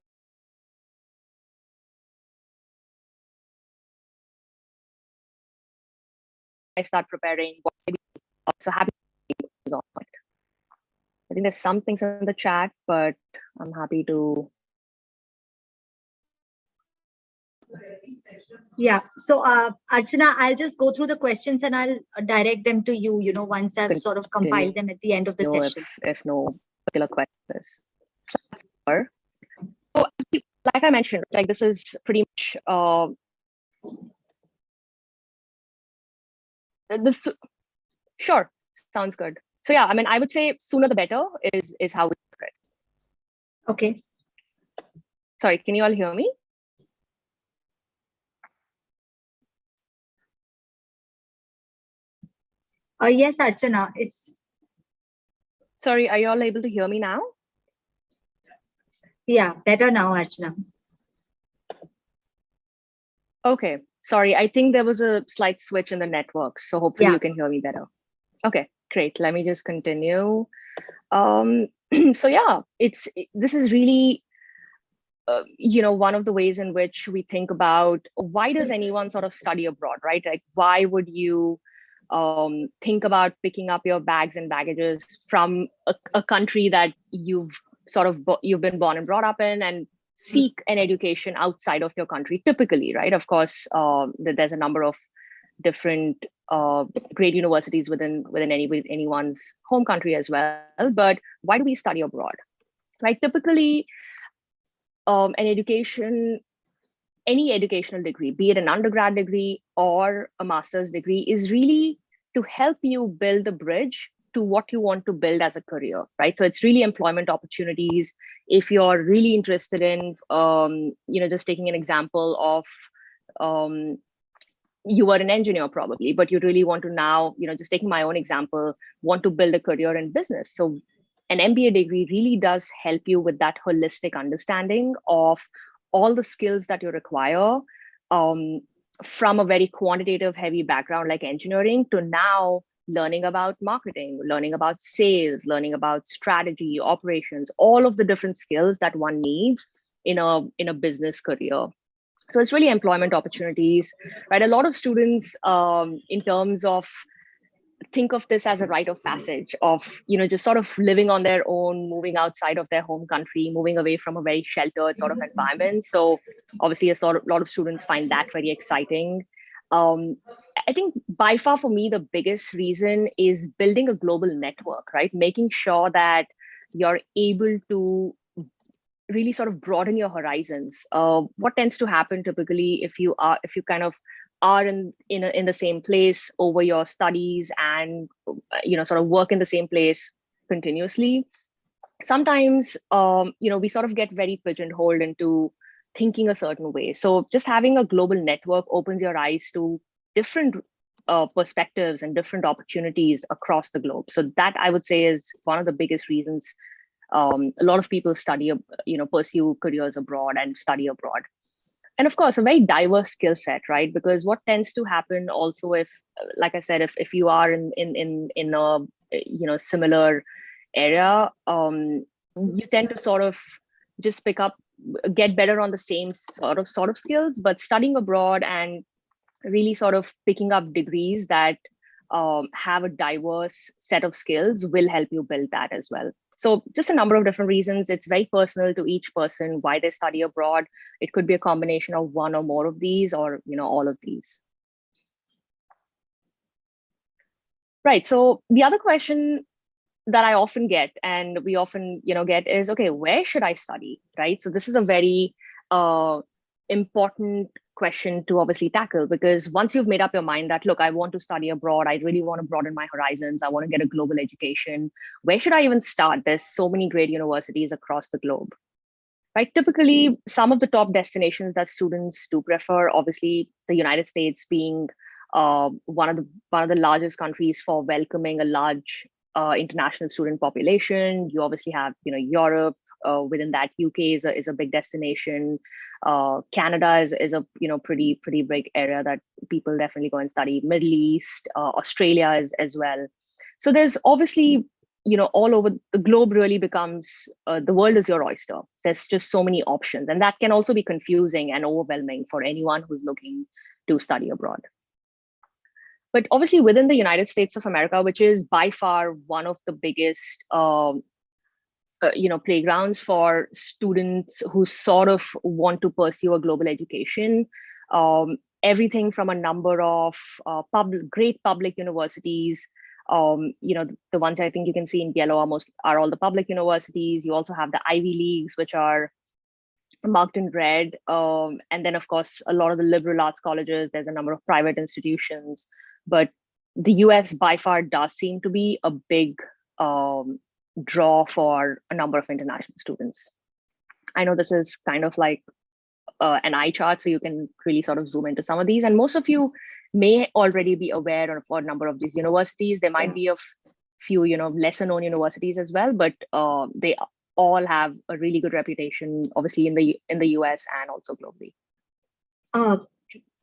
start preparing? So happy. I think there's some things in the chat, but I'm happy to. Yeah. So Archana, I'll just go through the questions and I'll direct them to you, once I've sort of compiled them at the end of the session. If no particular questions. So, like I mentioned, like this is pretty much sure, sounds good. So yeah, I mean, I would say sooner the better is how we look at it. Okay. Sorry, can you all hear me? Yes, Archana, it's. Sorry, are you all able to hear me now? Yeah, better now, Archana. Okay, sorry, I think there was a slight switch in the network, so hopefully you can hear me better. Okay, great. Let me just continue. So yeah, this is really, one of the ways in which we think about why does anyone sort of study abroad, right? Like, why would you think about picking up your bags and baggages from a country that you've been born and brought up in, and seek an education outside of your country typically, right? Of course, there's a number of different great universities within anyone's home country as well. But why do we study abroad, right? Typically, any educational degree, be it an undergrad degree or a master's degree, is really to help you build a bridge to what you want to build as a career, right? So it's really employment opportunities. If you're really interested in, just taking an example of, you were an engineer probably, but you really want to now, just taking my own example, want to build a career in business. So an MBA degree really does help you with that holistic understanding of all the skills that you require, from a very quantitative heavy background like engineering to now learning about marketing, learning about sales, learning about strategy, operations, all of the different skills that one needs in a business career. So it's really employment opportunities, right? A lot of students, in terms of think of this as a rite of passage of, just sort of living on their own, moving outside of their home country, moving away from a very sheltered sort of environment. So obviously a lot of students find that very exciting. I think by far for me, the biggest reason is building a global network, right? Making sure that you're able to really sort of broaden your horizons. What tends to happen typically if you kind of are in the same place over your studies and sort of work in the same place continuously, sometimes we sort of get very pigeonholed into thinking a certain way. So just having a global network opens your eyes to different perspectives and different opportunities across the globe. So that, I would say, is one of the biggest reasons a lot of people pursue careers abroad and study abroad. And of course, a very diverse skill set, right? Because what tends to happen also, if, like I said, if you are in a similar area, you tend to sort of just get better on the same sort of skills. But studying abroad and really sort of picking up degrees that have a diverse set of skills will help you build that as well. So just a number of different reasons. It's very personal to each person why they study abroad. It could be a combination of one or more of these, or all of these. Right. So the other question that I often get, and we often get, is, okay, where should I study? Right. So this is a very important question to obviously tackle, because once you've made up your mind that, look, I want to study abroad, I really want to broaden my horizons, I want to get a global education, where should I even start? There's so many great universities across the globe, right? Typically, some of the top destinations that students do prefer, obviously the United States being one of the largest countries for welcoming a large international student population. You obviously have Europe. Within that, UK is a big destination. Canada is a pretty big area that people definitely go and study. Middle East, Australia is as well. So there's obviously all over the globe. Really becomes the world is your oyster. There's just so many options, and that can also be confusing and overwhelming for anyone who's looking to study abroad. But obviously within the United States of America, which is by far one of the biggest playgrounds for students who sort of want to pursue a global education. Everything from a number of great public universities. The ones I think you can see in yellow are all the public universities. You also have the Ivy Leagues, which are marked in red. And then, of course, a lot of the liberal arts colleges. There's a number of private institutions. But the US by far does seem to be a big draw for a number of international students. I know this is kind of like an eye chart, so you can really sort of zoom into some of these. And most of you may already be aware of a number of these universities. There might be a few, lesser known universities as well, but they all have a really good reputation, obviously in the US and also globally.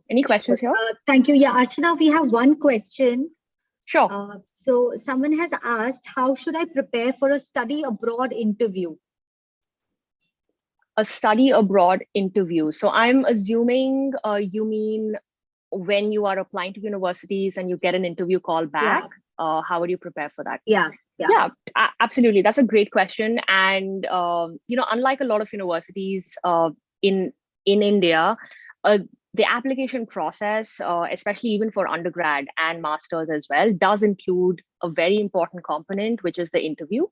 Any questions here? Thank you. Yeah, Archana, we have one question. Sure. So someone has asked, how should I prepare for a study abroad interview? A study abroad interview. So I'm assuming you mean when you are applying to universities and you get an interview call back. Yeah. How would you prepare for that? Yeah, absolutely. That's a great question. And unlike a lot of universities in India, the application process, especially even for undergrad and masters as well, does include a very important component, which is the interview.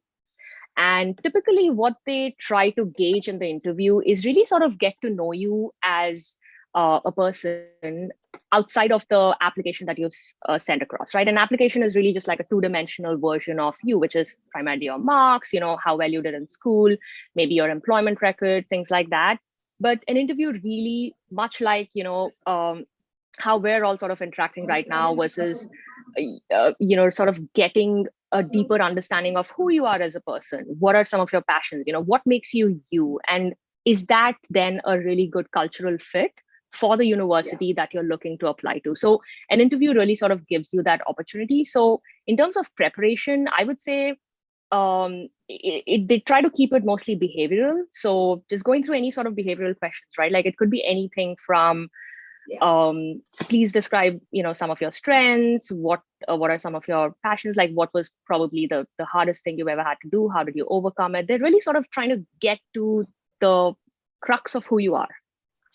And typically what they try to gauge in the interview is really sort of get to know you as a person outside of the application that you've sent across, right? An application is really just like a two-dimensional version of you, which is primarily your marks, how well you did in school, maybe your employment record, things like that. But an interview really, much like, how we're all sort of interacting right now versus, sort of getting a deeper understanding of who you are as a person. What are some of your passions? What makes you you? And is that then a really good cultural fit for the university that you're looking to apply to? So an interview really sort of gives you that opportunity. So in terms of preparation, I would say, they try to keep it mostly behavioral. So just going through any sort of behavioral questions, right? Like it could be anything from, Please describe, some of your strengths. What are some of your passions? Like, what was probably the hardest thing you ever had to do? How did you overcome it? They're really sort of trying to get to the crux of who you are.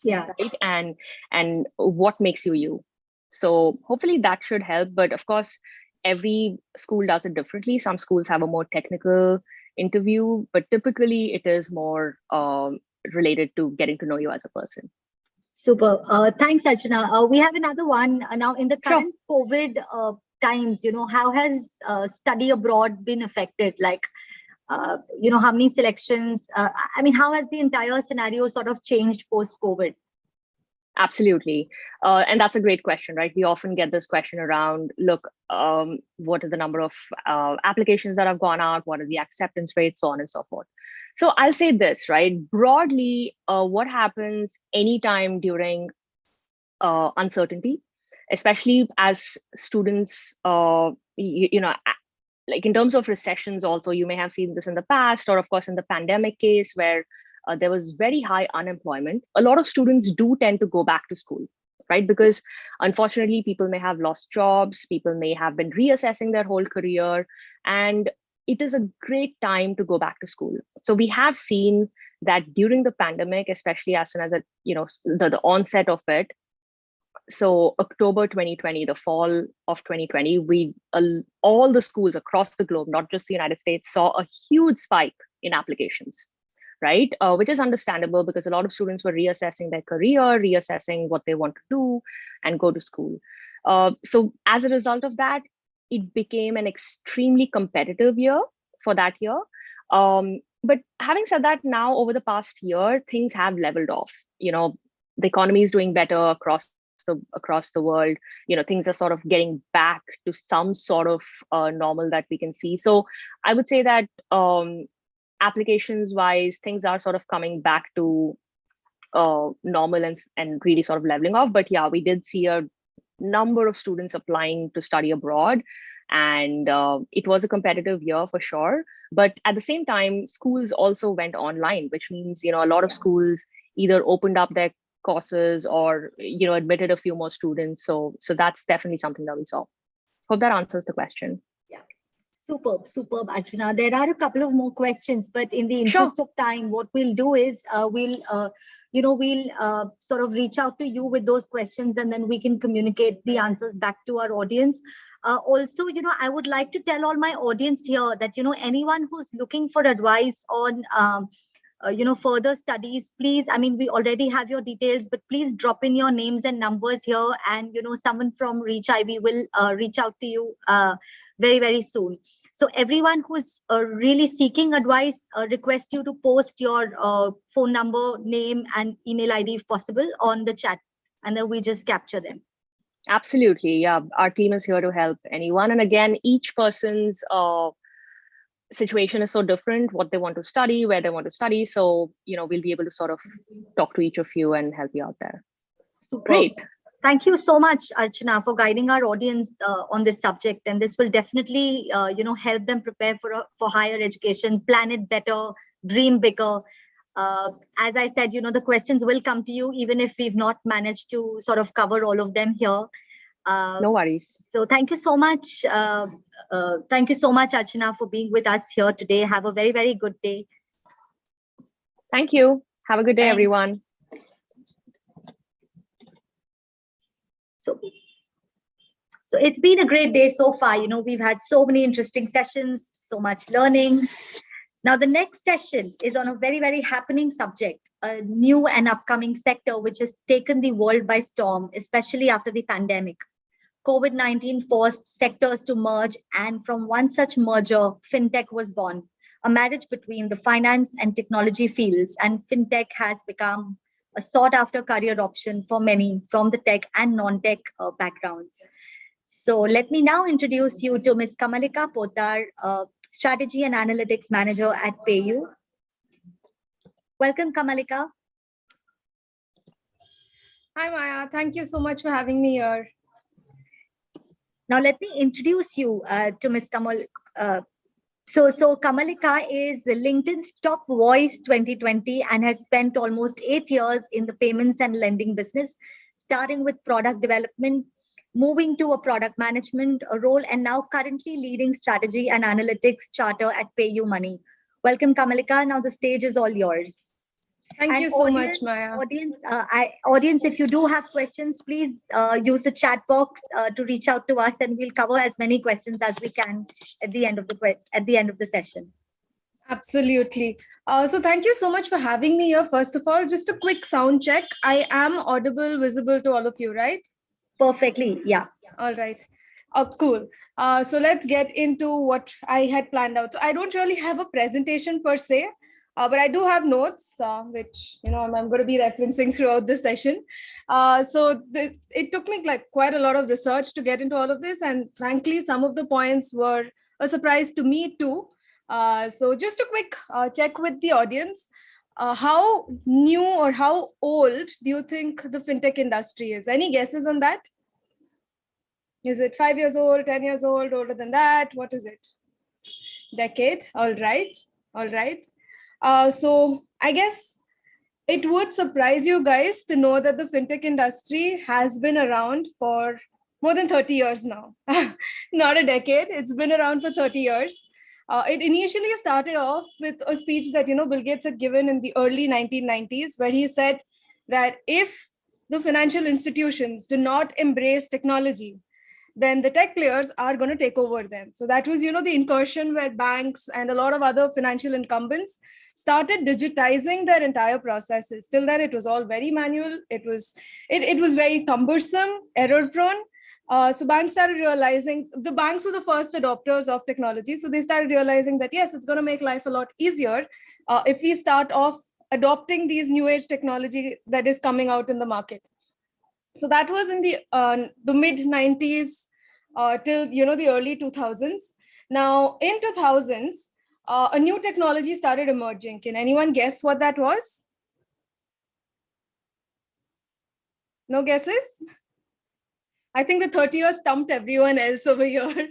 Yeah. Right. And what makes you you. So hopefully that should help. But of course, every school does it differently. Some schools have a more technical interview, but typically it is more related to getting to know you as a person. Super. Thanks, Archana. We have another one now in the current COVID times. How has study abroad been affected? Like, how many selections? How has the entire scenario sort of changed post-COVID? Absolutely. And that's a great question, right? We often get this question around, look, what are the number of applications that have gone out? What are the acceptance rates, so on and so forth. So I'll say this, right? Broadly, what happens anytime during uncertainty, especially as students, like in terms of recessions also, you may have seen this in the past, or of course in the pandemic case where there was very high unemployment. A lot of students do tend to go back to school, right? Because unfortunately, people may have lost jobs, people may have been reassessing their whole career, and it is a great time to go back to school. So we have seen that during the pandemic, especially as soon as the onset of it. So October 2020, the fall of 2020, all the schools across the globe, not just the United States, saw a huge spike in applications, right? Which is understandable because a lot of students were reassessing their career, reassessing what they want to do and go to school. So as a result of that, it became an extremely competitive year for that year. But having said that, now over the past year, things have leveled off. The economy is doing better across the world. Things are sort of getting back to some sort of normal that we can see. So I would say that applications wise, things are sort of coming back to normal and really sort of leveling off. But yeah, we did see a number of students applying to study abroad, and it was a competitive year for sure. But at the same time, schools also went online, which means a lot of schools either opened up their courses or admitted a few more students. So that's definitely something that we saw. Hope that answers the question. Superb, Archana. There are a couple of more questions, but in the interest of time, what we'll do is we'll sort of reach out to you with those questions, and then we can communicate the answers back to our audience. Also, I would like to tell all my audience here that, anyone who's looking for advice on, further studies, please, we already have your details, but please drop in your names and numbers here, and, someone from Reach Ivy will reach out to you very, very soon. So everyone who's really seeking advice, request you to post your phone number, name, and email ID if possible on the chat, and then we just capture them. Absolutely. Yeah. Our team is here to help anyone. And again, each person's situation is so different, what they want to study, where they want to study. So, we'll be able to sort of talk to each of you and help you out there. Super. Great. Thank you so much, Archana, for guiding our audience on this subject. And this will definitely, help them prepare for higher education, plan it better, dream bigger. As I said, the questions will come to you, even if we've not managed to sort of cover all of them here. No worries. So thank you so much. Thank you so much, Archana, for being with us here today. Have a very, very good day. Thank you. Have a good day, Thanks. everyone. So it's been a great day so far. We've had so many interesting sessions, so much learning. Now, the next session is on a very, very happening subject, a new and upcoming sector which has taken the world by storm, especially after the pandemic. COVID-19 forced sectors to merge, and from one such merger, Fintech was born, a marriage between the finance and technology fields, and Fintech has become a sought-after career option for many from the tech and non-tech backgrounds. So let me now introduce you to Ms. Kamalika Poddar, Strategy and Analytics Manager at PayU. Welcome, Kamalika. Hi, Maya. Thank you so much for having me here. Now, let me introduce you to Ms. Kamalika. So Kamalika is LinkedIn's top voice 2020 and has spent almost 8 years in the payments and lending business. starting with product development, moving to a product management role, and now currently leading strategy and analytics charter at PayU Money. Welcome, Kamalika. Now the stage is all yours. Thank And you so much, Maya. Audience, if you do have questions, please use the chat box to reach out to us, and we'll cover as many questions as we can at the end of the session. Absolutely. So thank you so much for having me here. First of all, just a quick sound check. I am audible, visible to all of you, right? Perfectly, yeah. All right. Cool. So let's get into what I had planned out. So I don't really have a presentation per se, but I do have notes, which I'm going to be referencing throughout the session. It took me quite a lot of research to get into all of this, and frankly, some of the points were a surprise to me too. So just a quick check with the audience. How new or how old do you think the fintech industry is? Any guesses on that? Is it 5 years old, 10 years old, older than that? What is it? Decade. All right. All right. So I guess it would surprise you guys to know that the fintech industry has been around for more than 30 years now. Not a decade. It's been around for 30 years. It initially started off with a speech that Bill Gates had given in the early 1990s, where he said that if the financial institutions do not embrace technology, then the tech players are going to take over them. So that was, the incursion where banks and a lot of other financial incumbents started digitizing their entire processes. Till then, it was all very manual. It was very cumbersome, error prone. So banks started realizing, the banks were the first adopters of technology. So they started realizing that, yes, it's going to make life a lot easier if we start off adopting these new age technology that is coming out in the market. So that was in the mid 90s till the early 2000s. Now in 2000s, a new technology started emerging. Can anyone guess what that was? No guesses? I think the 30 years stumped everyone else over here.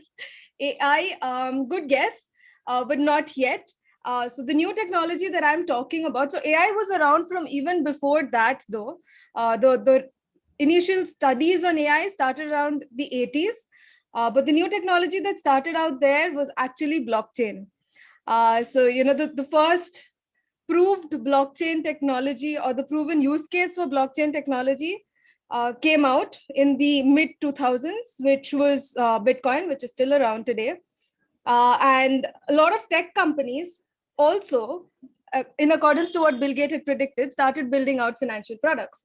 AI, good guess, but not yet. So the new technology that I'm talking about, so AI was around from even before that though. The initial studies on AI started around the 80s, but the new technology that started out there was actually blockchain. So, the first proved blockchain technology, or the proven use case for blockchain technology, came out in the mid 2000s, which was Bitcoin, which is still around today. And a lot of tech companies also, in accordance to what Bill Gates had predicted, started building out financial products.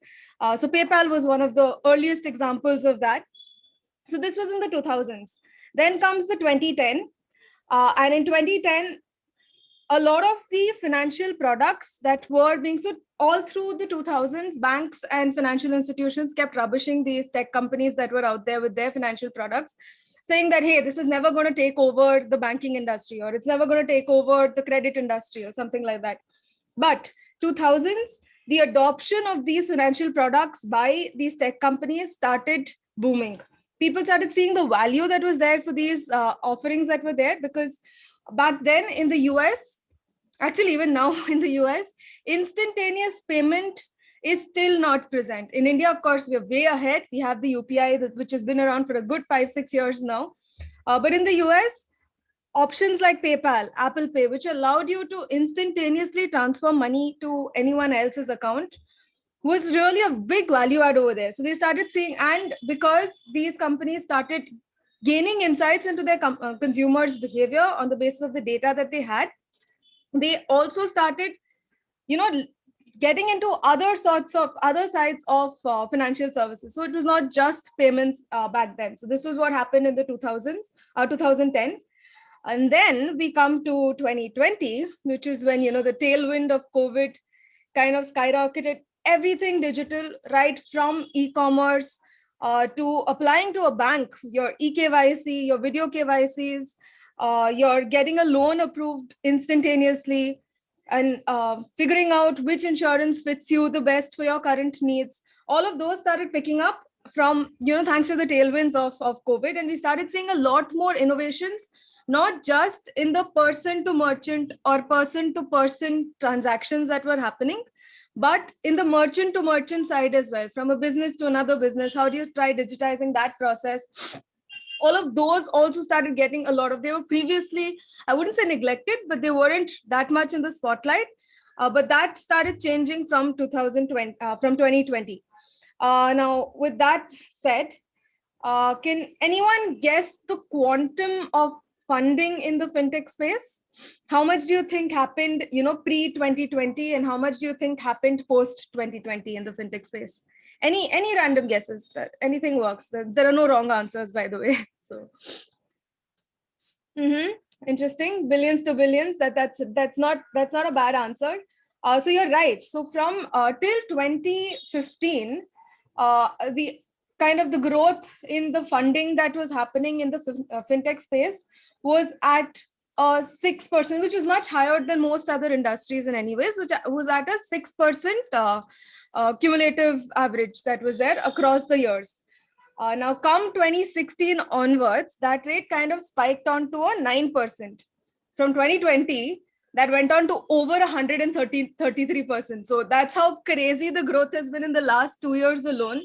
So PayPal was one of the earliest examples of that. So this was in the 2000s. Then comes the 2010. And in 2010, a lot of the financial products that were being, so all through the 2000s, banks and financial institutions kept rubbishing these tech companies that were out there with their financial products, saying that, hey, this is never going to take over the banking industry, or it's never going to take over the credit industry or something like that. But 2000s, the adoption of these financial products by these tech companies started booming. People started seeing the value that was there for these offerings that were there, because back then in the US, actually even now in the US, instantaneous payment is still not present. In India, of course, we are way ahead. We have the UPI, which has been around for a good 5-6 years now. But in the US, options like PayPal, Apple Pay, which allowed you to instantaneously transfer money to anyone else's account, was really a big value add over there. So they started seeing, and because these companies started gaining insights into their consumers' behavior on the basis of the data that they had, they also started, getting into other sides of financial services. So it was not just payments back then. So this was what happened in the 2010. And then we come to 2020, which is when, the tailwind of COVID kind of skyrocketed everything digital, right from e-commerce to applying to a bank, your eKYC, your video KYCs, you're getting a loan approved instantaneously, and figuring out which insurance fits you the best for your current needs. All of those started picking up from, thanks to the tailwinds of COVID. And we started seeing a lot more innovations, not just in the person to merchant or person to person transactions that were happening, but in the merchant to merchant side as well, from a business to another business, how do you try digitizing that process? All of those also started getting a lot of, they were previously, I wouldn't say neglected, but they weren't that much in the spotlight. But that started changing from 2020. Now, with that said, can anyone guess the quantum of funding in the fintech space? How much do you think happened, pre-2020, and how much do you think happened post-2020 in the fintech space? Any random guesses? That anything works. There are no wrong answers, by the way. So, interesting. Billions to billions. That's not a bad answer. So you're right. So from till 2015, the kind of the growth in the funding that was happening in the fintech space was at 6%, which was much higher than most other industries in any ways, which was at a 6% cumulative average that was there across the years. Now, come 2016 onwards, that rate kind of spiked on to a 9%. From 2020, that went on to over 133%. So that's how crazy the growth has been in the last 2 years alone.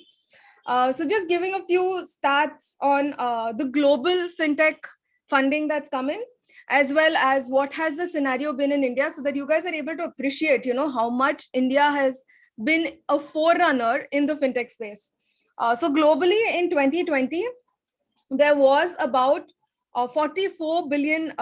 So just giving a few stats on the global fintech funding that's come in, as well as what has the scenario been in India, so that you guys are able to appreciate, how much India has been a forerunner in the fintech space. So globally in 2020, there was about $44 billion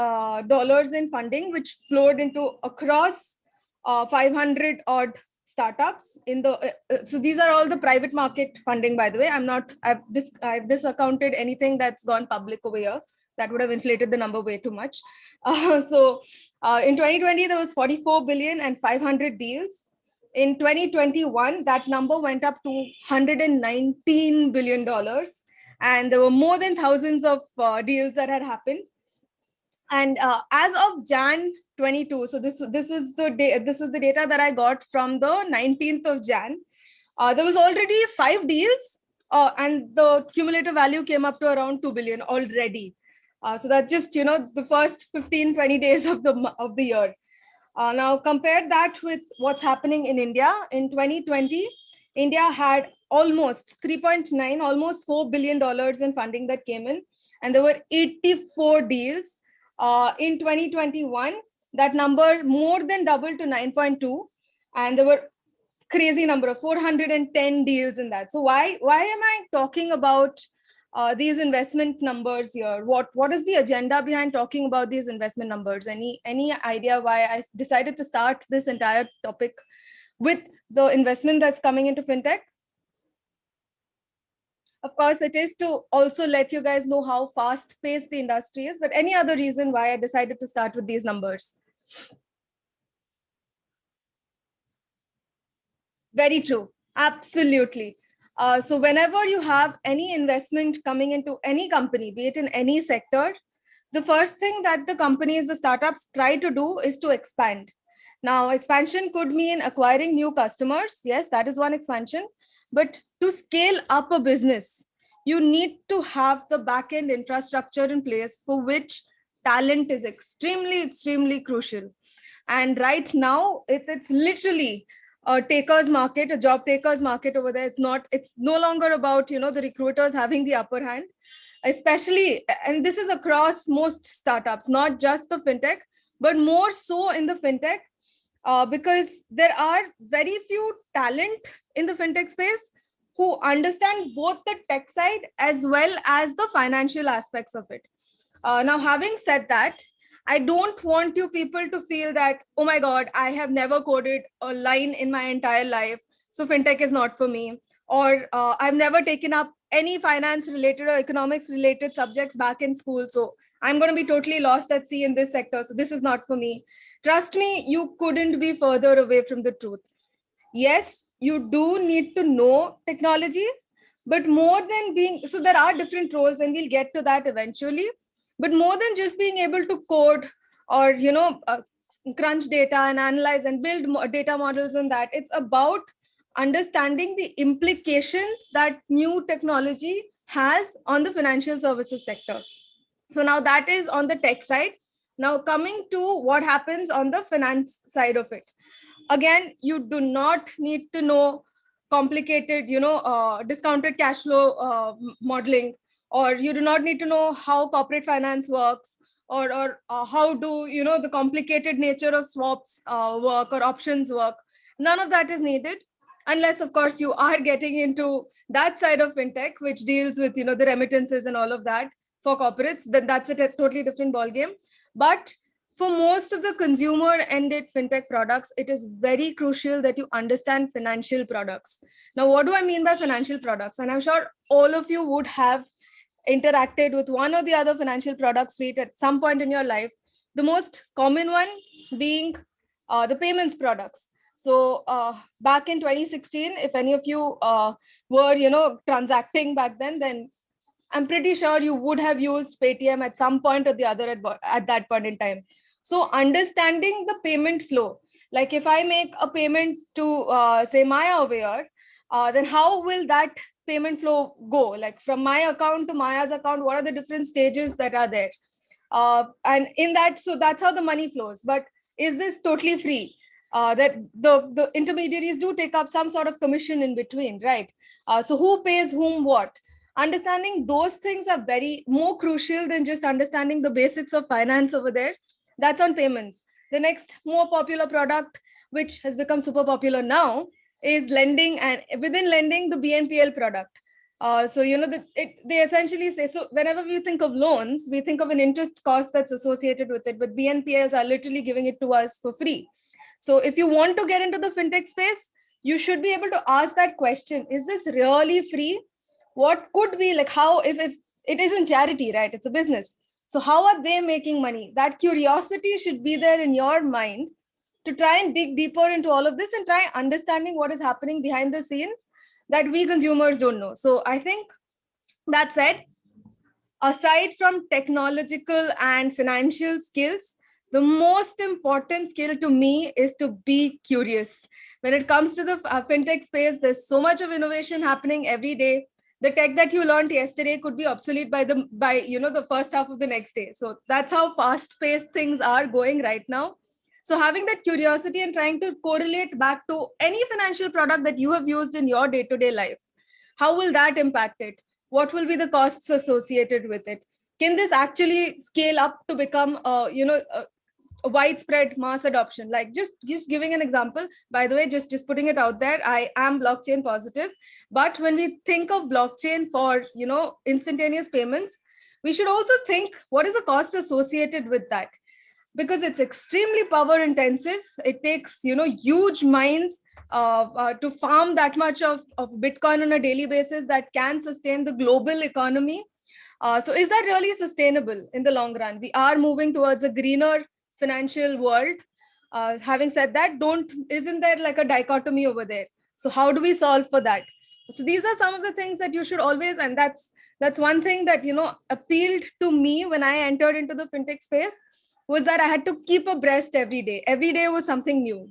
in funding, which flowed into across 500 odd startups in the. So these are all the private market funding, by the way. I've discounted anything that's gone public over here. That would have inflated the number way too much. So in 2020, there was 44 billion and 500 deals. In 2021, that number went up to $119 billion. And there were more than thousands of deals that had happened. And as of Jan 22, so this was the data that I got from the 19th of Jan. There was already 5 deals, and the cumulative value came up to around 2 billion already. So that's just the first 15-20 days of the year. Now compare that with what's happening in India. In 2020, India had almost 3.9, almost $4 billion in funding that came in, and there were 84 deals. In 2021, that number more than doubled to 9.2, and there were crazy number of 410 deals in that. So why am I talking about these investment numbers here? What is the agenda behind talking about these investment numbers? Any idea why I decided to start this entire topic with the investment that's coming into fintech? Of course, it is to also let you guys know how fast-paced the industry is, but any other reason why I decided to start with these numbers? Very true. Absolutely. So whenever you have any investment coming into any company, be it in any sector, the first thing that the companies, the startups try to do is to expand. Now, expansion could mean acquiring new customers. Yes, that is one expansion. But to scale up a business, you need to have the back-end infrastructure in place, for which talent is extremely, extremely crucial. And right now, it's literally a taker's market, a job taker's market over there. It's no longer about, the recruiters having the upper hand, especially, and this is across most startups, not just the fintech, but more so in the fintech, because there are very few talent in the fintech space who understand both the tech side as well as the financial aspects of it. Now, having said that, I don't want you people to feel that, oh my God, I have never coded a line in my entire life, so fintech is not for me. Or I've never taken up any finance related or economics related subjects back in school, so I'm going to be totally lost at sea in this sector, so this is not for me. Trust me, you couldn't be further away from the truth. Yes, you do need to know technology, but more than being, so there are different roles, and we'll get to that eventually. But more than just being able to code or, crunch data and analyze and build data models on that, it's about understanding the implications that new technology has on the financial services sector. So now that is on the tech side. Now coming to what happens on the finance side of it. Again, you do not need to know complicated, discounted cash flow modeling, or you do not need to know how corporate finance works, or how do the complicated nature of swaps work or options work. None of that is needed, unless of course you are getting into that side of fintech, which deals with the remittances and all of that for corporates. Then that's a totally different ballgame. But for most of the consumer ended fintech products, it is very crucial that you understand financial products. Now, what do I mean by financial products? And I'm sure all of you would have interacted with one or the other financial product suite at some point in your life. The most common one being the payments products. So back in 2016, if any of you were transacting back then I'm pretty sure you would have used Paytm at some point or the other at that point in time. So understanding the payment flow, like if I make a payment to say Maya over here, then how will that payment flow go? Like from my account to Maya's account, what are the different stages that are there? And in that, so that's how the money flows. But is this totally free? That the intermediaries do take up some sort of commission in between, right? So who pays whom what? Understanding those things are very more crucial than just understanding the basics of finance over there. That's on payments. The next more popular product, which has become super popular now, is lending, and within lending, the BNPL product. So they essentially say, so whenever we think of loans, we think of an interest cost that's associated with it, but BNPLs are literally giving it to us for free. So if you want to get into the fintech space, you should be able to ask that question: is this really free? What could be, like, how, if it isn't charity, right? It's a business. So how are they making money? That curiosity should be there in your mind to try and dig deeper into all of this and try understanding what is happening behind the scenes that we consumers don't know. So I think that said, aside from technological and financial skills, the most important skill to me is to be curious. When it comes to the fintech space, there's so much of innovation happening every day. The tech that you learned yesterday could be obsolete by the first half of the next day. So that's how fast-paced things are going right now. So having that curiosity and trying to correlate back to any financial product that you have used in your day-to-day life, how will that impact it? What will be the costs associated with it? Can this actually scale up to become a widespread mass adoption? Like just giving an example, by the way, just putting it out there, I am blockchain positive. But when we think of blockchain for instantaneous payments, we should also think what is the cost associated with that, because it's extremely power intensive. It takes huge mines to farm that much of Bitcoin on a daily basis that can sustain the global economy. So is that really sustainable in the long run? We are moving towards a greener financial world. Having said that, isn't there like a dichotomy over there? So how do we solve for that? So these are some of the things that you should always, and that's one thing that appealed to me when I entered into the fintech space, was that I had to keep abreast every day. Every day was something new.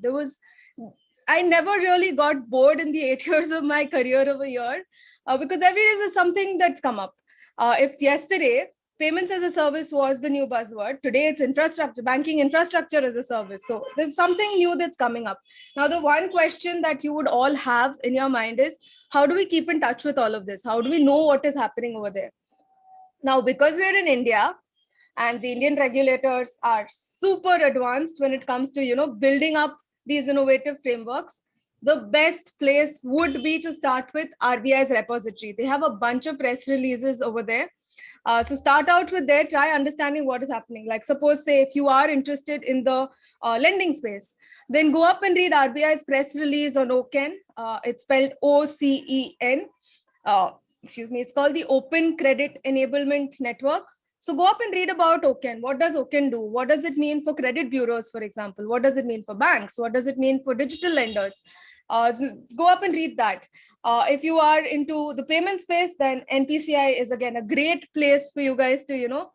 I never really got bored in the 8 years of my career over here, because every day there's something that's come up. If yesterday payments as a service was the new buzzword, today it's infrastructure, banking infrastructure as a service. So there's something new that's coming up. Now, the one question that you would all have in your mind is, how do we keep in touch with all of this? How do we know what is happening over there? Now, because we're in India and the Indian regulators are super advanced when it comes to, building up these innovative frameworks, the best place would be to start with RBI's repository. They have a bunch of press releases over there. So start out with there, try understanding what is happening. Like suppose, say, if you are interested in the lending space, then go up and read RBI's press release on OCEN. It's spelled OCEN. It's called the Open Credit Enablement Network. So go up and read about OCEN. What does OCEN do? What does it mean for credit bureaus, for example? What does it mean for banks? What does it mean for digital lenders? So go up and read that. If you are into the payment space, then NPCI is again a great place for you guys to,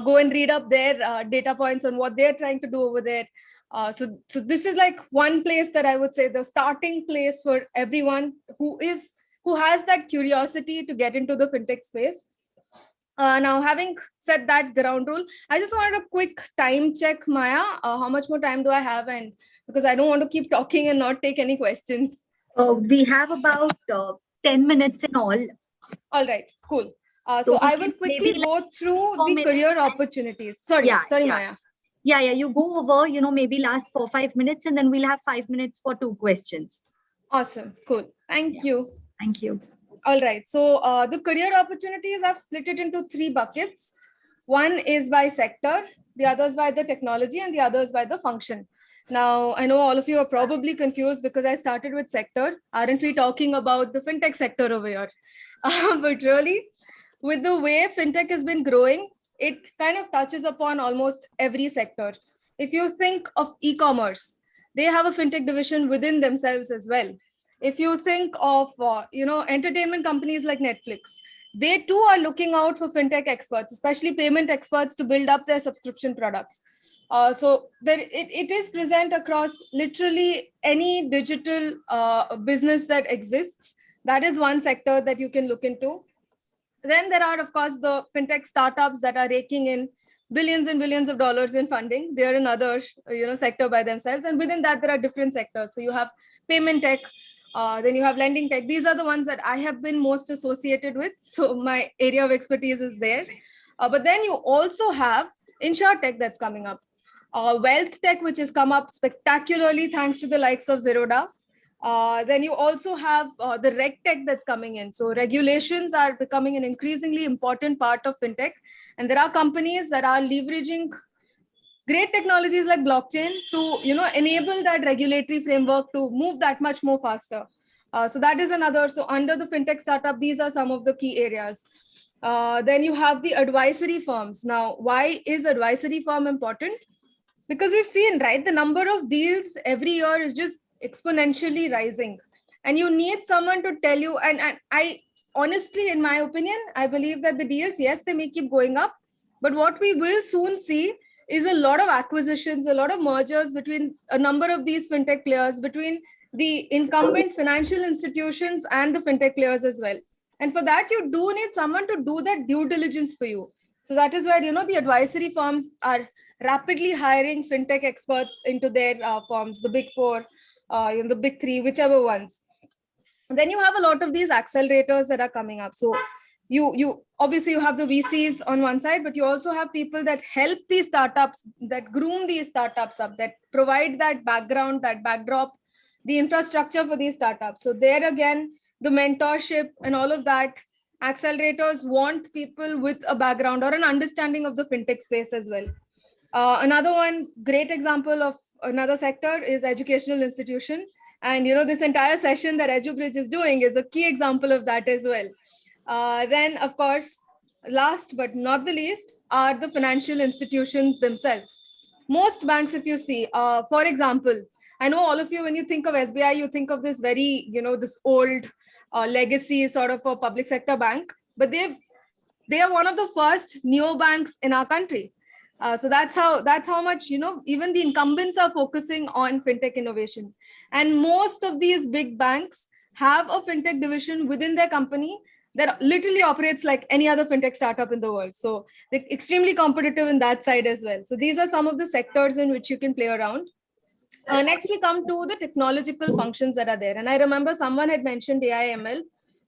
go and read up their data points on what they're trying to do over there. So this is like one place that I would say the starting place for everyone who has that curiosity to get into the fintech space. Now, having said that ground rule, I just wanted a quick time check, Maya. How much more time do I have? And because I don't want to keep talking and not take any questions. We have about 10 minutes in all. All right, cool. So So we I will can quickly maybe go through 4 the minutes career and- opportunities. Sorry, Yeah, sorry, yeah. Maya. Yeah, you go over, maybe last 4-5 minutes, and then we'll have 5 minutes for 2 questions. Awesome, cool. Thank you. Thank you. All right, so the career opportunities, I've split it into 3 buckets. One is by sector, the others by the technology, and the others by the function. Now, I know all of you are probably confused because I started with sector. Aren't we talking about the fintech sector over here? But really, with the way fintech has been growing, it kind of touches upon almost every sector. If you think of e-commerce, they have a fintech division within themselves as well. If you think of entertainment companies like Netflix, they too are looking out for fintech experts, especially payment experts, to build up their subscription products. So it is present across literally any digital business that exists. That is one sector that you can look into. Then there are, of course, the fintech startups that are raking in billions and billions of dollars in funding. They're another sector by themselves. And within that, there are different sectors. So you have payment tech, then you have lending tech. These are the ones that I have been most associated with. So my area of expertise is there. But then you also have InsurTech that's coming up. Wealth tech, which has come up spectacularly thanks to the likes of Zerodha. Then you also have the reg tech that's coming in. So regulations are becoming an increasingly important part of fintech. And there are companies that are leveraging great technologies like blockchain to enable that regulatory framework to move that much more faster. So that is another. So under the fintech startup, these are some of the key areas. Then you have the advisory firms. Now, why is advisory firm important? Because we've seen, right, the number of deals every year is just exponentially rising. And you need someone to tell you, and I honestly, in my opinion, I believe that the deals, yes, they may keep going up, but what we will soon see is a lot of acquisitions, a lot of mergers between a number of these fintech players, between the incumbent financial institutions and the fintech players as well. And for that, you do need someone to do that due diligence for you. So that is where, the advisory firms are rapidly hiring fintech experts into their firms, the big 4, the big 3, whichever ones. Then you have a lot of these accelerators that are coming up. So you obviously you have the VCs on one side, but you also have people that help these startups, that groom these startups up, that provide that background, that backdrop, the infrastructure for these startups. So there again, the mentorship and all of that, accelerators want people with a background or an understanding of the fintech space as well. Another one great example of another sector is educational institution. And this entire session that EduBridge is doing is a key example of that as well. Then, of course, last but not the least are the financial institutions themselves. Most banks, if you see, for example, I know all of you, when you think of SBI, you think of this very, this old legacy sort of a public sector bank, but they are one of the first neobanks in our country. So that's how much, even the incumbents are focusing on fintech innovation. And most of these big banks have a fintech division within their company that literally operates like any other fintech startup in the world. So they're extremely competitive in that side as well. So these are some of the sectors in which you can play around. Next, we come to the technological functions that are there. And I remember someone had mentioned AI/ML.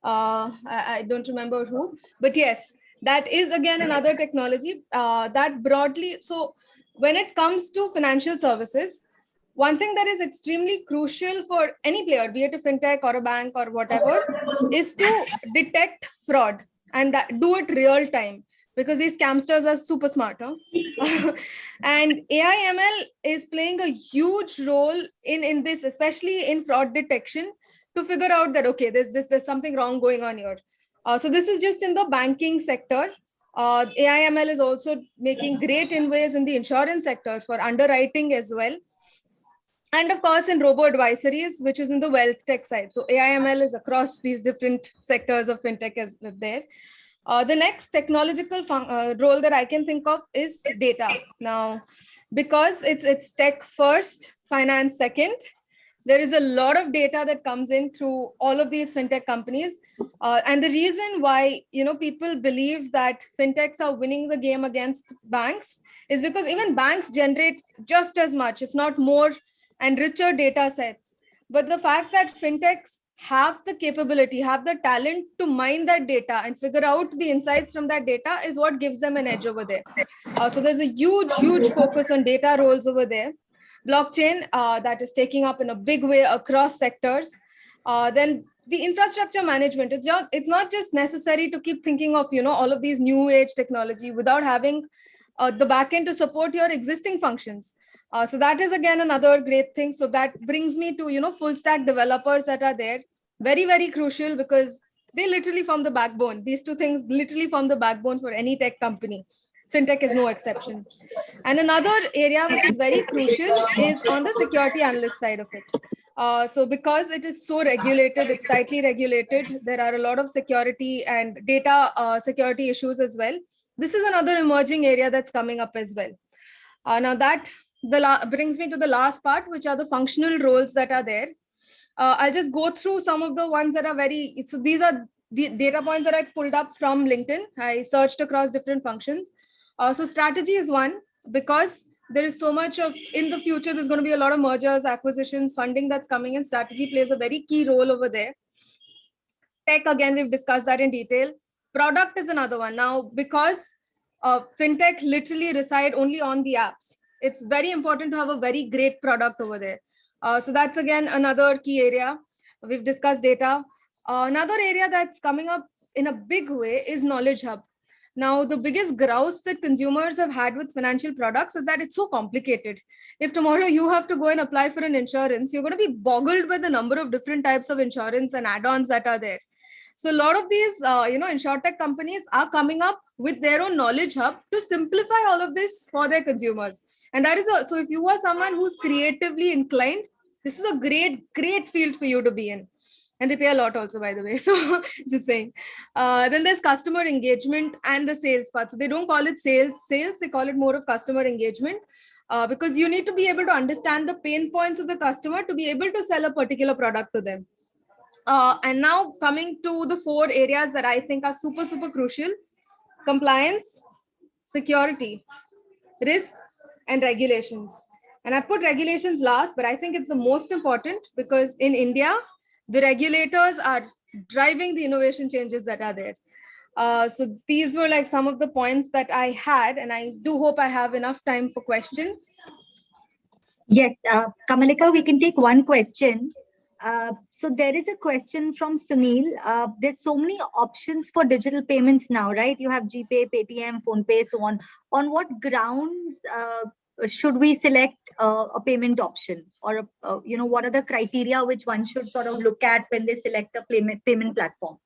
I don't remember who, but yes, that is again another technology that broadly. So when it comes to financial services, one thing that is extremely crucial for any player, be it a fintech or a bank or whatever, is to detect fraud and do it real time, because these scamsters are super smart. And AI/ML is playing a huge role in this, especially in fraud detection, to figure out that, okay, there's something wrong going on here. So this is just in the banking sector. AI/ML is also making great inroads in the insurance sector for underwriting as well. And of course, in robo-advisories, which is in the wealth tech side. So AI/ML is across these different sectors of fintech as there. The next technological role that I can think of is data. Now, because it's tech first, finance second, There is a lot of data that comes in through all of these fintech companies. And the reason why, people believe that fintechs are winning the game against banks is because even banks generate just as much, if not more, and richer data sets. But the fact that fintechs have the capability, have the talent to mine that data and figure out the insights from that data is what gives them an edge over there. So there's a huge focus on data roles over there. Blockchain that is taking up in a big way across sectors. Then the infrastructure management, it's not just necessary to keep thinking of all of these new age technology without having the backend to support your existing functions. So that is again another great thing. So that brings me to full stack developers that are there, very crucial, because they literally form the backbone. These two things literally form the backbone for any tech company. Fintech is no exception. And another area which is very crucial is on the security analyst side of it. So because it is so regulated, it's tightly regulated, there are a lot of security and data security issues as well. This is another emerging area that's coming up as well. Now that brings me to the last part, which are the functional roles that are there. I'll just go through some of the ones that are so these are the data points that I pulled up from LinkedIn. I searched across different functions. So strategy is one, because there is so much of, in the future, there's going to be a lot of mergers, acquisitions, funding that's coming in. Strategy plays a very key role over there. Tech, again, we've discussed that in detail. Product is another one. Now, because fintech literally reside only on the apps, it's very important to have a very great product over there. So that's again another key area. We've discussed data. Another area that's coming up in a big way is Knowledge Hub. Now, the biggest grouse that consumers have had with financial products is that it's so complicated. If tomorrow you have to go and apply for an insurance, you're going to be boggled by the number of different types of insurance and add-ons that are there. So a lot of these, insurtech companies are coming up with their own knowledge hub to simplify all of this for their consumers. And that is so if you are someone who's creatively inclined, this is a great field for you to be in. And they pay a lot also, by the way. So just saying. Then there's customer engagement and the sales part. So they don't call it sales, they call it more of customer engagement, because you need to be able to understand the pain points of the customer to be able to sell a particular product to them. And now coming to the 4 areas that I think are super crucial: compliance, security, risk, and regulations. And I put regulations last, but I think it's the most important, because in India, the regulators are driving the innovation changes that are there. So these were like some of the points that I had, and I do hope I have enough time for questions. Yes, Kamalika, we can take one question. So there is a question from Sunil. There's so many options for digital payments now, right? You have GPay, Paytm, PhonePe, so on. On what grounds should we select a payment option, or what are the criteria which one should sort of look at when they select a payment platform?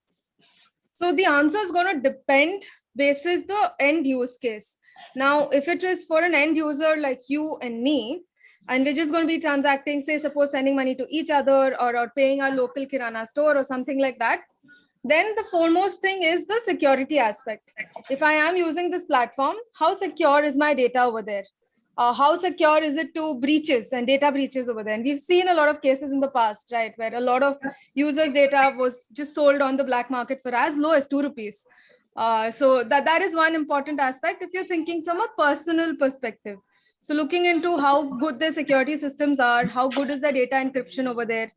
So the answer is going to depend basis the end use case. Now, if it is for an end user like you and me, and we're just going to be transacting, say, suppose sending money to each other, or paying our local kirana store or something like that, then the foremost thing is the security aspect. If I am using this platform, how secure is my data over there? How secure is it to breaches and data breaches over there? And we've seen a lot of cases in the past, right, where a lot of users' data was just sold on the black market for as low as 2 rupees. So that is one important aspect if you're thinking from a personal perspective. So looking into how good the security systems are, how good is the data encryption over there.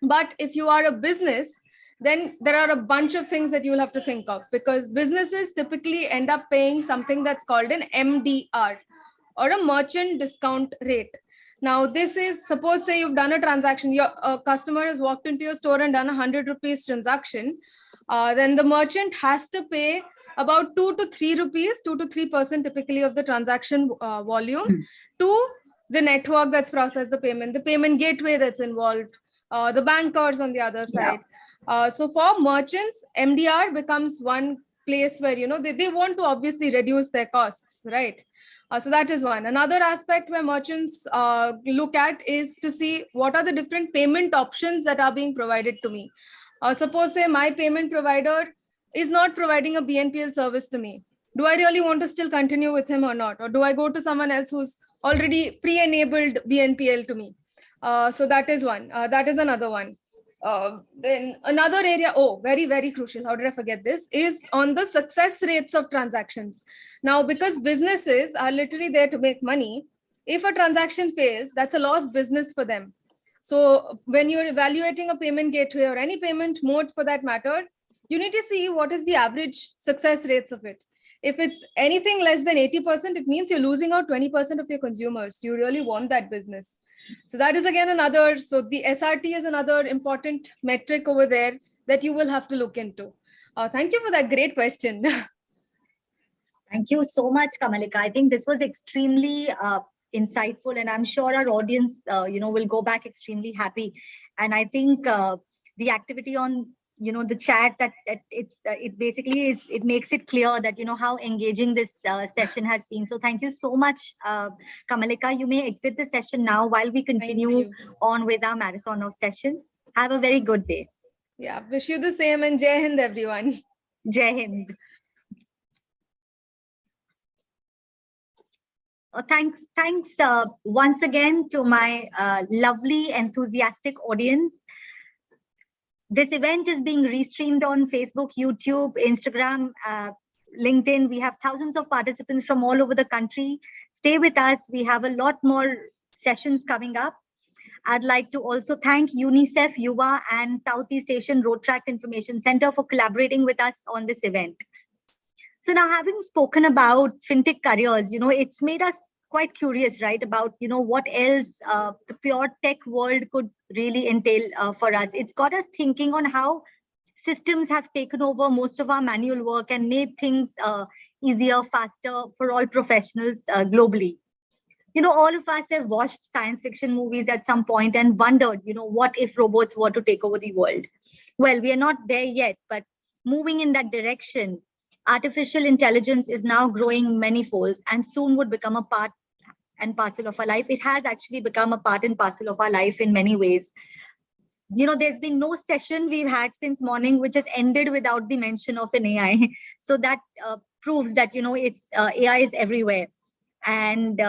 But if you are a business, then there are a bunch of things that you'll have to think of, because businesses typically end up paying something that's called an MDR, or a merchant discount rate. Now, this is, suppose say you've done a transaction, your customer has walked into your store and done 100 rupees transaction, then the merchant has to pay about 2 to 3 rupees, 2 to 3% typically of the transaction volume to the network that's processed the payment gateway that's involved, the bankers on the other side. So for merchants, MDR becomes one place where, they want to obviously reduce their costs, right? So that is one. Another aspect where merchants look at is to see what are the different payment options that are being provided to me. Suppose say my payment provider is not providing a BNPL service to me. Do I really want to still continue with him or not? Or do I go to someone else who's already pre-enabled BNPL to me? So that is one. That is another one. Then another area, very, very crucial. How did I forget this? Is on the success rates of transactions. Now, because businesses are literally there to make money, if a transaction fails, that's a lost business for them. So when you're evaluating a payment gateway or any payment mode for that matter, you need to see what is the average success rates of it. If it's anything less than 80%, it means you're losing out 20% of your consumers. You really want that business. So that is again another, so the SRT is another important metric over there that you will have to look into. Thank you for that great question. Thank you so much, Kamalika. I think this was extremely insightful, and I'm sure our audience, will go back extremely happy. And I think the activity on, the chat, that it basically is, it makes it clear that, how engaging this session has been. So thank you so much, Kamalika. You may exit the session now while we continue on with our marathon of sessions. Have a very good day. Yeah, wish you the same, and Jai Hind, everyone. Jai Hind. Thanks once again to my lovely, enthusiastic audience. This event is being restreamed on Facebook, YouTube, Instagram, LinkedIn. We have thousands of participants from all over the country. Stay with us. We have a lot more sessions coming up. I'd like to also thank UNICEF, Yuva, and Southeast Asian Road Track Information Center for collaborating with us on this event. So now, having spoken about fintech careers, it's made us quite curious, right, about, what else the pure tech world could really entail for us. It's got us thinking on how systems have taken over most of our manual work and made things easier, faster for all professionals globally. All of us have watched science fiction movies at some point and wondered, what if robots were to take over the world? Well, we are not there yet, but moving in that direction. Artificial intelligence is now growing many folds and soon would become a part and parcel of our life. It has actually become a part and parcel of our life in many ways. There's been no session we've had since morning which has ended without the mention of an AI. So that proves that, it's AI is everywhere. And,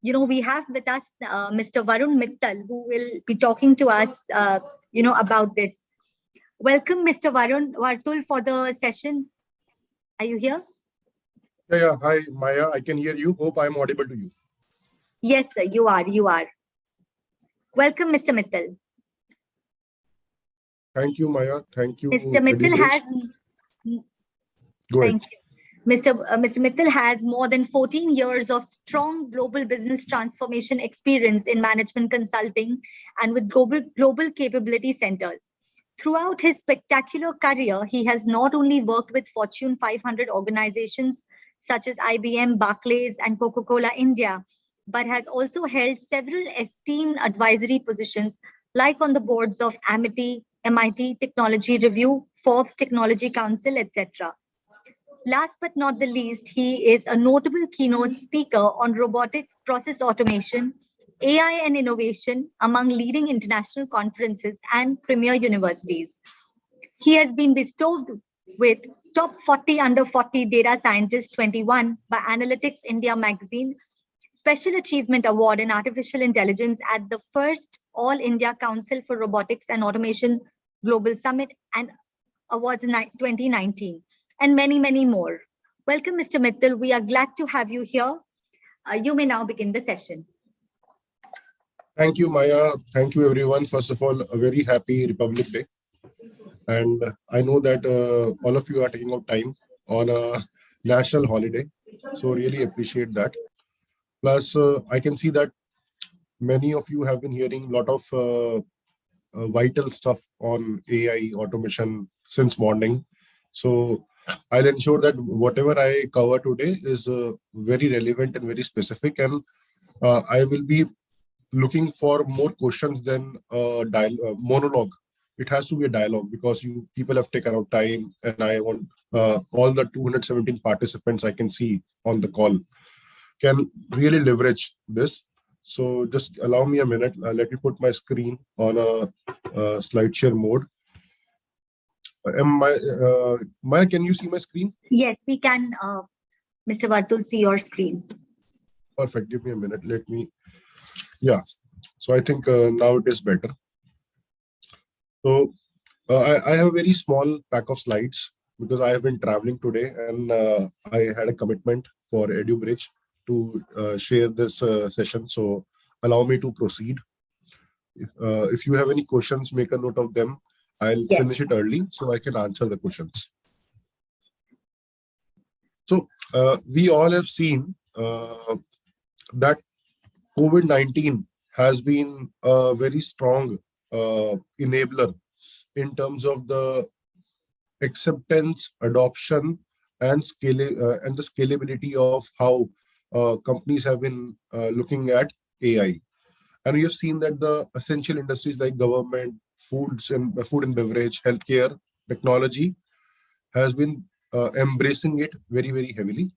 we have with us Mr. Varun Mittal, who will be talking to us, about this. Welcome, Mr. Varun Vartul, for the session. Are you here? Yeah. Hi, Maya. I can hear you. Hope I'm audible to you. Yes, sir. You are. Welcome, Mr. Mittal. Thank you, Maya. Thank you. Mr. Mittal has. Go ahead. Thank you. Mr. Mittal has more than 14 years of strong global business transformation experience in management consulting and with global capability centers. Throughout his spectacular career, he has not only worked with Fortune 500 organizations such as IBM, Barclays, and Coca-Cola India, but has also held several esteemed advisory positions like on the boards of Amity, MIT Technology Review, Forbes Technology Council, etc. Last but not the least, he is a notable keynote speaker on robotics, process automation, AI and innovation among leading international conferences and premier universities. He has been bestowed with Top 40 Under 40 Data Scientist 21 by Analytics India magazine, Special Achievement Award in Artificial Intelligence at the first All India Council for Robotics and Automation Global Summit and Awards in 2019, and many, many more. Welcome, Mr. Mittal. We are glad to have you here. You may now begin the session. Thank you, Maya. Thank you, everyone. First of all, a very happy Republic Day. And I know that all of you are taking out time on a national holiday. So really appreciate that. Plus, I can see that many of you have been hearing a lot of vital stuff on AI automation since morning. So I'll ensure that whatever I cover today is very relevant and very specific. And I will be looking for more questions than monologue. It has to be a dialogue because people have taken out time, and I want all the 217 participants I can see on the call can really leverage this. So just allow me a minute. Let me put my screen on a slide share mode. Maya, can you see my screen? Yes, we can, Mr. Vartul, see your screen. Perfect. Give me a minute. Let me. Yeah. So I think now it is better. So I have a very small pack of slides because I have been traveling today, and I had a commitment for EduBridge to share this session. So allow me to proceed. If you have any questions, make a note of them. I'll finish it early so I can answer the questions. So we all have seen that COVID-19 has been a very strong enabler in terms of the acceptance, adoption, and the scalability of how companies have been looking at AI. And we have seen that the essential industries like government, food and beverage, healthcare, technology has been embracing it very, very heavily.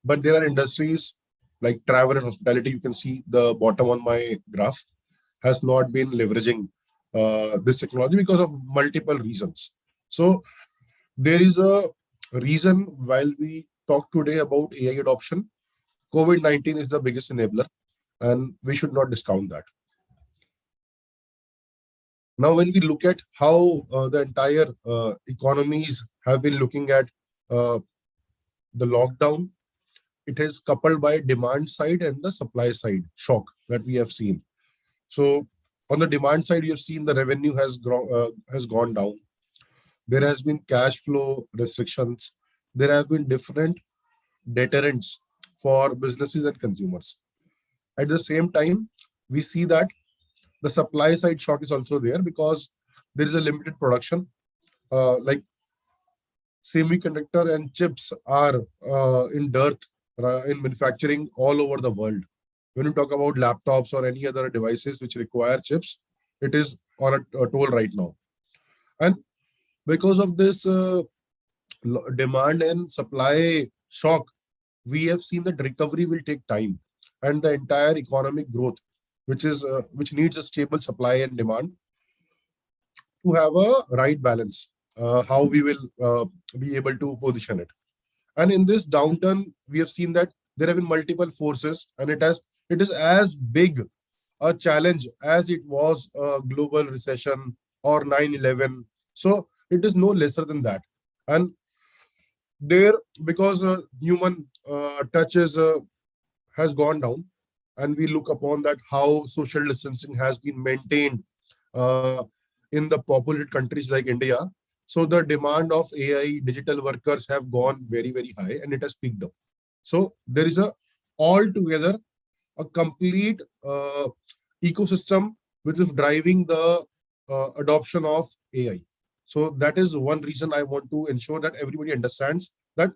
But there are industries like travel and hospitality, you can see the bottom on my graph, has not been leveraging this technology because of multiple reasons. So there is a reason while we talk today about AI adoption, COVID-19 is the biggest enabler, and we should not discount that. Now, when we look at how the entire economies have been looking at the lockdown, it is coupled by demand side and the supply side shock that we have seen. So on the demand side, you have seen the revenue has gone down. There has been cash flow restrictions. There have been different deterrents for businesses and consumers. At the same time, we see that the supply side shock is also there because there is a limited production. Like semiconductor and chips are in dearth in manufacturing all over the world. When you talk about laptops or any other devices which require chips, it is on a toll right now. And because of this demand and supply shock, we have seen that recovery will take time, and the entire economic growth, which needs a stable supply and demand to have a right balance, how we will be able to position it. And in this downturn, we have seen that there have been multiple forces, and it is as big a challenge as it was a global recession or 9/11. So it is no lesser than that. And there, because human touch has gone down, and we look upon that how social distancing has been maintained in the populated countries like India. So the demand of AI digital workers have gone very, very high, and it has peaked up. So there is altogether a complete ecosystem which is driving the adoption of AI. So that is one reason I want to ensure that everybody understands that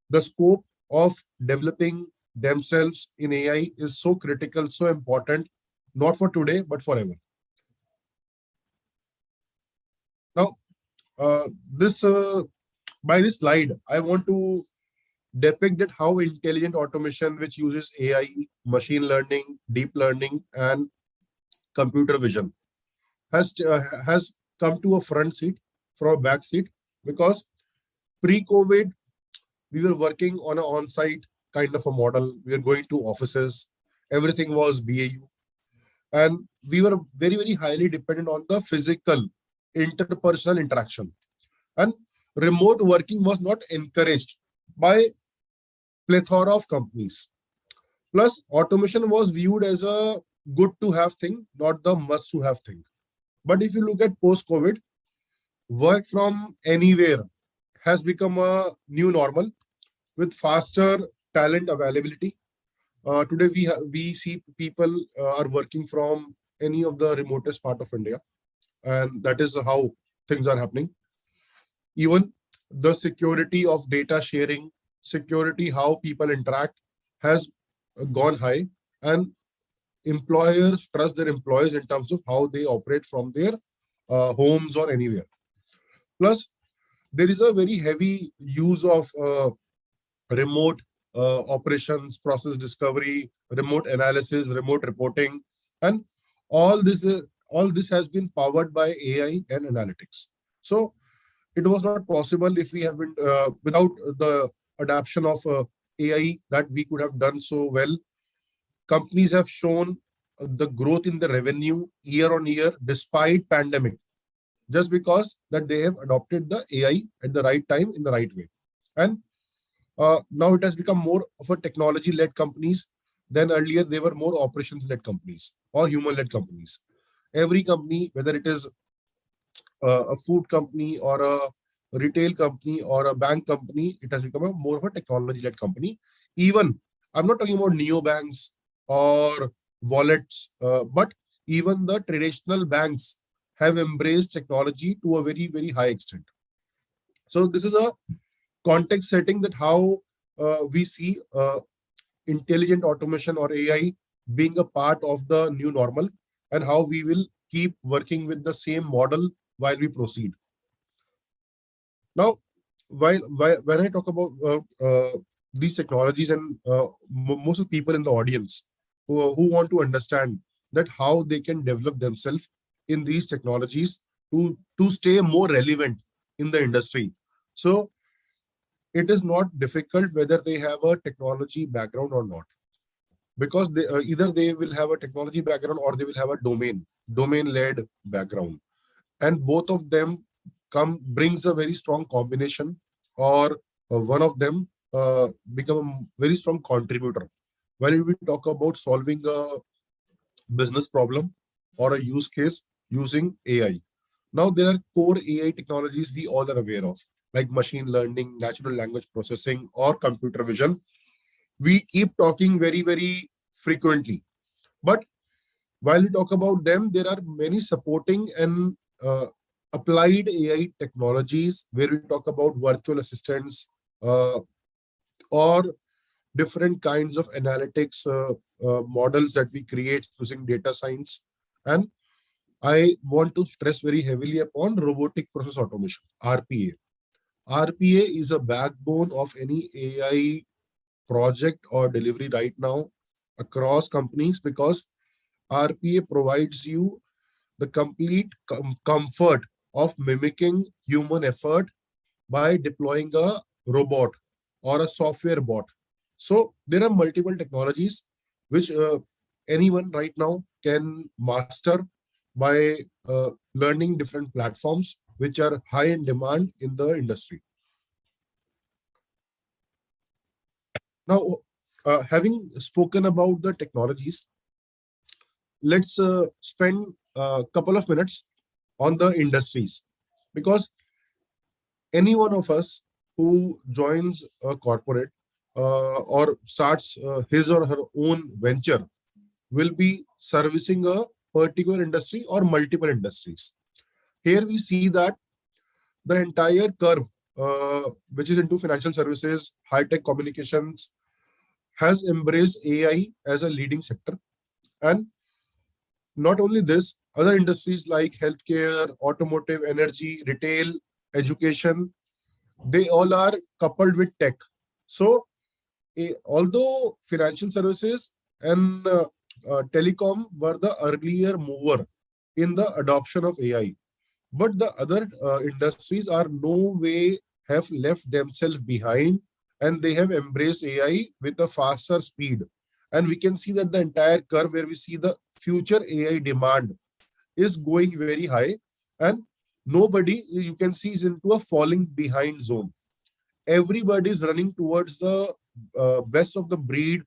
the scope of developing themselves in AI is so critical, so important, not for today, but forever. Now, by this slide, I want to depict that how intelligent automation, which uses AI, machine learning, deep learning, and computer vision, has come to a front seat from a back seat, because pre-COVID, we were working on an on-site kind of a model. We were going to offices. Everything was BAU. And we were very, very highly dependent on the physical interpersonal interaction. And remote working was not encouraged by plethora of companies. Plus, automation was viewed as a good to have thing, not the must to have thing. But if you look at post-COVID, work from anywhere has become a new normal with faster talent availability. Today, we see people are working from any of the remotest part of India, and that is how things are happening. Even the security of data sharing, security how people interact has gone high, and employers trust their employees in terms of how they operate from their homes or anywhere. Plus, there is a very heavy use of remote operations, process discovery, remote analysis, remote reporting, and all this has been powered by AI and analytics. So it was not possible if we have been without the adoption of AI that we could have done so well. Companies have shown the growth in the revenue year on year despite pandemic, just because that they have adopted the AI at the right time in the right way. And now it has become more of a technology-led companies than earlier. They were more operations-led companies or human-led companies. Every company, whether it is a food company or a retail company or a bank company, it has become a more of a technology-led company. Even I'm not talking about neobanks or wallets, but even the traditional banks have embraced technology to a very, very high extent. So this is a context setting that how we see intelligent automation or AI being a part of the new normal, and how we will keep working with the same model while we proceed. Now, when I talk about these technologies, and most of the people in the audience who want to understand that how they can develop themselves in these technologies to stay more relevant in the industry. So it is not difficult whether they have a technology background or not, because they, either they will have a technology background or they will have a domain-led background, and both of them brings a very strong combination, or one of them become a very strong contributor while we talk about solving a business problem or a use case using AI. Now there are core AI technologies we all are aware of, like machine learning, natural language processing, or computer vision. We keep talking very, very frequently. But while we talk about them, there are many supporting and applied AI technologies where we talk about virtual assistants or different kinds of analytics models that we create using data science. And I want to stress very heavily upon robotic process automation, RPA. RPA is a backbone of any AI project or delivery right now across companies, because RPA provides you the complete comfort of mimicking human effort by deploying a robot or a software bot. So there are multiple technologies which anyone right now can master by learning different platforms which are high in demand in the industry. Now, having spoken about the technologies, let's spend a couple of minutes on the industries, because any one of us who joins a corporate or starts his or her own venture will be servicing a particular industry or multiple industries. Here we see that the entire curve, which is into financial services, high-tech communications, has embraced AI as a leading sector. And not only this, other industries like healthcare, automotive, energy, retail, education, they all are coupled with tech. So although financial services and telecom were the earlier mover in the adoption of AI, but the other industries are no way have left themselves behind, and they have embraced AI with a faster speed. And we can see that the entire curve where we see the future AI demand is going very high, and nobody, you can see, is into a falling behind zone. Everybody is running towards the best of the breed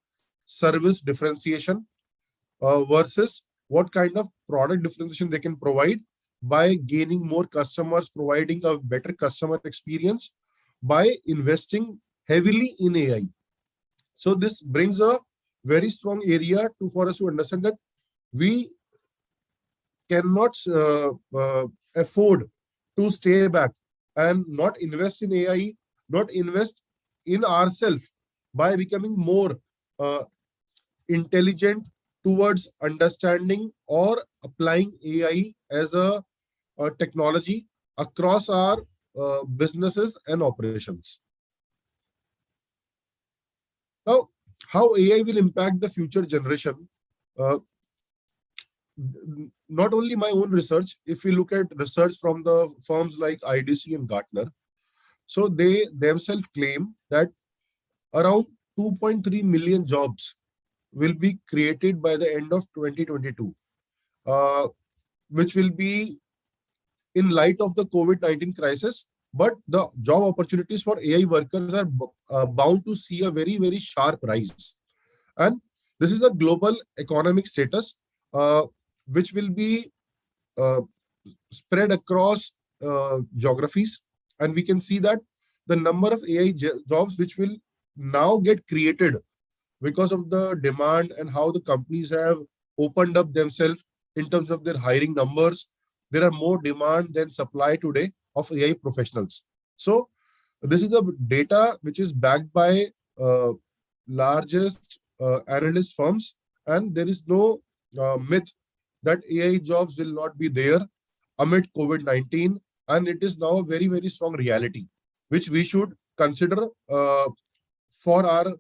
service differentiation versus what kind of product differentiation they can provide by gaining more customers, providing a better customer experience by investing heavily in AI. So this brings a very strong area for us to understand that we cannot afford to stay back and not invest in AI, not invest in ourselves by becoming more intelligent towards understanding or applying AI as a technology across our businesses and operations. Now, how AI will impact the future generation? Not only my own research, if we look at research from the firms like IDC and Gartner, so they themselves claim that around 2.3 million jobs will be created by the end of 2022, which will be in light of the COVID-19 crisis. But the job opportunities for AI workers are bound to see a very, very sharp rise. And this is a global economic status, which will be uh, spread across geographies. And we can see that the number of AI jobs which will now get created because of the demand and how the companies have opened up themselves in terms of their hiring numbers. There are more demand than supply today of AI professionals. So this is a data which is backed by largest analyst firms, and there is no myth that AI jobs will not be there amid COVID-19, and it is now a very, very strong reality, which we should consider for our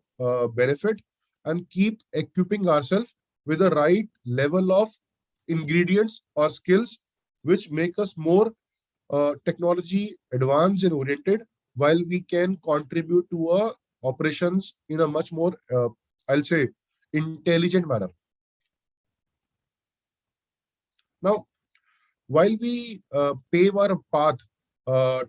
benefit and keep equipping ourselves with the right level of ingredients or skills which make us more technology advanced and oriented, while we can contribute to operations in a much more, I'll say, intelligent manner. Now, while we pave our path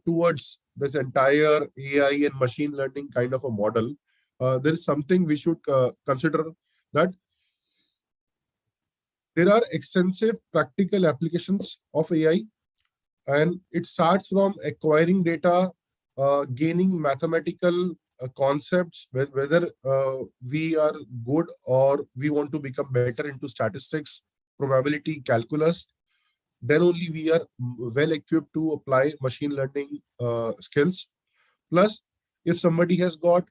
towards this entire AI and machine learning kind of a model, there is something we should consider, that there are extensive practical applications of AI, and it starts from acquiring data, gaining mathematical concepts, whether we are good or we want to become better into statistics, probability, calculus. Then only we are well equipped to apply machine learning skills. Plus, if somebody has got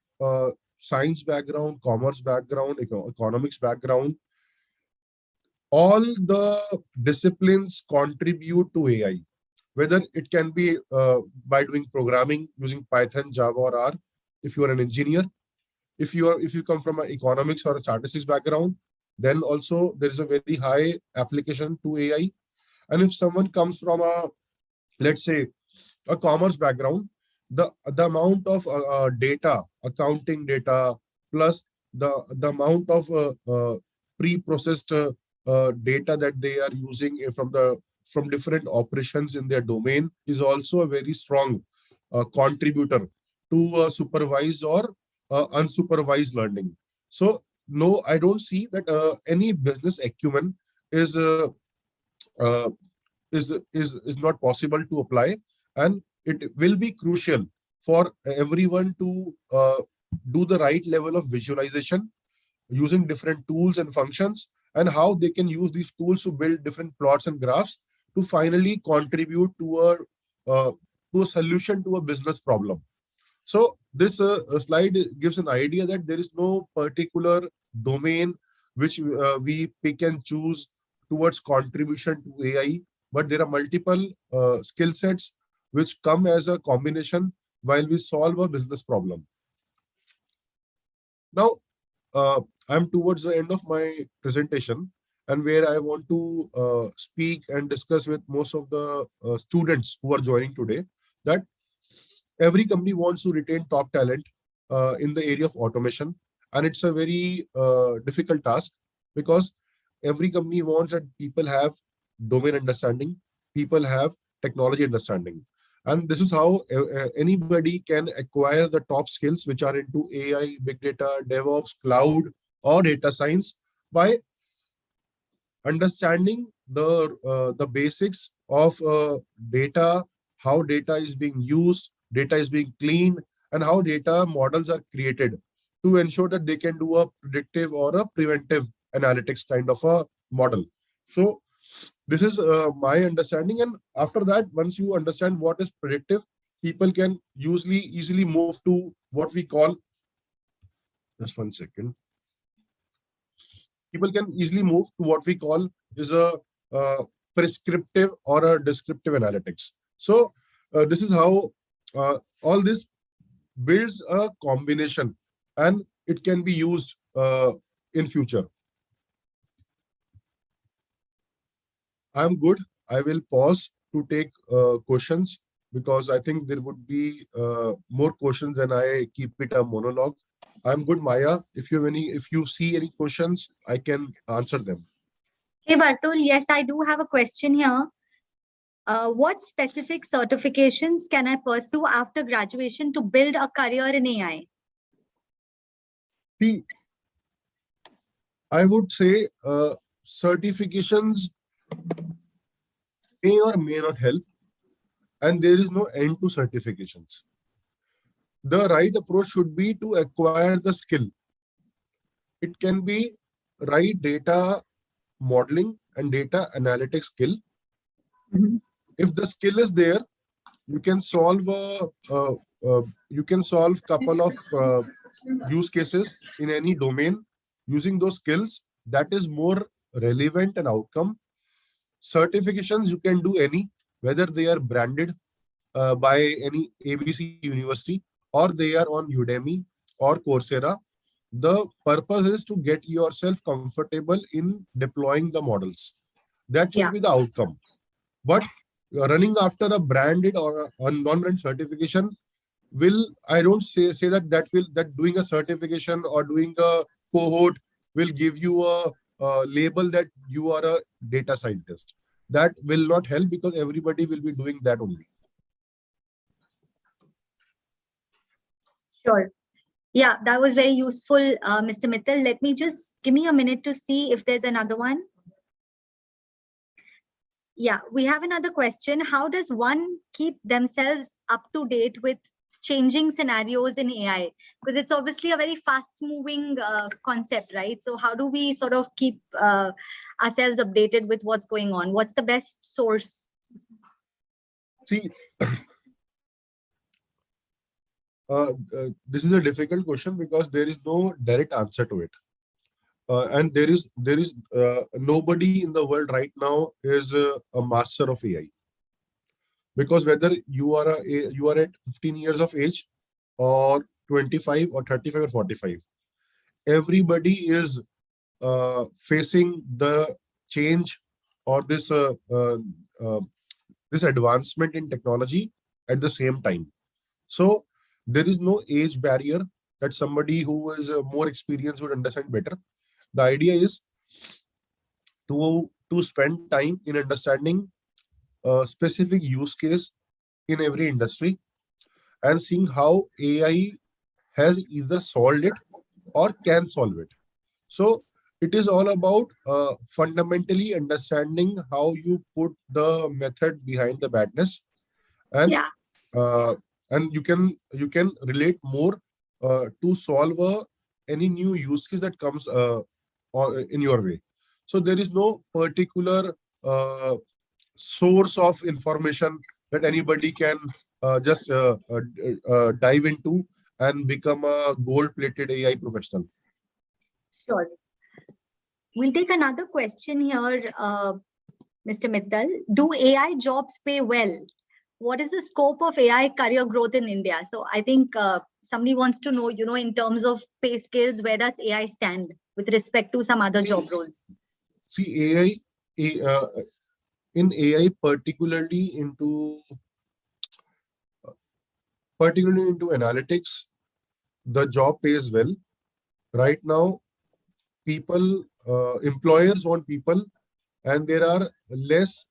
science background, commerce background, economics background, all the disciplines contribute to AI, whether it can be by doing programming using Python, Java, or R. If you are an engineer, if you come from an economics or a statistics background, then also there is a very high application to AI. And if someone comes from a, let's say, a commerce background, the amount of data, accounting data, plus the amount of pre-processed data that they are using from different operations in their domain is also a very strong contributor to supervised or unsupervised learning. So no, I don't see that any business acumen is uh, not possible to apply, and it will be crucial for everyone to do the right level of visualization using different tools and functions, and how they can use these tools to build different plots and graphs to finally contribute to a solution to a business problem. So this slide gives an idea that there is no particular domain which we pick and choose towards contribution to AI, but there are multiple skill sets which come as a combination while we solve a business problem. Now, I'm towards the end of my presentation, and where I want to speak and discuss with most of the students who are joining today, that every company wants to retain top talent in the area of automation, and it's a very difficult task, because every company wants that people have domain understanding, people have technology understanding. And this is how anybody can acquire the top skills which are into AI, big data, DevOps, cloud, or data science, by understanding the basics of data, how data is being used, data is being cleaned, and how data models are created to ensure that they can do a predictive or a preventive analytics kind of a model. So this is my understanding. And after that, once you understand what is predictive, people can usually easily move to what we call, just 1 second. People can easily move to what we call is a prescriptive or a descriptive analytics. So this is how all this builds a combination, and it can be used in future. I'm good. I will pause to take questions, because I think there would be more questions than I keep it a monologue. I'm good, Maya. If you see any questions, I can answer them. Hey, Bartul, yes, I do have a question here. What specific certifications can I pursue after graduation to build a career in AI? See, I would say certifications may or may not help, and there is no end to certifications. The right approach should be to acquire the skill. It can be right data modeling and data analytics skill. Mhm. If the skill is there, you can solve couple of use cases in any domain using those skills. That is more relevant and outcome. Certifications you can do any, whether they are branded by any ABC university or they are on Udemy or Coursera. The purpose is to get yourself comfortable in deploying the models. That should Yeah. be the outcome. But running after a branded or a non-brand certification I don't say that doing a certification or doing a cohort will give you a label that you are a data scientist. That will not help because everybody will be doing that only. Sure. Yeah, that was very useful, Mr. Mittal. Let me just give me a minute to see if there's another one. Yeah, we have another question. How does one keep themselves up to date with changing scenarios in AI? Because it's obviously a very fast moving concept, right? So how do we sort of keep ourselves updated with what's going on? What's the best source? See, this is a difficult question because there is no direct answer to it. And there is nobody in the world right now is a master of AI. Because whether you are at 15 years of age or 25 or 35 or 45, everybody is facing the change or this advancement in technology at the same time. So there is no age barrier that somebody who is more experienced would understand better. The idea is to spend time in understanding a specific use case in every industry and seeing how AI has either solved it or can solve it. So it is all about fundamentally understanding how you put the method behind the badness, and Yeah. And you can relate more to solve any new use case that comes in your way. So there is no particular source of information that anybody can just dive into and become a gold-plated AI professional. Sure. We'll take another question here, Mr. Mittal. Do AI jobs pay well? What is the scope of AI career growth in India? So I think somebody wants to know, in terms of pay scales, where does AI stand with respect to some other job roles? See, in AI, particularly into analytics, the job pays well. Right now, employers want people, and there are less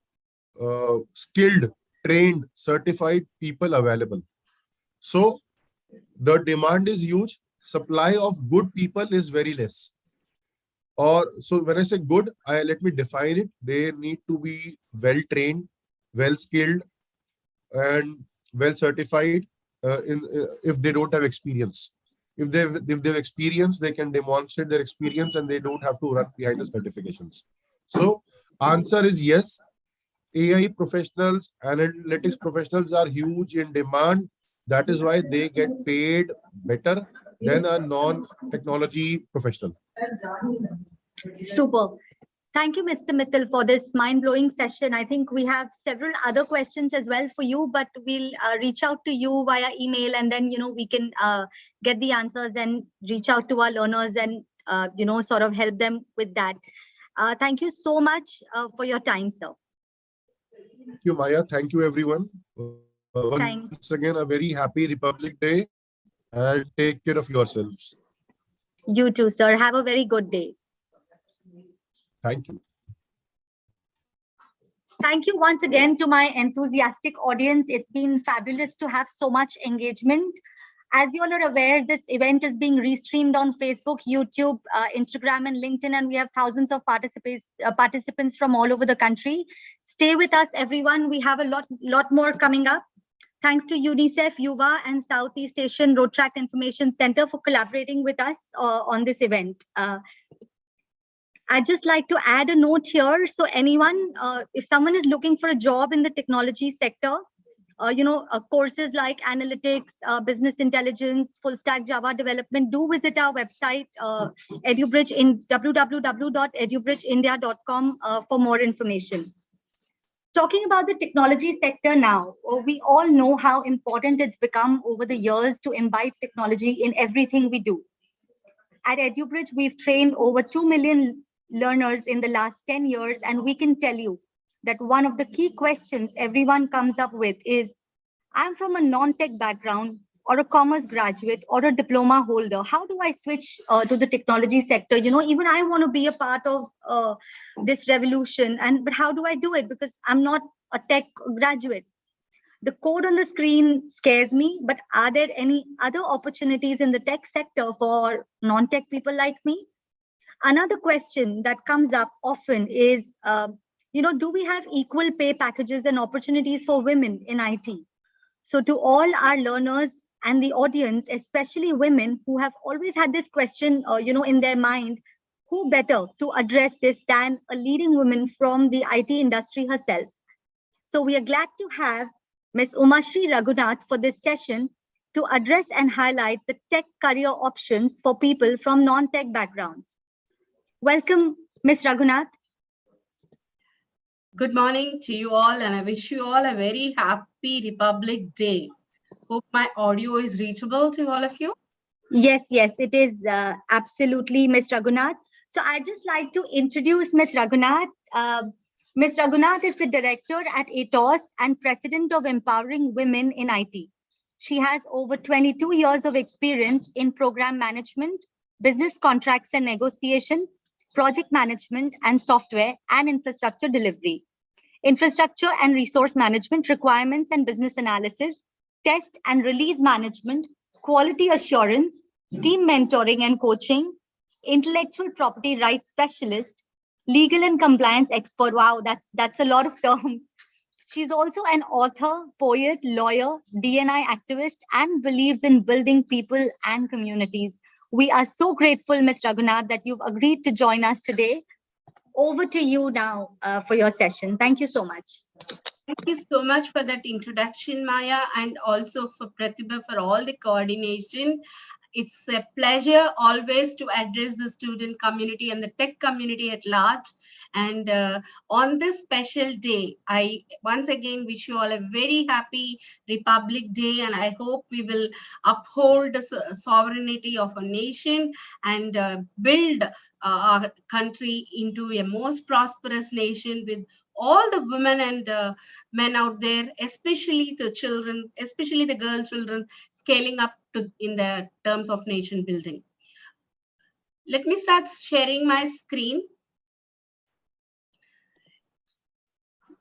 skilled, trained, certified people available. So the demand is huge. Supply of good people is very less. So when I say good, let me define it. They need to be well trained, well skilled, and well certified. If they don't have experience, if they've experience, they can demonstrate their experience, and they don't have to run behind the certifications. So answer is yes. AI professionals, analytics professionals are huge in demand. That is why they get paid better than a non-technology professional. Super. Thank you, Mr. Mittal, for this mind-blowing session. I think we have several other questions as well for you, but we'll reach out to you via email, and then we can get the answers and reach out to our learners and sort of help them with that. Thank you so much for your time, sir. Thank you, Maya. Thank you, everyone. Once again, a very happy Republic Day, and take care of yourselves. You too, sir. Have a very good day. Thank you. Thank you once again to my enthusiastic audience. It's been fabulous to have so much engagement. As you all are aware, this event is being restreamed on Facebook, YouTube, Instagram, and LinkedIn, and we have thousands of participants from all over the country. Stay with us, everyone. We have a lot more coming up. Thanks to UNICEF, UVA, and Southeast Asian Road Track Information Center for collaborating with us on this event. I'd just like to add a note here. So anyone, if someone is looking for a job in the technology sector, courses like analytics, business intelligence, full stack Java development, do visit our website, EduBridge in www.edubridgeindia.com for more information. Talking about the technology sector now, we all know how important it's become over the years to imbibe technology in everything we do. At EduBridge, we've trained over 2 million learners in the last 10 years, and we can tell you that one of the key questions everyone comes up with is, I'm from a non-tech background or a commerce graduate or a diploma holder. How do I switch to the technology sector? Even I want to be a part of this revolution, but how do I do it? Because I'm not a tech graduate. The code on the screen scares me, but are there any other opportunities in the tech sector for non-tech people like me? Another question that comes up often is, do we have equal pay packages and opportunities for women in IT? So to all our learners and the audience, especially women who have always had this question, in their mind, who better to address this than a leading woman from the IT industry herself? So we are glad to have Ms. Umashri Raghunath for this session to address and highlight the tech career options for people from non-tech backgrounds. Welcome, Ms. Raghunath. Good morning to you all, and I wish you all a very happy Republic Day. Hope my audio is reachable to all of you. Yes, it is absolutely, Ms. Raghunath. So I'd just like to introduce Ms. Raghunath. Ms. Raghunath is the director at ATOS and president of Empowering Women in IT. She has over 22 years of experience in program management, business contracts and negotiation, project management and software and infrastructure delivery, infrastructure and resource management, requirements and business analysis, test and release management, quality assurance, team mentoring and coaching, intellectual property rights specialist, legal and compliance expert. Wow, that's a lot of terms. She's also an author, poet, lawyer, D&I activist, and believes in building people and communities. We are so grateful, Ms. Raghunath, that you've agreed to join us today. Over to you now for your session. Thank you so much. Thank you so much for that introduction, Maya, and also for Pratibha for all the coordination. It's a pleasure always to address the student community and the tech community at large. And on this special day, I once again wish you all a very happy Republic Day. And I hope we will uphold the sovereignty of a nation and build our country into a most prosperous nation with all the women and men out there, especially the children, especially the girl children, scaling up to in the terms of nation building. Let me start sharing my screen.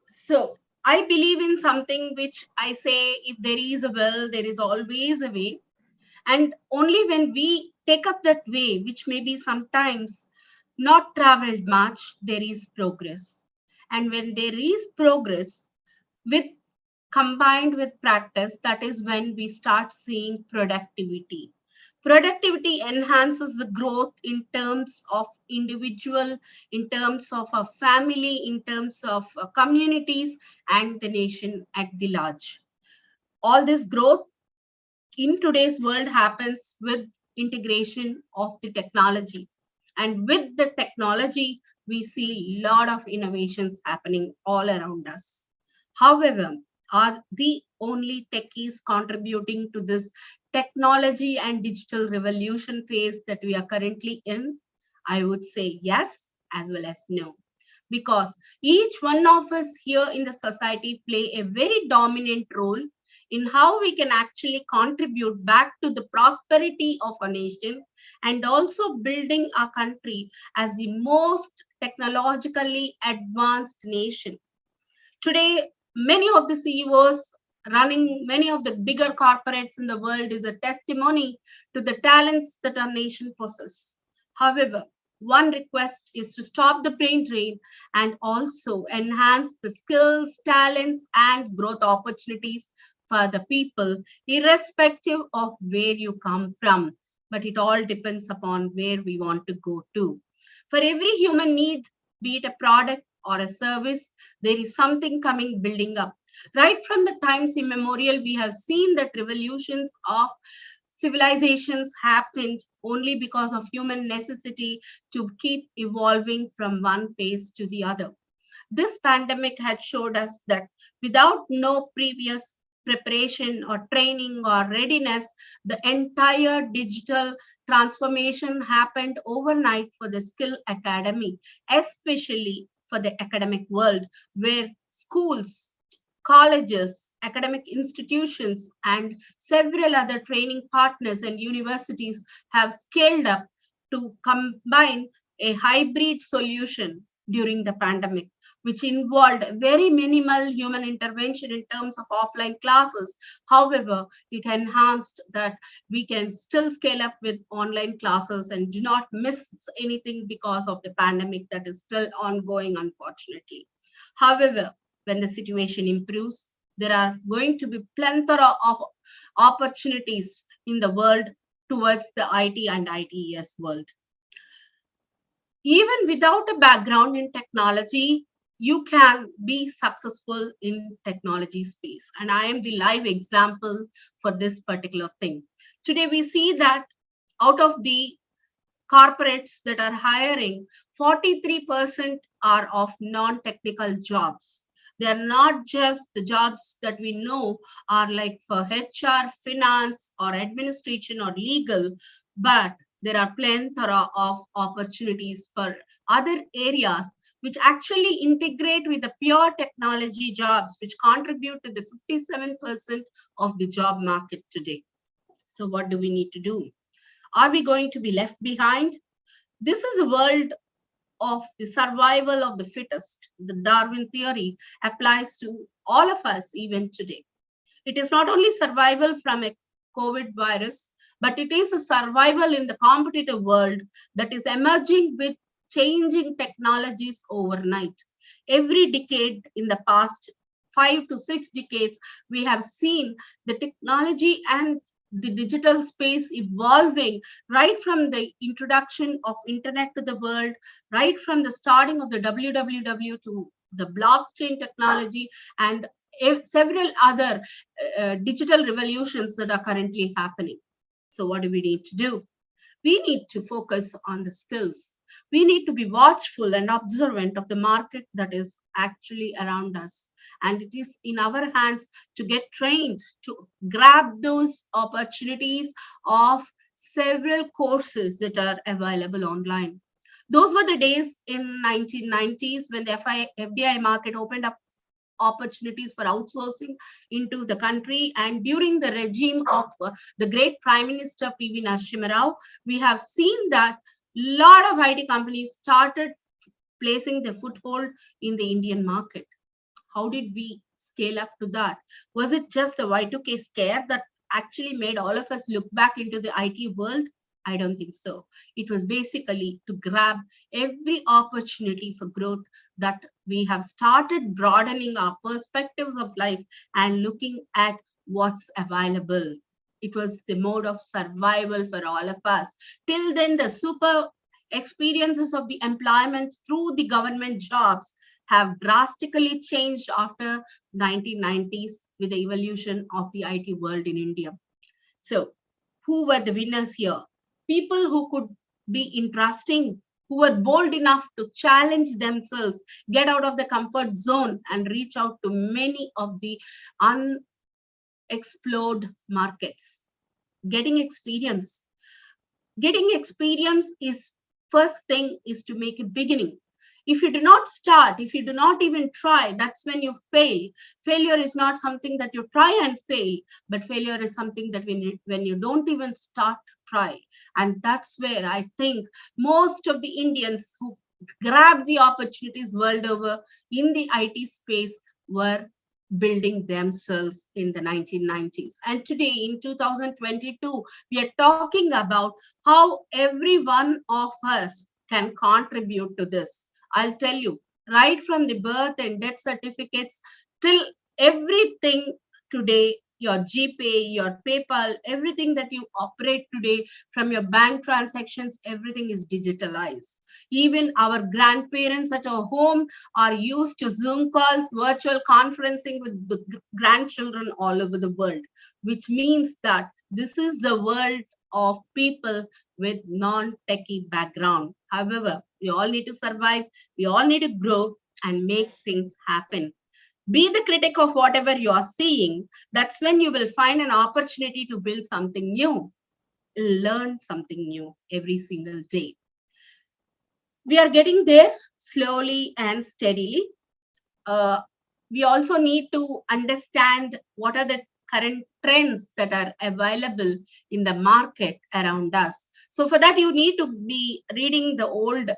So I believe in something which I say, if there is a will, there is always a way. And only when we take up that way, which may be sometimes not traveled much, there is progress. And when there is progress combined with practice, that is when we start seeing productivity. Productivity enhances the growth in terms of individual, in terms of a family, in terms of communities and the nation at the large. All this growth in today's world happens with integration of the technology. And with the technology, we see a lot of innovations happening all around us. However, are the only techies contributing to this technology and digital revolution phase that we are currently in? I would say yes, as well as no. Because each one of us here in the society play a very dominant role in how we can actually contribute back to the prosperity of a nation and also building our country as the most technologically advanced nation. Today, many of the CEOs running many of the bigger corporates in the world is a testimony to the talents that our nation possesses. However, one request is to stop the brain drain and also enhance the skills, talents, and growth opportunities for the people, irrespective of where you come from. But it all depends upon where we want to go to. For every human need, be it a product or a service, there is something coming building up. Right from the times immemorial, we have seen that revolutions of civilizations happened only because of human necessity to keep evolving from one phase to the other. This pandemic had showed us that without no previous preparation or training or readiness, the entire digital transformation happened overnight for the skill academy, especially for the academic world, where schools, colleges, academic institutions, and several other training partners and universities have scaled up to combine a hybrid solution during the pandemic, which involved very minimal human intervention in terms of offline classes. However, it enhanced that we can still scale up with online classes and do not miss anything because of the pandemic that is still ongoing, unfortunately. However, when the situation improves, there are going to be plethora of opportunities in the world towards the IT and ITES world. Even without a background in technology, you can be successful in technology space. And I am the live example for this particular thing. Today, we see that out of the corporates that are hiring, 43% are of non-technical jobs. They are not just the jobs that we know are like for HR, finance, or administration or legal, but there are plethora of opportunities for other areas which actually integrate with the pure technology jobs, which contribute to the 57% of the job market today. So what do we need to do? Are we going to be left behind? This is a world of the survival of the fittest. The Darwin theory applies to all of us even today. It is not only survival from a COVID virus, but it is a survival in the competitive world that is emerging with changing technologies overnight. Every decade in the past 5 to 6 decades, we have seen the technology and the digital space evolving right from the introduction of internet to the world, right from the starting of the www to the blockchain technology and several other digital revolutions that are currently happening. So what do we need to do? We need to focus on the skills. We need to be watchful and observant of the market that is actually around us. And it is in our hands to get trained, to grab those opportunities of several courses that are available online. Those were the days in 1990s when the FDI market opened up opportunities for outsourcing into the country. And during the regime of the great Prime Minister P.V. Narasimha Rao, we have seen that a lot of IT companies started placing their foothold in the Indian market. How did we scale up to that? Was it just the Y2K scare that actually made all of us look back into the IT world? I don't think so. It was basically to grab every opportunity for growth that we have started broadening our perspectives of life and looking at what's available. It was the mode of survival for all of us. Till then, the super experiences of the employment through the government jobs have drastically changed after 1990s with the evolution of the IT world in India. So who were the winners here? People who could be interesting, who were bold enough to challenge themselves, get out of the comfort zone and reach out to many of the unexplored markets. Getting experience. Getting experience is first thing is to make a beginning. If you do not start, if you do not even try, that's when you fail. Failure is not something that you try and fail, but failure is something that when you don't even start to try. And that's where I think most of the Indians who grabbed the opportunities world over in the IT space were building themselves in the 1990s. And today in 2022, we are talking about how every one of us can contribute to this. I'll tell you, right from the birth and death certificates till everything today, your GPay, your PayPal, everything that you operate today from your bank transactions, everything is digitalized. Even our grandparents at our home are used to Zoom calls, virtual conferencing with the grandchildren all over the world, which means that this is the world of people with non-techie background. However, we all need to survive, we all need to grow and make things happen. Be the critic of whatever you are seeing. That's when you will find an opportunity to build something new, learn something new every single day. We are getting there slowly and steadily. We also need to understand what are the current trends that are available in the market around us. So for that, you need to be reading the old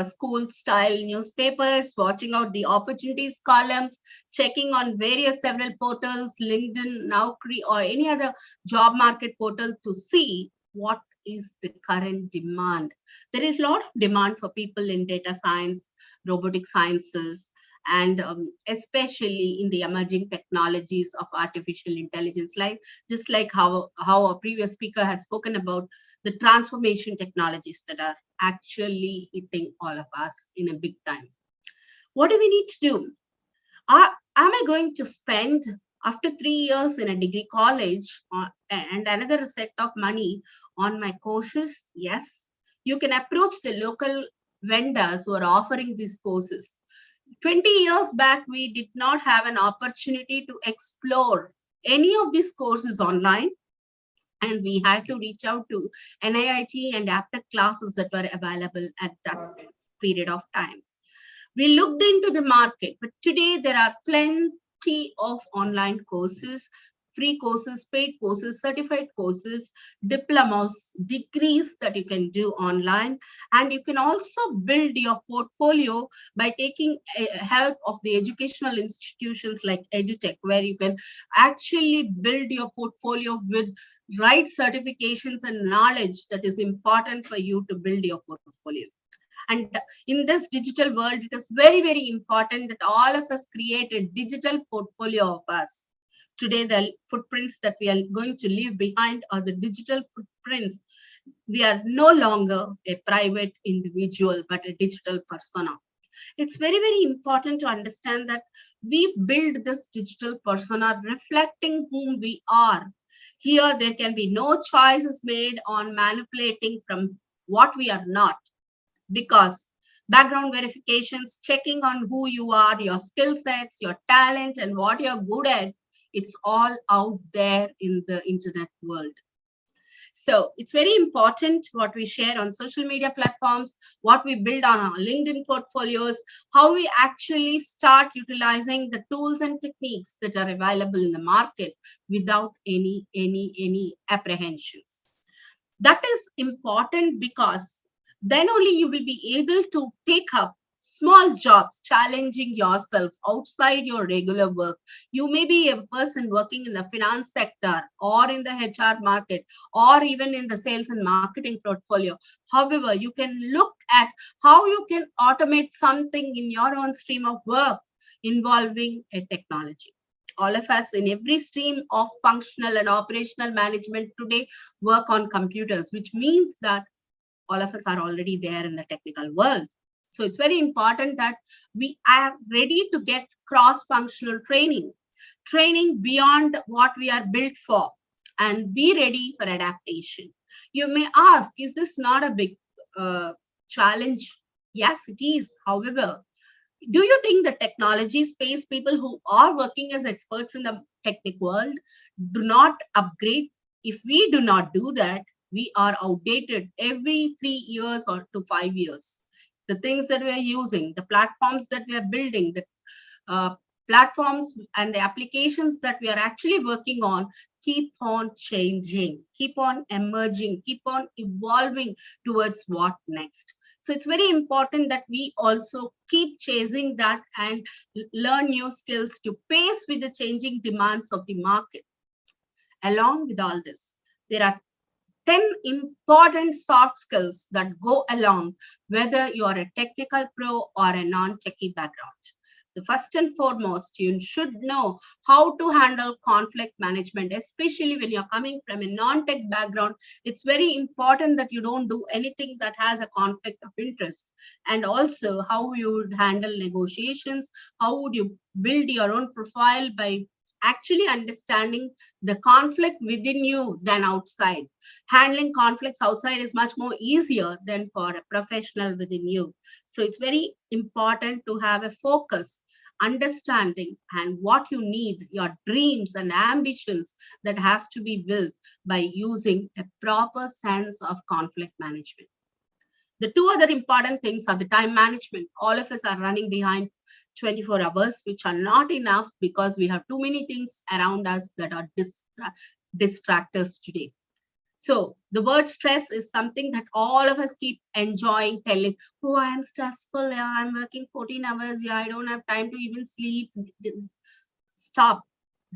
school style newspapers, watching out the opportunities columns, checking on various several portals, LinkedIn, Naukri, or any other job market portal to see what is the current demand. There is a lot of demand for people in data science, robotic sciences, and especially in the emerging technologies of artificial intelligence, like just like how our previous speaker had spoken about the transformation technologies that are actually hitting all of us in a big time. What do we need to do? Am I going to spend after 3 years in a degree college and another set of money on my courses? Yes, you can approach the local vendors who are offering these courses. 20 years back, we did not have an opportunity to explore any of these courses online, and we had to reach out to NIIT and after classes that were available at that period of time. We looked into the market, but today there are plenty of online courses, free courses, paid courses, certified courses, diplomas, degrees that you can do online. And you can also build your portfolio by taking help of the educational institutions like EduTech, where you can actually build your portfolio with right certifications and knowledge that is important for you to build your portfolio. And in this digital world, it is very, very important that all of us create a digital portfolio of us. Today, the footprints that we are going to leave behind are the digital footprints. We are no longer a private individual, but a digital persona. It's very, very important to understand that we build this digital persona reflecting whom we are. Here, there can be no choices made on manipulating from what we are not, because background verifications, checking on who you are, your skill sets, your talent, and what you're good at, it's all out there in the internet world. So it's very important what we share on social media platforms, what we build on our LinkedIn portfolios, how we actually start utilizing the tools and techniques that are available in the market without any apprehensions. That is important because then only you will be able to take up small jobs, challenging yourself outside your regular work. You may be a person working in the finance sector or in the HR market or even in the sales and marketing portfolio. However, you can look at how you can automate something in your own stream of work involving a technology. All of us in every stream of functional and operational management today work on computers, which means that all of us are already there in the technical world. So it's very important that we are ready to get cross-functional training beyond what we are built for, and be ready for adaptation. You may ask, is this not a big challenge? Yes, it is. However, do you think the technology space people who are working as experts in the technical world do not upgrade? If we do not do that, we are outdated every 3 years or to 5 years. the things that we are using, the platforms that we are building, the platforms and the applications that we are actually working on keep on changing, keep on emerging, keep on evolving towards what next. So it's very important that we also keep chasing that and learn new skills to pace with the changing demands of the market. Along with all this, there are 10 important soft skills that go along whether you are a technical pro or a non-techie background. The first and foremost, you should know how to handle conflict management, especially when you're coming from a non-tech background. It's very important that you don't do anything that has a conflict of interest. And also how you would handle negotiations, how would you build your own profile by actually understanding the conflict within you than outside. Handling conflicts outside is much more easier than for a professional within you. So it's very important to have a focus, understanding, and what you need, your dreams and ambitions that has to be built by using a proper sense of conflict management. The two other important things are the time management. All of us are running behind 24 hours, which are not enough because we have too many things around us that are distractors today. So the word stress is something that all of us keep enjoying telling, oh, I am stressful. Yeah, I'm working 14 hours. Yeah, I don't have time to even sleep. Stop.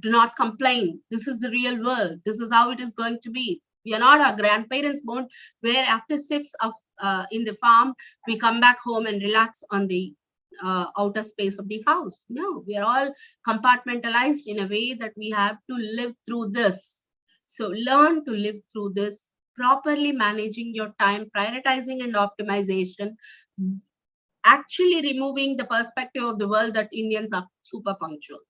Do not complain. This is the real world. This is how it is going to be. We are not our grandparents' born, where after 6 of in the farm, we come back home and relax on the outer space of the house. No, we are all compartmentalized in a way that we have to live through this. So learn to live through this, properly managing your time, prioritizing and optimization, actually removing the perspective of the world that Indians are super punctual.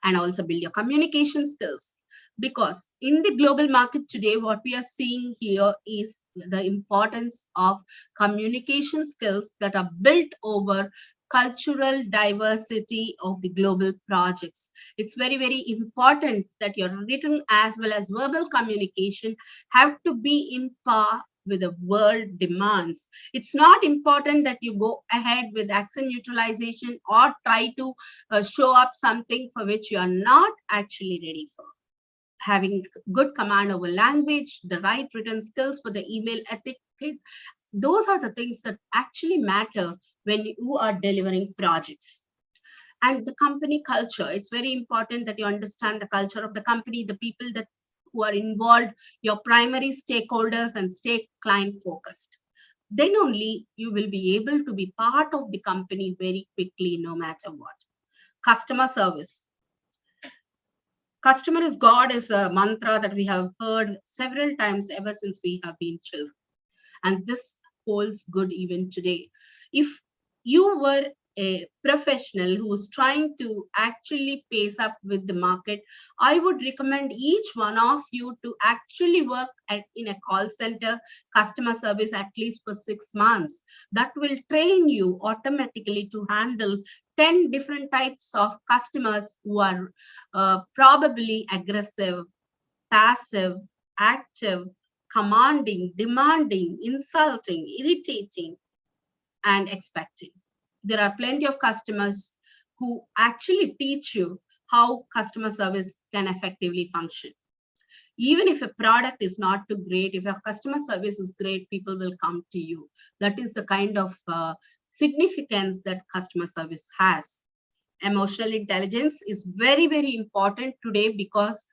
And also build your communication skills. Because in the global market today, what we are seeing here is the importance of communication skills that are built over cultural diversity of the global projects. It's very, very important that your written as well as verbal communication have to be in par with the world demands. It's not important that you go ahead with accent neutralization or try to show up something for which you are not actually ready for. Having good command over language, the right written skills for the email etiquette, those are the things that actually matter when you are delivering projects. And the company culture, it's very important that you understand the culture of the company, the people that who are involved, your primary stakeholders, and stay client focused. Then only you will be able to be part of the company very quickly, no matter what. Customer service. Customer is God is a mantra that we have heard several times ever since we have been children. And this holds good even today. If you were a professional who's trying to actually pace up with the market, I would recommend each one of you to actually work in a call center customer service at least for 6 months. That will train you automatically to handle 10 different types of customers who are probably aggressive, passive, active, commanding, demanding, insulting, irritating, and expecting. There are plenty of customers who actually teach you how customer service can effectively function. Even if a product is not too great, if your customer service is great, people will come to you. That is the kind of significance that customer service has. Emotional intelligence is very, very important today because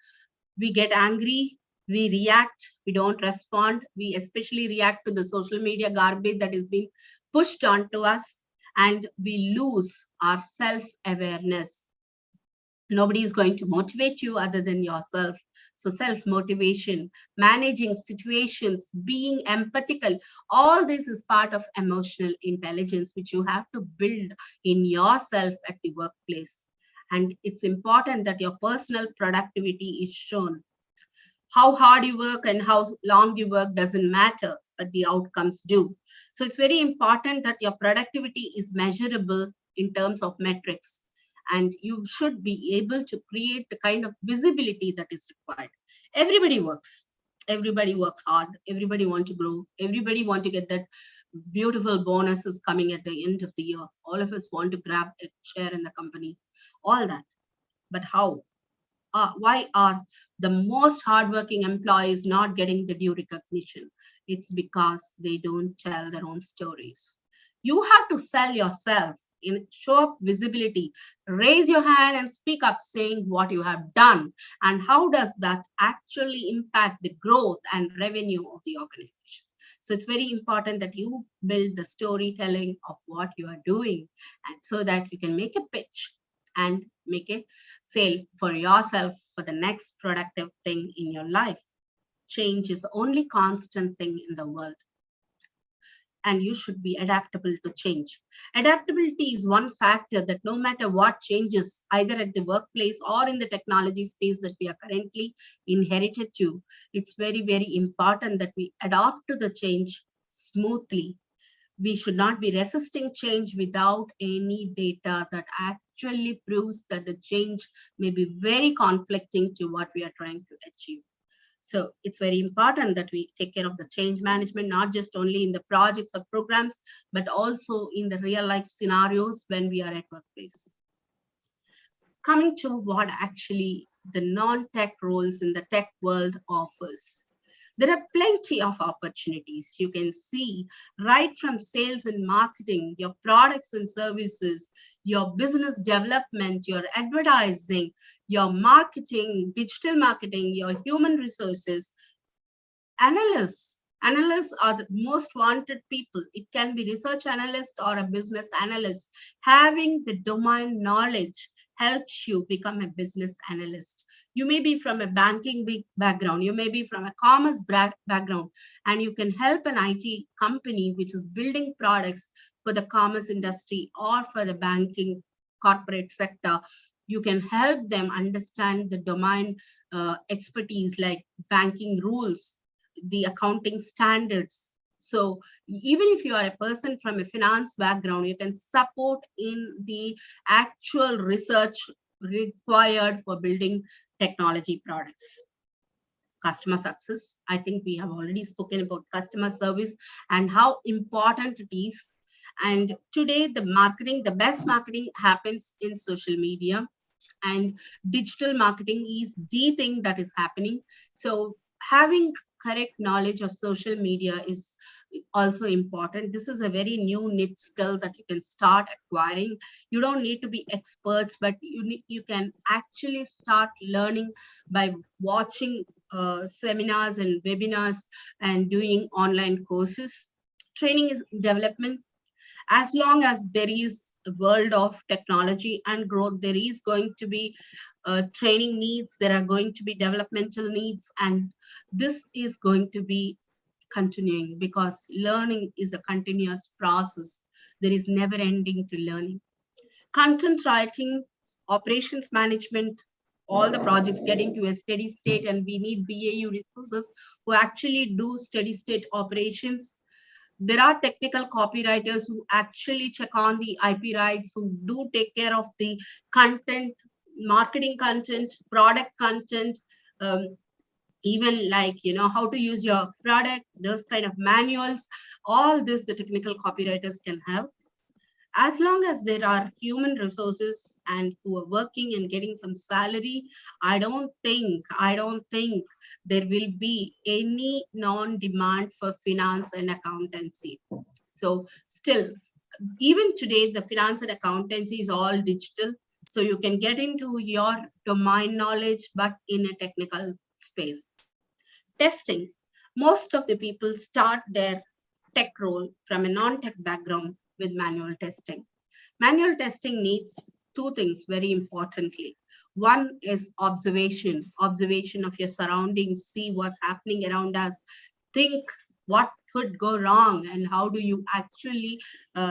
we get angry, we react, we don't respond. We especially react to the social media garbage that is being pushed onto us, and we lose our self-awareness. Nobody is going to motivate you other than yourself. So self-motivation, managing situations, being empathetical, all this is part of emotional intelligence, which you have to build in yourself at the workplace. And it's important that your personal productivity is shown. How hard you work and how long you work doesn't matter, but the outcomes do. So it's very important that your productivity is measurable in terms of metrics. And you should be able to create the kind of visibility that is required. Everybody works hard, everybody wants to grow, everybody wants to get that beautiful bonuses coming at the end of the year. All of us want to grab a share in the company, all that. But how? Why are the most hardworking employees not getting the due recognition? It's because they don't tell their own stories. You have to sell yourself, show up visibility, raise your hand and speak up saying what you have done and how does that actually impact the growth and revenue of the organization. So it's very important that you build the storytelling of what you are doing, and so that you can make a pitch and make a sale for yourself for the next productive thing in your life. Change is the only constant thing in the world, and you should be adaptable to change. Adaptability is one factor that no matter what changes, either at the workplace or in the technology space that we are currently inherited to, it's very, very important that we adapt to the change smoothly. We should not be resisting change without any data that actually proves that the change may be very conflicting to what we are trying to achieve. So it's very important that we take care of the change management, not just only in the projects or programs, but also in the real life scenarios when we are at workplace. Coming to what actually the non-tech roles in the tech world offers. There are plenty of opportunities. You can see right from sales and marketing, your products and services, your business development, your advertising, your marketing, digital marketing, your human resources. Analysts are the most wanted people. It can be research analyst or a business analyst. Having the domain knowledge helps you become a business analyst. You may be from a banking background, you may be from a commerce background, and you can help an IT company which is building products for the commerce industry or for the banking corporate sector. You can help them understand the domain expertise like banking rules, the accounting standards. So even if you are a person from a finance background, you can support in the actual research required for building technology products. Customer success. I think we have already spoken about customer service and how important it is. And today the best marketing happens in social media, and digital marketing is the thing that is happening. So having correct knowledge of social media is also important. This is a very new niche skill that you can start acquiring. You don't need to be experts, but you can actually start learning by watching seminars and webinars and doing online courses. Training is development. As long as there is a world of technology and growth, there is going to be training needs, there are going to be developmental needs, and this is going to be continuing because learning is a continuous process. There is never ending to learning. Content writing, operations management, all the projects getting to a steady state, and we need BAU resources who actually do steady state operations. There are technical copywriters who actually check on the IP rights, who do take care of the content, marketing content, product content, even like, how to use your product, those kind of manuals. All this, the technical copywriters can help. As long as there are human resources and who are working and getting some salary, I don't think there will be any non-demand for finance and accountancy. So still, even today, the finance and accountancy is all digital. So you can get into your domain knowledge, but in a technical space. Testing. Most of the people start their tech role from a non-tech background with manual testing. Manual testing needs two things very importantly. One is observation of your surroundings, see what's happening around us, think what could go wrong and how do you actually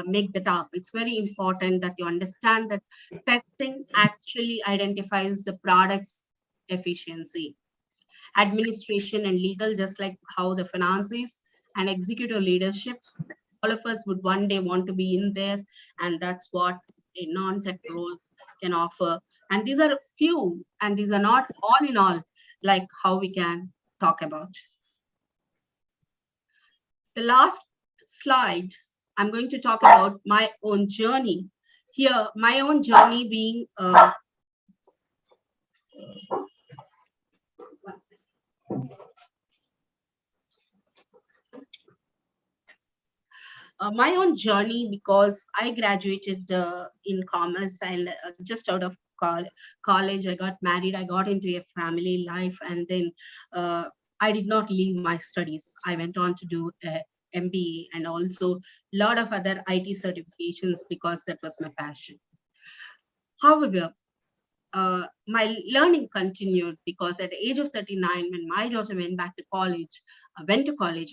make that up. It's very important that you understand that testing actually identifies the product's efficiency. Administration and legal, just like how the finance is, and executive leadership. All of us would one day want to be in there, and that's what a non-tech roles can offer. And these are a few, and these are not all in all, like how we can talk about. The last slide, I'm going to talk about my own journey. Here, my own journey being one second. My own journey, because I graduated in commerce and just out of college, I got married, I got into a family life, and then I did not leave my studies. I went on to do a MBA and also a lot of other IT certifications because that was my passion. However, my learning continued because at the age of 39, when my daughter went back to college,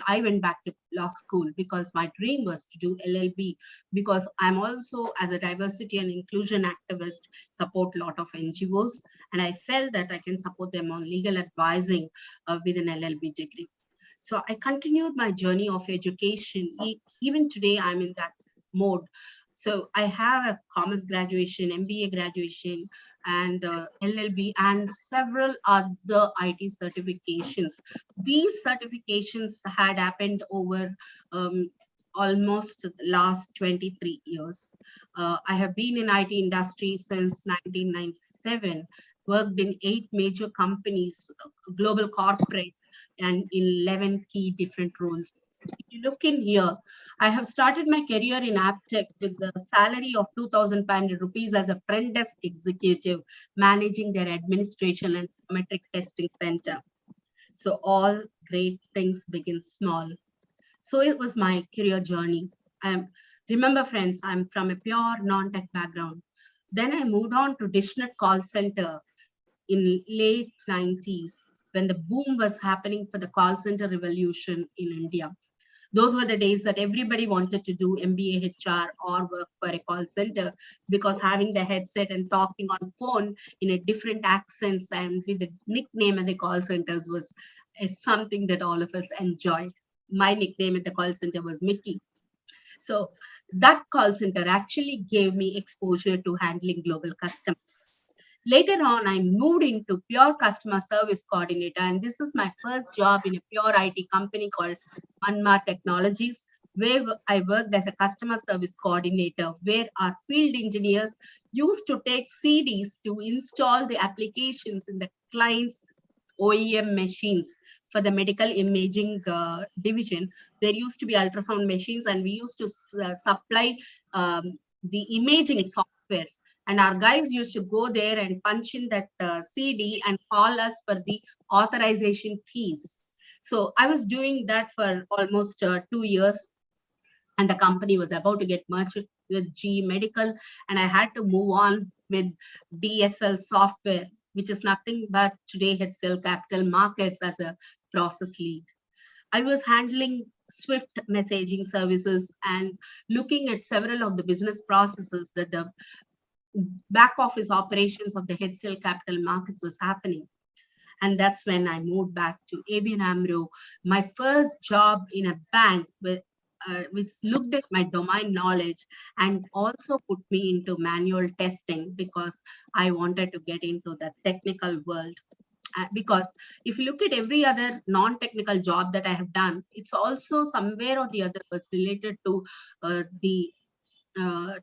I went back to law school because my dream was to do LLB, because I'm also, as a diversity and inclusion activist, support a lot of NGOs, and I felt that I can support them on legal advising with an LLB degree. So I continued my journey of education. Even today, I'm in that mode. So I have a commerce graduation, MBA graduation, and LLB, and several other IT certifications. These certifications had happened over almost the last 23 years. I have been in IT industry since 1997, worked in 8 major companies, global corporates, and in 11 key different roles. If you look in here, I have started my career in AppTech with the salary of 2,500 rupees as a front desk executive, managing their administration and metric testing center. So all great things begin small. So it was my career journey. Remember, friends, I'm from a pure non-tech background. Then I moved on to Dishnet call center in late 90s, when the boom was happening for the call center revolution in India. Those were the days that everybody wanted to do MBA HR or work for a call center, because having the headset and talking on phone in a different accents and with the nickname at the call centers is something that all of us enjoyed. My nickname at the call center was Mickey. So that call center actually gave me exposure to handling global customers. Later on, I moved into pure customer service coordinator, and this is my first job in a pure IT company called Manmar Technologies, where I worked as a customer service coordinator, where our field engineers used to take CDs to install the applications in the client's OEM machines. For the medical imaging division, there used to be ultrasound machines, and we used to supply the imaging softwares. And our guys used to go there and punch in that CD and call us for the authorization keys. So I was doing that for almost 2 years, and the company was about to get merged with GE Medical, and I had to move on with DSL software, which is nothing but today HCL Capital Markets as a process lead. I was handling Swift messaging services and looking at several of the business processes that the back office operations of the HCL Capital Markets was happening. And that's when I moved back to ABN AMRO. My first job in a bank which looked at my domain knowledge and also put me into manual testing, because I wanted to get into the technical world. Because if you look at every other non-technical job that I have done, it's also somewhere or the other was related to the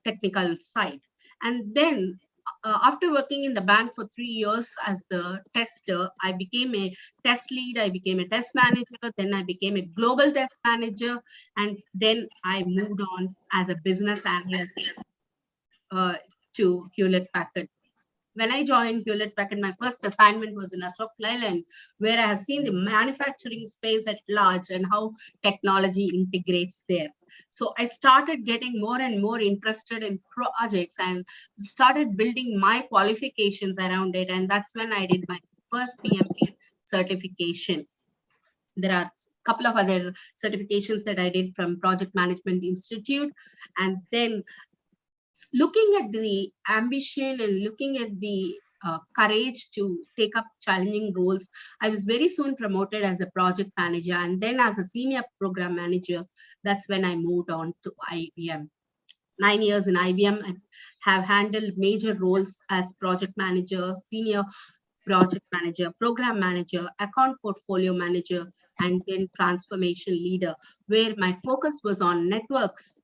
technical side. And then after working in the bank for 3 years as the tester, I became a test lead, I became a test manager, then I became a global test manager, and then I moved on as a business analyst to Hewlett Packard. When I joined Hewlett Packard, my first assignment was in Ashok Leyland, where I have seen the manufacturing space at large and how technology integrates there. So I started getting more and more interested in projects and started building my qualifications around it. And that's when I did my first PMP certification. There are a couple of other certifications that I did from Project Management Institute. And then looking at the ambition and looking at the courage to take up challenging roles, I was very soon promoted as a project manager, and then as a senior program manager. That's when I moved on to IBM. 9 years in IBM, I have handled major roles as project manager, senior project manager, program manager, account portfolio manager, and then transformation leader, where my focus was on networks,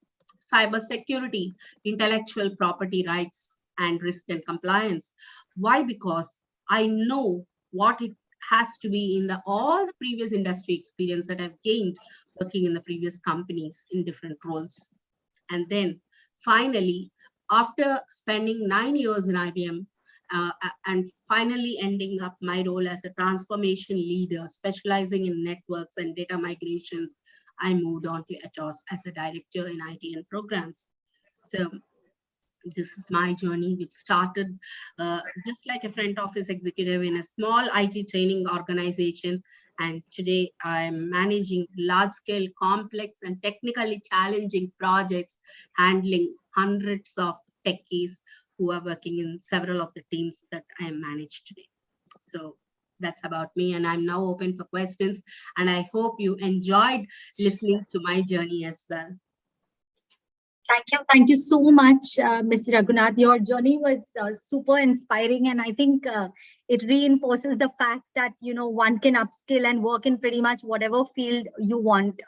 cybersecurity, intellectual property rights, and risk and compliance. Why? Because I know what it has to be in all the previous industry experience that I've gained working in the previous companies in different roles. And then finally, after spending 9 years in IBM, and finally ending up my role as a transformation leader, specializing in networks and data migrations, I moved on to Atos as a director in IT and programs. So this is my journey, which started just like a front office executive in a small IT training organization. And today I'm managing large-scale, complex, and technically challenging projects, handling hundreds of techies who are working in several of the teams that I manage today. So that's about me, and I'm now open for questions. And I hope you enjoyed listening to my journey as well. Thank you so much, Ms. Raghunath. Your journey was super inspiring, and I think it reinforces the fact that one can upskill and work in pretty much whatever field you want.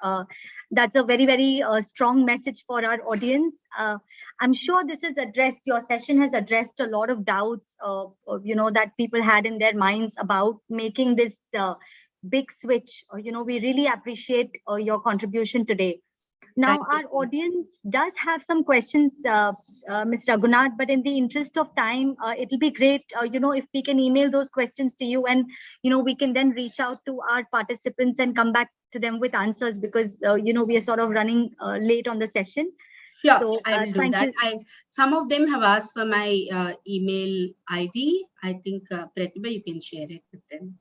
That's a very, very strong message for our audience. I'm sure this is addressed. Your session has addressed a lot of doubts, that people had in their minds about making this big switch. We really appreciate your contribution today. Now, our audience does have some questions, Mr. Raghunath, but in the interest of time, it'll be great, if we can email those questions to you, and, we can then reach out to our participants and come back to them with answers, because, we are sort of running late on the session. Sure, So, I will do that. Some of them have asked for my email ID. I think, Pratibha, you can share it with them.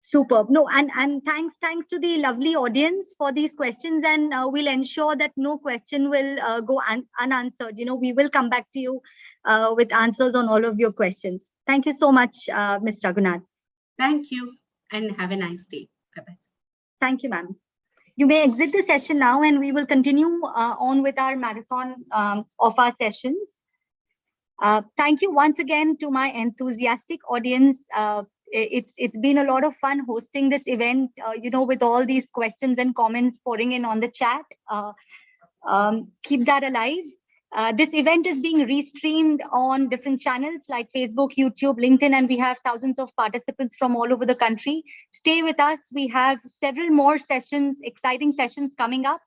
Superb. No, and thanks to the lovely audience for these questions, and we'll ensure that no question will go unanswered. We will come back to you with answers on all of your questions. Thank you so much, Ms. Raghunath. Thank you, and have a nice day. Bye-bye. Thank you, ma'am. You may exit the session now, and we will continue on with our marathon of our sessions. Thank you once again to my enthusiastic audience. It's been a lot of fun hosting this event, with all these questions and comments pouring in on the chat. Keep that alive. This event is being restreamed on different channels like Facebook, YouTube, LinkedIn, and we have thousands of participants from all over the country. Stay with us. We have several more sessions, exciting sessions coming up.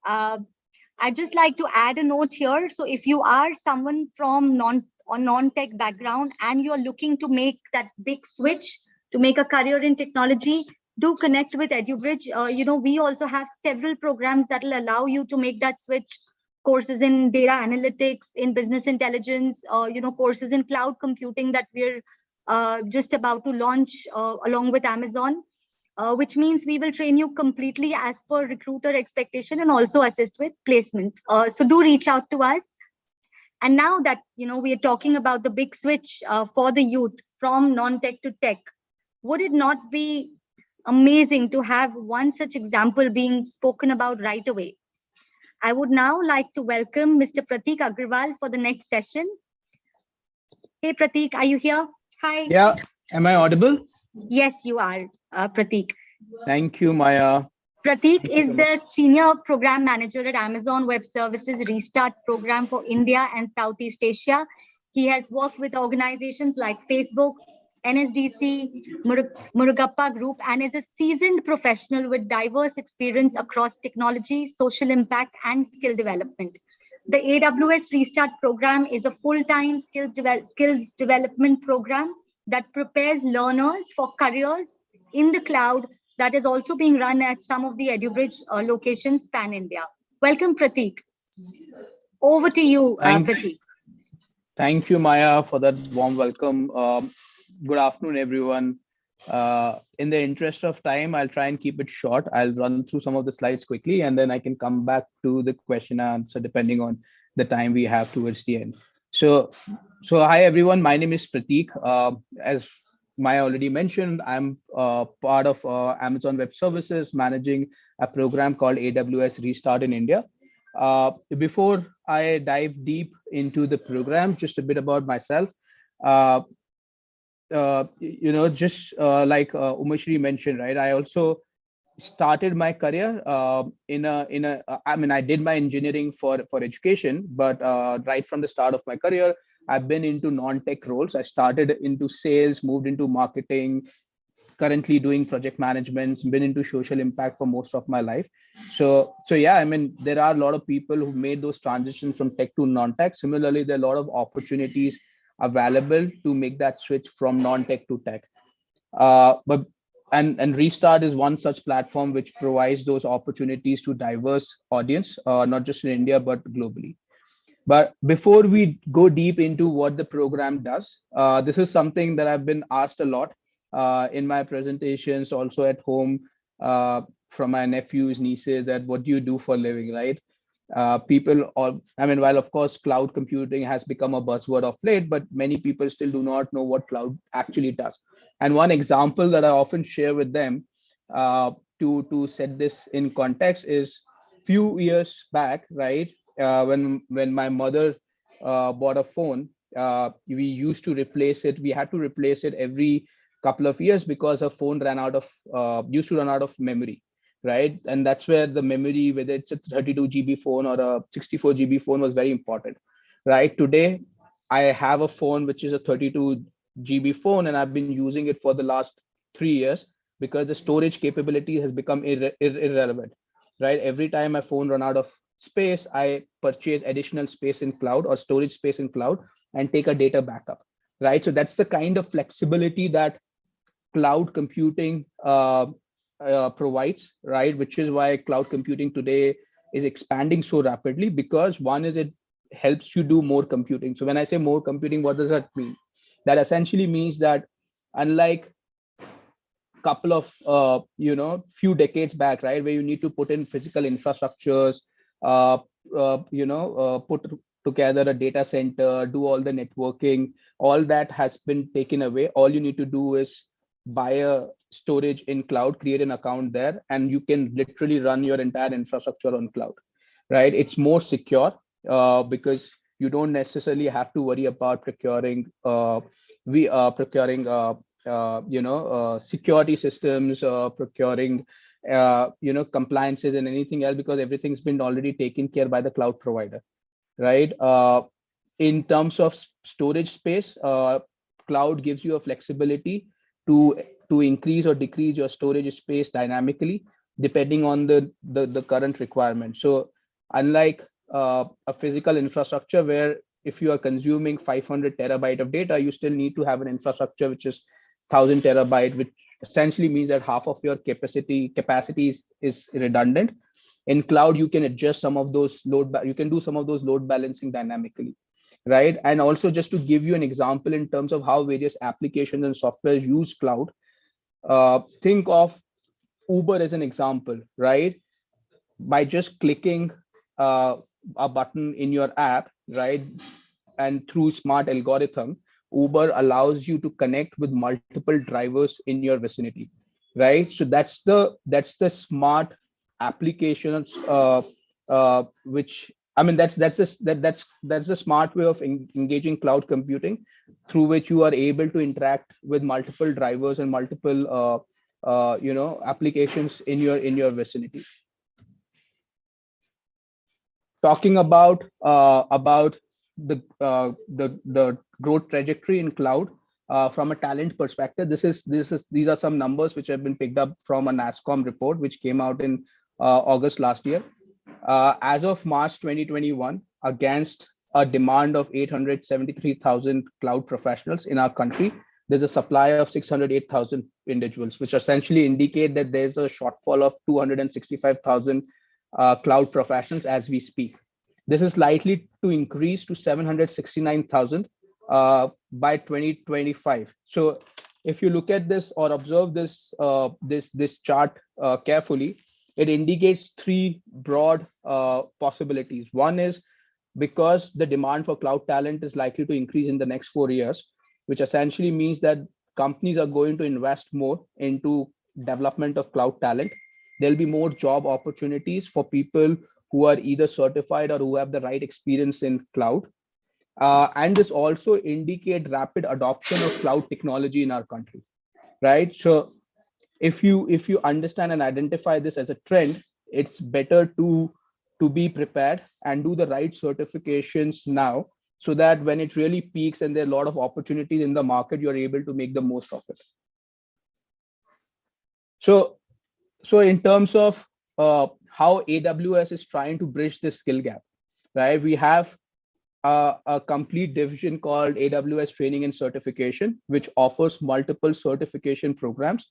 I'd just like to add a note here. So if you are someone from non-tech background and you're looking to make that big switch to make a career in technology, do connect with EduBridge. We also have several programs that will allow you to make that switch. Courses in data analytics, in business intelligence, courses in cloud computing that we're just about to launch along with Amazon, which means we will train you completely as per recruiter expectation and also assist with placements. So do reach out to us. And now that, we are talking about the big switch for the youth from non-tech to tech, would it not be amazing to have one such example being spoken about right away? I would now like to welcome Mr. Prateek Agrawal for the next session. Hey, Prateek, are you here? Hi. Yeah, am I audible? Yes, you are, Prateek. Thank you, Maya. Prateek is the Senior Program Manager at Amazon Web Services Restart Program for India and Southeast Asia. He has worked with organizations like Facebook, NSDC, Murugappa Group, and is a seasoned professional with diverse experience across technology, social impact, and skill development. The AWS Restart Program is a full-time skills development program that prepares learners for careers in the cloud that is also being run at some of the EduBridge locations pan-India. Welcome, Prateek. Over to you, Prateek. Thank you, Maya, for that warm welcome. Good afternoon, everyone. In the interest of time, I'll try and keep it short. I'll run through some of the slides quickly, and then I can come back to the question and answer depending on the time we have towards the end. So hi, everyone. My name is Prateek. As Maya already mentioned, I'm part of Amazon Web Services, managing a program called AWS Restart in India. Before I dive deep into the program, just a bit about myself. just like Umashri mentioned, right? I also started my career I mean, I did my engineering for education, but right from the start of my career, I've been into non-tech roles. I started into sales, moved into marketing, currently doing project management, been into social impact for most of my life. So yeah, I mean, there are a lot of people who made those transitions from tech to non-tech. Similarly, there are a lot of opportunities available to make that switch from non-tech to tech. But and Restart is one such platform which provides those opportunities to diverse audience, not just in India but globally. But before we go deep into what the program does, this is something that I've been asked a lot in my presentations, also at home, from my nephews, nieces, that what do you do for a living, right? People, all, I mean, while of course cloud computing has become a buzzword of late, but many people still do not know what cloud actually does. And one example that I often share with them to set this in context is few years back, right? When my mother bought a phone, we used to replace it. We had to replace it every couple of years because her phone ran out of used to run out of memory, right? And that's where the memory, whether it's a 32 GB phone or a 64 GB phone, was very important, right? Today, I have a phone which is a 32 GB phone, and I've been using it for the last 3 years because the storage capability has become irrelevant, right? Every time my phone run out of space, I purchase additional space in cloud or storage space in cloud and take a data backup, right? So that's the kind of flexibility that cloud computing provides, right? Which is why cloud computing today is expanding so rapidly, because one is it helps you do more computing. So when I say more computing, what does that mean? That essentially means that unlike couple of few decades back, right, where you need to put in physical infrastructures, put together a data center, do all the networking, all that has been taken away. All you need to do is buy a storage in cloud, create an account there, and you can literally run your entire infrastructure on cloud, right? It's more secure because you don't necessarily have to worry about procuring security systems, procuring compliances and anything else, because everything's been already taken care by the cloud provider, right? In terms of storage space, cloud gives you a flexibility to increase or decrease your storage space dynamically depending on the current requirement. So unlike a physical infrastructure where if you are consuming 500 terabyte of data, you still need to have an infrastructure which is 1000 terabyte, which essentially means that half of your capacity is redundant. In cloud, you can adjust some of those you can do some of those load balancing dynamically, right? And also, just to give you an example in terms of how various applications and software use cloud, think of Uber as an example, right? By just clicking a button in your app, right, and through smart algorithm, Uber allows you to connect with multiple drivers in your vicinity, right? So that's the smart applications, which, I mean, that's the smart way of engaging cloud computing, through which you are able to interact with multiple drivers and multiple applications in your vicinity. Talking about the growth trajectory in cloud from a talent perspective, these are some numbers which have been picked up from a NASSCOM report which came out in August last year. As of March 2021, against a demand of 873,000 cloud professionals in our country, there's a supply of 608,000 individuals, which essentially indicate that there's a shortfall of 265,000 cloud professionals as we speak. This is likely to increase to 769,000 by 2025. So if you look at this or observe this this chart carefully, it indicates three broad possibilities. One is because the demand for cloud talent is likely to increase in the next 4 years, which essentially means that companies are going to invest more into development of cloud talent. There'll be more job opportunities for people who are either certified or who have the right experience in cloud. And this also indicate rapid adoption of cloud technology in our country, right? So if you understand and identify this as a trend, it's better to be prepared and do the right certifications now, so that when it really peaks and there are a lot of opportunities in the market, you're able to make the most of it. So in terms of how AWS is trying to bridge this skill gap, right? We have a complete division called AWS Training and Certification, which offers multiple certification programs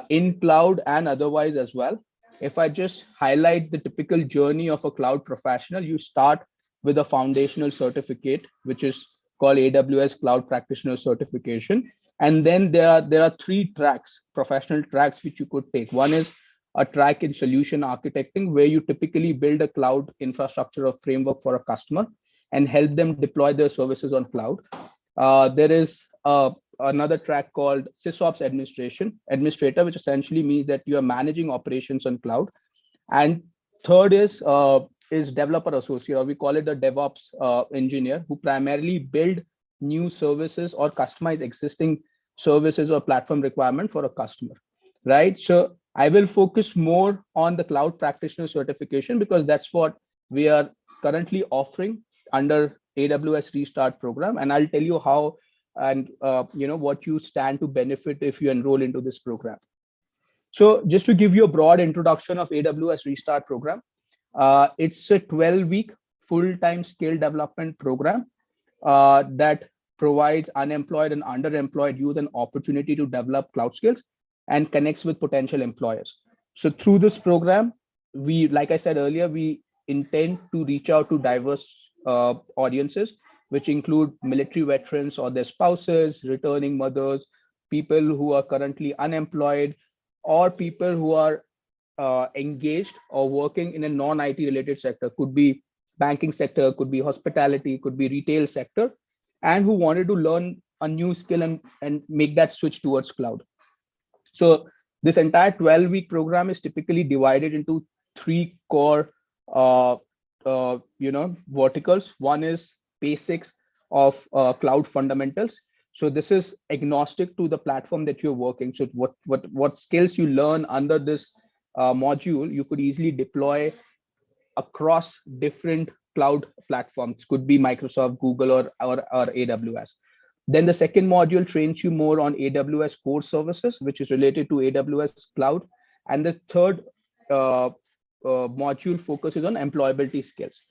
in cloud and otherwise as well. If I just highlight the typical journey of a cloud professional, you start with a foundational certificate, which is called AWS Cloud Practitioner Certification. And then there are three tracks, professional tracks, which you could take. One is a track in solution architecting, where you typically build a cloud infrastructure or framework for a customer and help them deploy their services on cloud. There is another track called SysOps administrator, which essentially means that you are managing operations on cloud. And third is developer associate, or we call it a DevOps engineer, who primarily build new services or customize existing services or platform requirement for a customer, right? So I will focus more on the cloud practitioner certification, because that's what we are currently offering under AWS Restart program. And I'll tell you how and what you stand to benefit if you enroll into this program. So just to give you a broad introduction of AWS Restart program, it's a 12-week full-time skill development program that provides unemployed and underemployed youth an opportunity to develop cloud skills and connects with potential employers. So through this program, we, like I said earlier, we intend to reach out to diverse audiences, which include military veterans or their spouses, returning mothers, people who are currently unemployed, or people who are engaged or working in a non-IT related sector. Could be banking sector, could be hospitality, could be retail sector, and who wanted to learn a new skill and make that switch towards cloud. So this entire 12-week program is typically divided into three core verticals. One is basics of cloud fundamentals. So this is agnostic to the platform that you're working. So what skills you learn under this module, you could easily deploy across different cloud platforms. Could be Microsoft, Google, or AWS. Then the second module trains you more on AWS core services, which is related to AWS cloud. And the third module focuses on employability skills.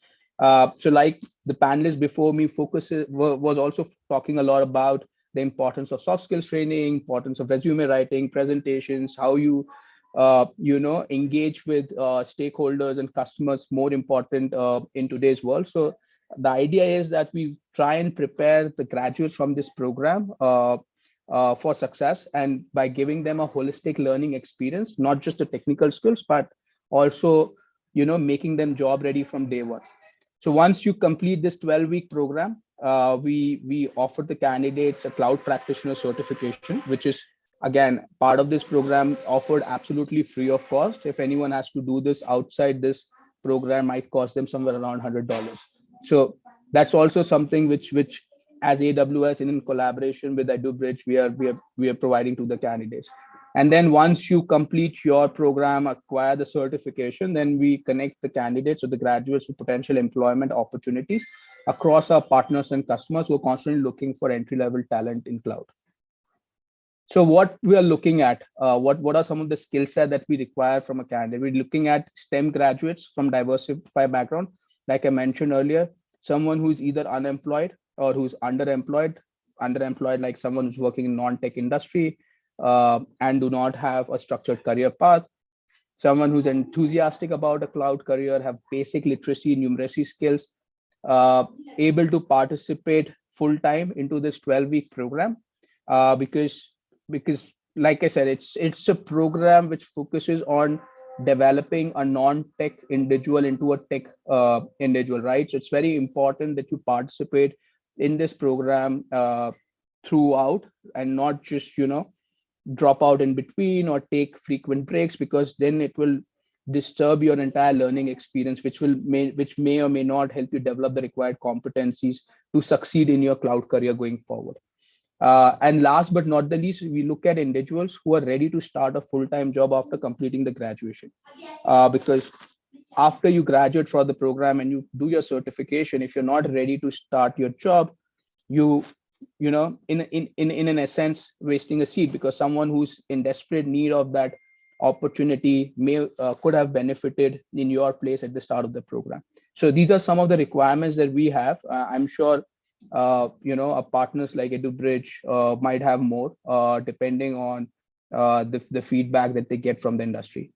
So like the panelists before me was also talking a lot about the importance of soft skills training, importance of resume writing, presentations, how you engage with stakeholders and customers, more important in today's world. So the idea is that we try and prepare the graduates from this program for success, and by giving them a holistic learning experience, not just the technical skills, but also making them job ready from day one. So once you complete this 12-week program, we offer the candidates a cloud practitioner certification, which is again part of this program, offered absolutely free of cost. If anyone has to do this outside this program, might cost them somewhere around $100. So that's also something which as AWS in collaboration with EduBridge, we are providing to the candidates. And then once you complete your program, acquire the certification, then we connect the candidates or the graduates with potential employment opportunities across our partners and customers who are constantly looking for entry-level talent in cloud. So what we are looking at, what are some of the skill set that we require from a candidate? We're looking at STEM graduates from diversified background. Like I mentioned earlier, someone who's either unemployed or who's underemployed like someone who's working in non-tech industry, and do not have a structured career path, someone who's enthusiastic about a cloud career, have basic literacy, numeracy skills, able to participate full-time into this 12-week program, because like I said, it's a program which focuses on developing a non-tech individual into a tech individual, right? So it's very important that you participate in this program throughout, and not just drop out in between or take frequent breaks, because then it will disturb your entire learning experience, which may or may not help you develop the required competencies to succeed in your cloud career going forward. And last but not the least, we look at individuals who are ready to start a full-time job after completing the graduation. Because after you graduate from the program and you do your certification, if you're not ready to start your job, you know, in an essence, wasting a seat, because someone who's in desperate need of that opportunity could have benefited in your place at the start of the program. So these are some of the requirements that we have. I'm sure you know, our partners like EduBridge might have more, depending on the feedback that they get from the industry.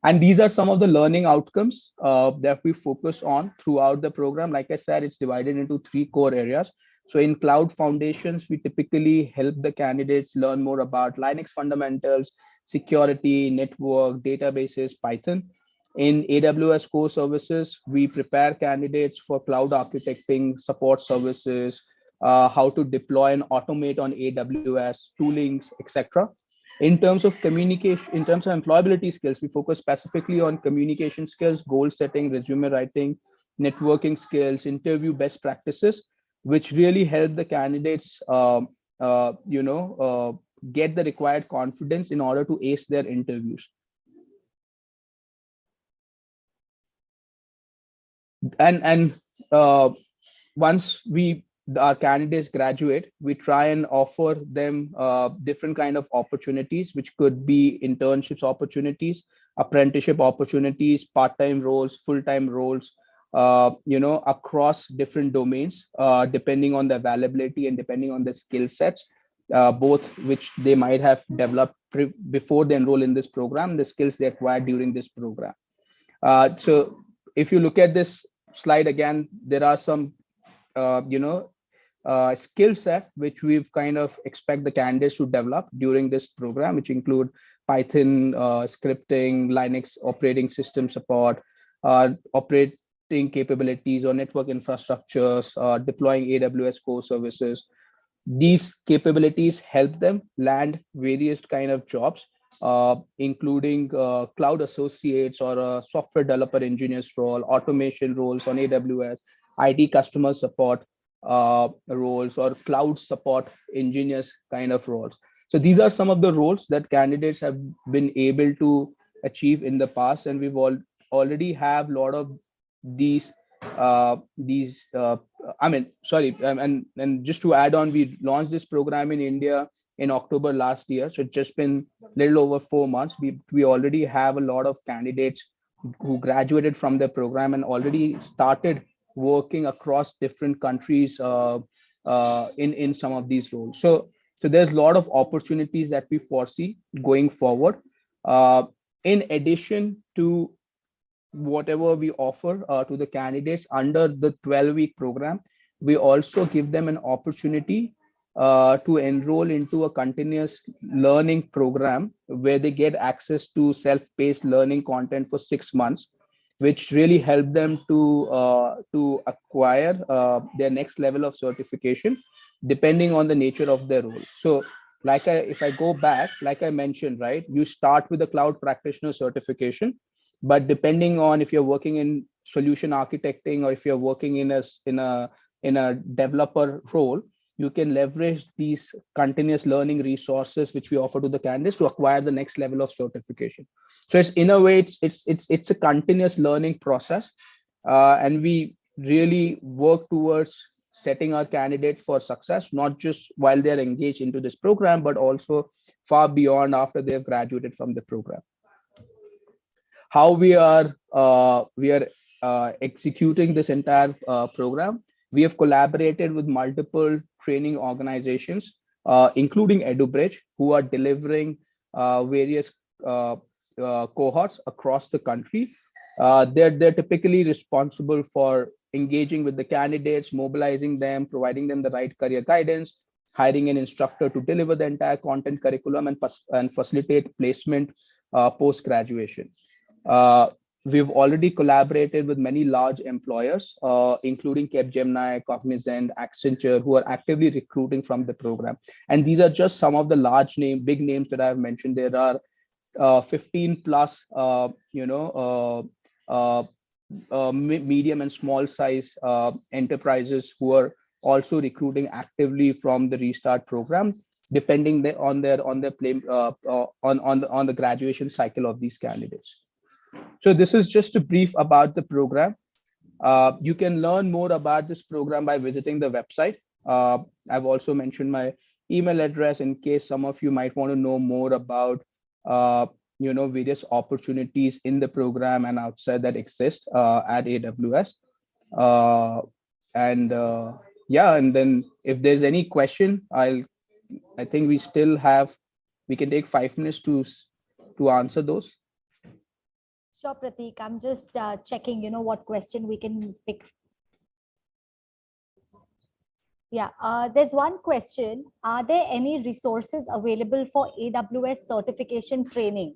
And these are some of the learning outcomes that we focus on throughout the program. Like I said, it's divided into 3 core areas. So in cloud foundations, we typically help the candidates learn more about Linux fundamentals, security, network, databases, Python. In AWS core services, we prepare candidates for cloud architecting, support services, how to deploy and automate on AWS, toolings, etc. In terms of communication, in terms of employability skills, we focus specifically on communication skills, goal setting, resume writing, networking skills, interview best practices, which really help the candidates, you know, get the required confidence in order to ace their interviews. And once our candidates graduate, we try and offer them different kind of opportunities, which could be internships opportunities, apprenticeship opportunities, part-time roles, full-time roles, you know, across different domains, depending on the availability and depending on the skill sets, both which they might have developed before they enroll in this program, the skills they acquired during this program. So if you look at this slide again, there are some you know, skill set which we've kind of expect the candidates to develop during this program, which include Python, scripting, Linux operating system support, operating capabilities or network infrastructures, deploying AWS core services. These capabilities help them land various kind of jobs, including cloud associates or a software developer engineers role, automation roles on AWS, IT customer support roles, or cloud support engineers kind of roles. So these are some of the roles that candidates have been able to achieve in the past, and we've already have a lot of these I mean, sorry, and just to add on, we launched this program in India in October last year, so it's just been a little over 4 months. We already have a lot of candidates who graduated from the program and already started working across different countries in some of these roles. So there's a lot of opportunities that we foresee going forward. In addition to whatever we offer to the candidates under the 12-week program, we also give them an opportunity to enroll into a continuous learning program where they get access to self-paced learning content for 6 months, which really help them to acquire their next level of certification, depending on the nature of their role. So if I go back, like I mentioned, right, you start with the cloud practitioner certification, but depending on if you're working in solution architecting or if you're working in a developer role, you can leverage these continuous learning resources which we offer to the candidates to acquire the next level of certification. So it's, in a way, it's a continuous learning process, and we really work towards setting our candidates for success, not just while they're engaged into this program, but also far beyond after they've graduated from the program. How we are executing this entire program, we have collaborated with multiple training organizations, including EduBridge, who are delivering various cohorts across the country. They're typically responsible for engaging with the candidates, mobilizing them, providing them the right career guidance, hiring an instructor to deliver the entire content curriculum and facilitate placement post-graduation. We've already collaborated with many large employers, including Capgemini, Cognizant, Accenture, who are actively recruiting from the program. And these are just some of the big names that I've mentioned. There are 15 plus, medium and small size enterprises who are also recruiting actively from the Restart program, depending on the graduation cycle of these candidates. So this is just a brief about the program. You can learn more about this program by visiting the website. I've also mentioned my email address in case some of you might want to know more about various opportunities in the program and outside that exist at AWS. And then if there's any question, I think we can take 5 minutes to answer those. Sure, Prateek. I'm just checking, what question we can pick. Yeah, there's one question. Are there any resources available for AWS certification training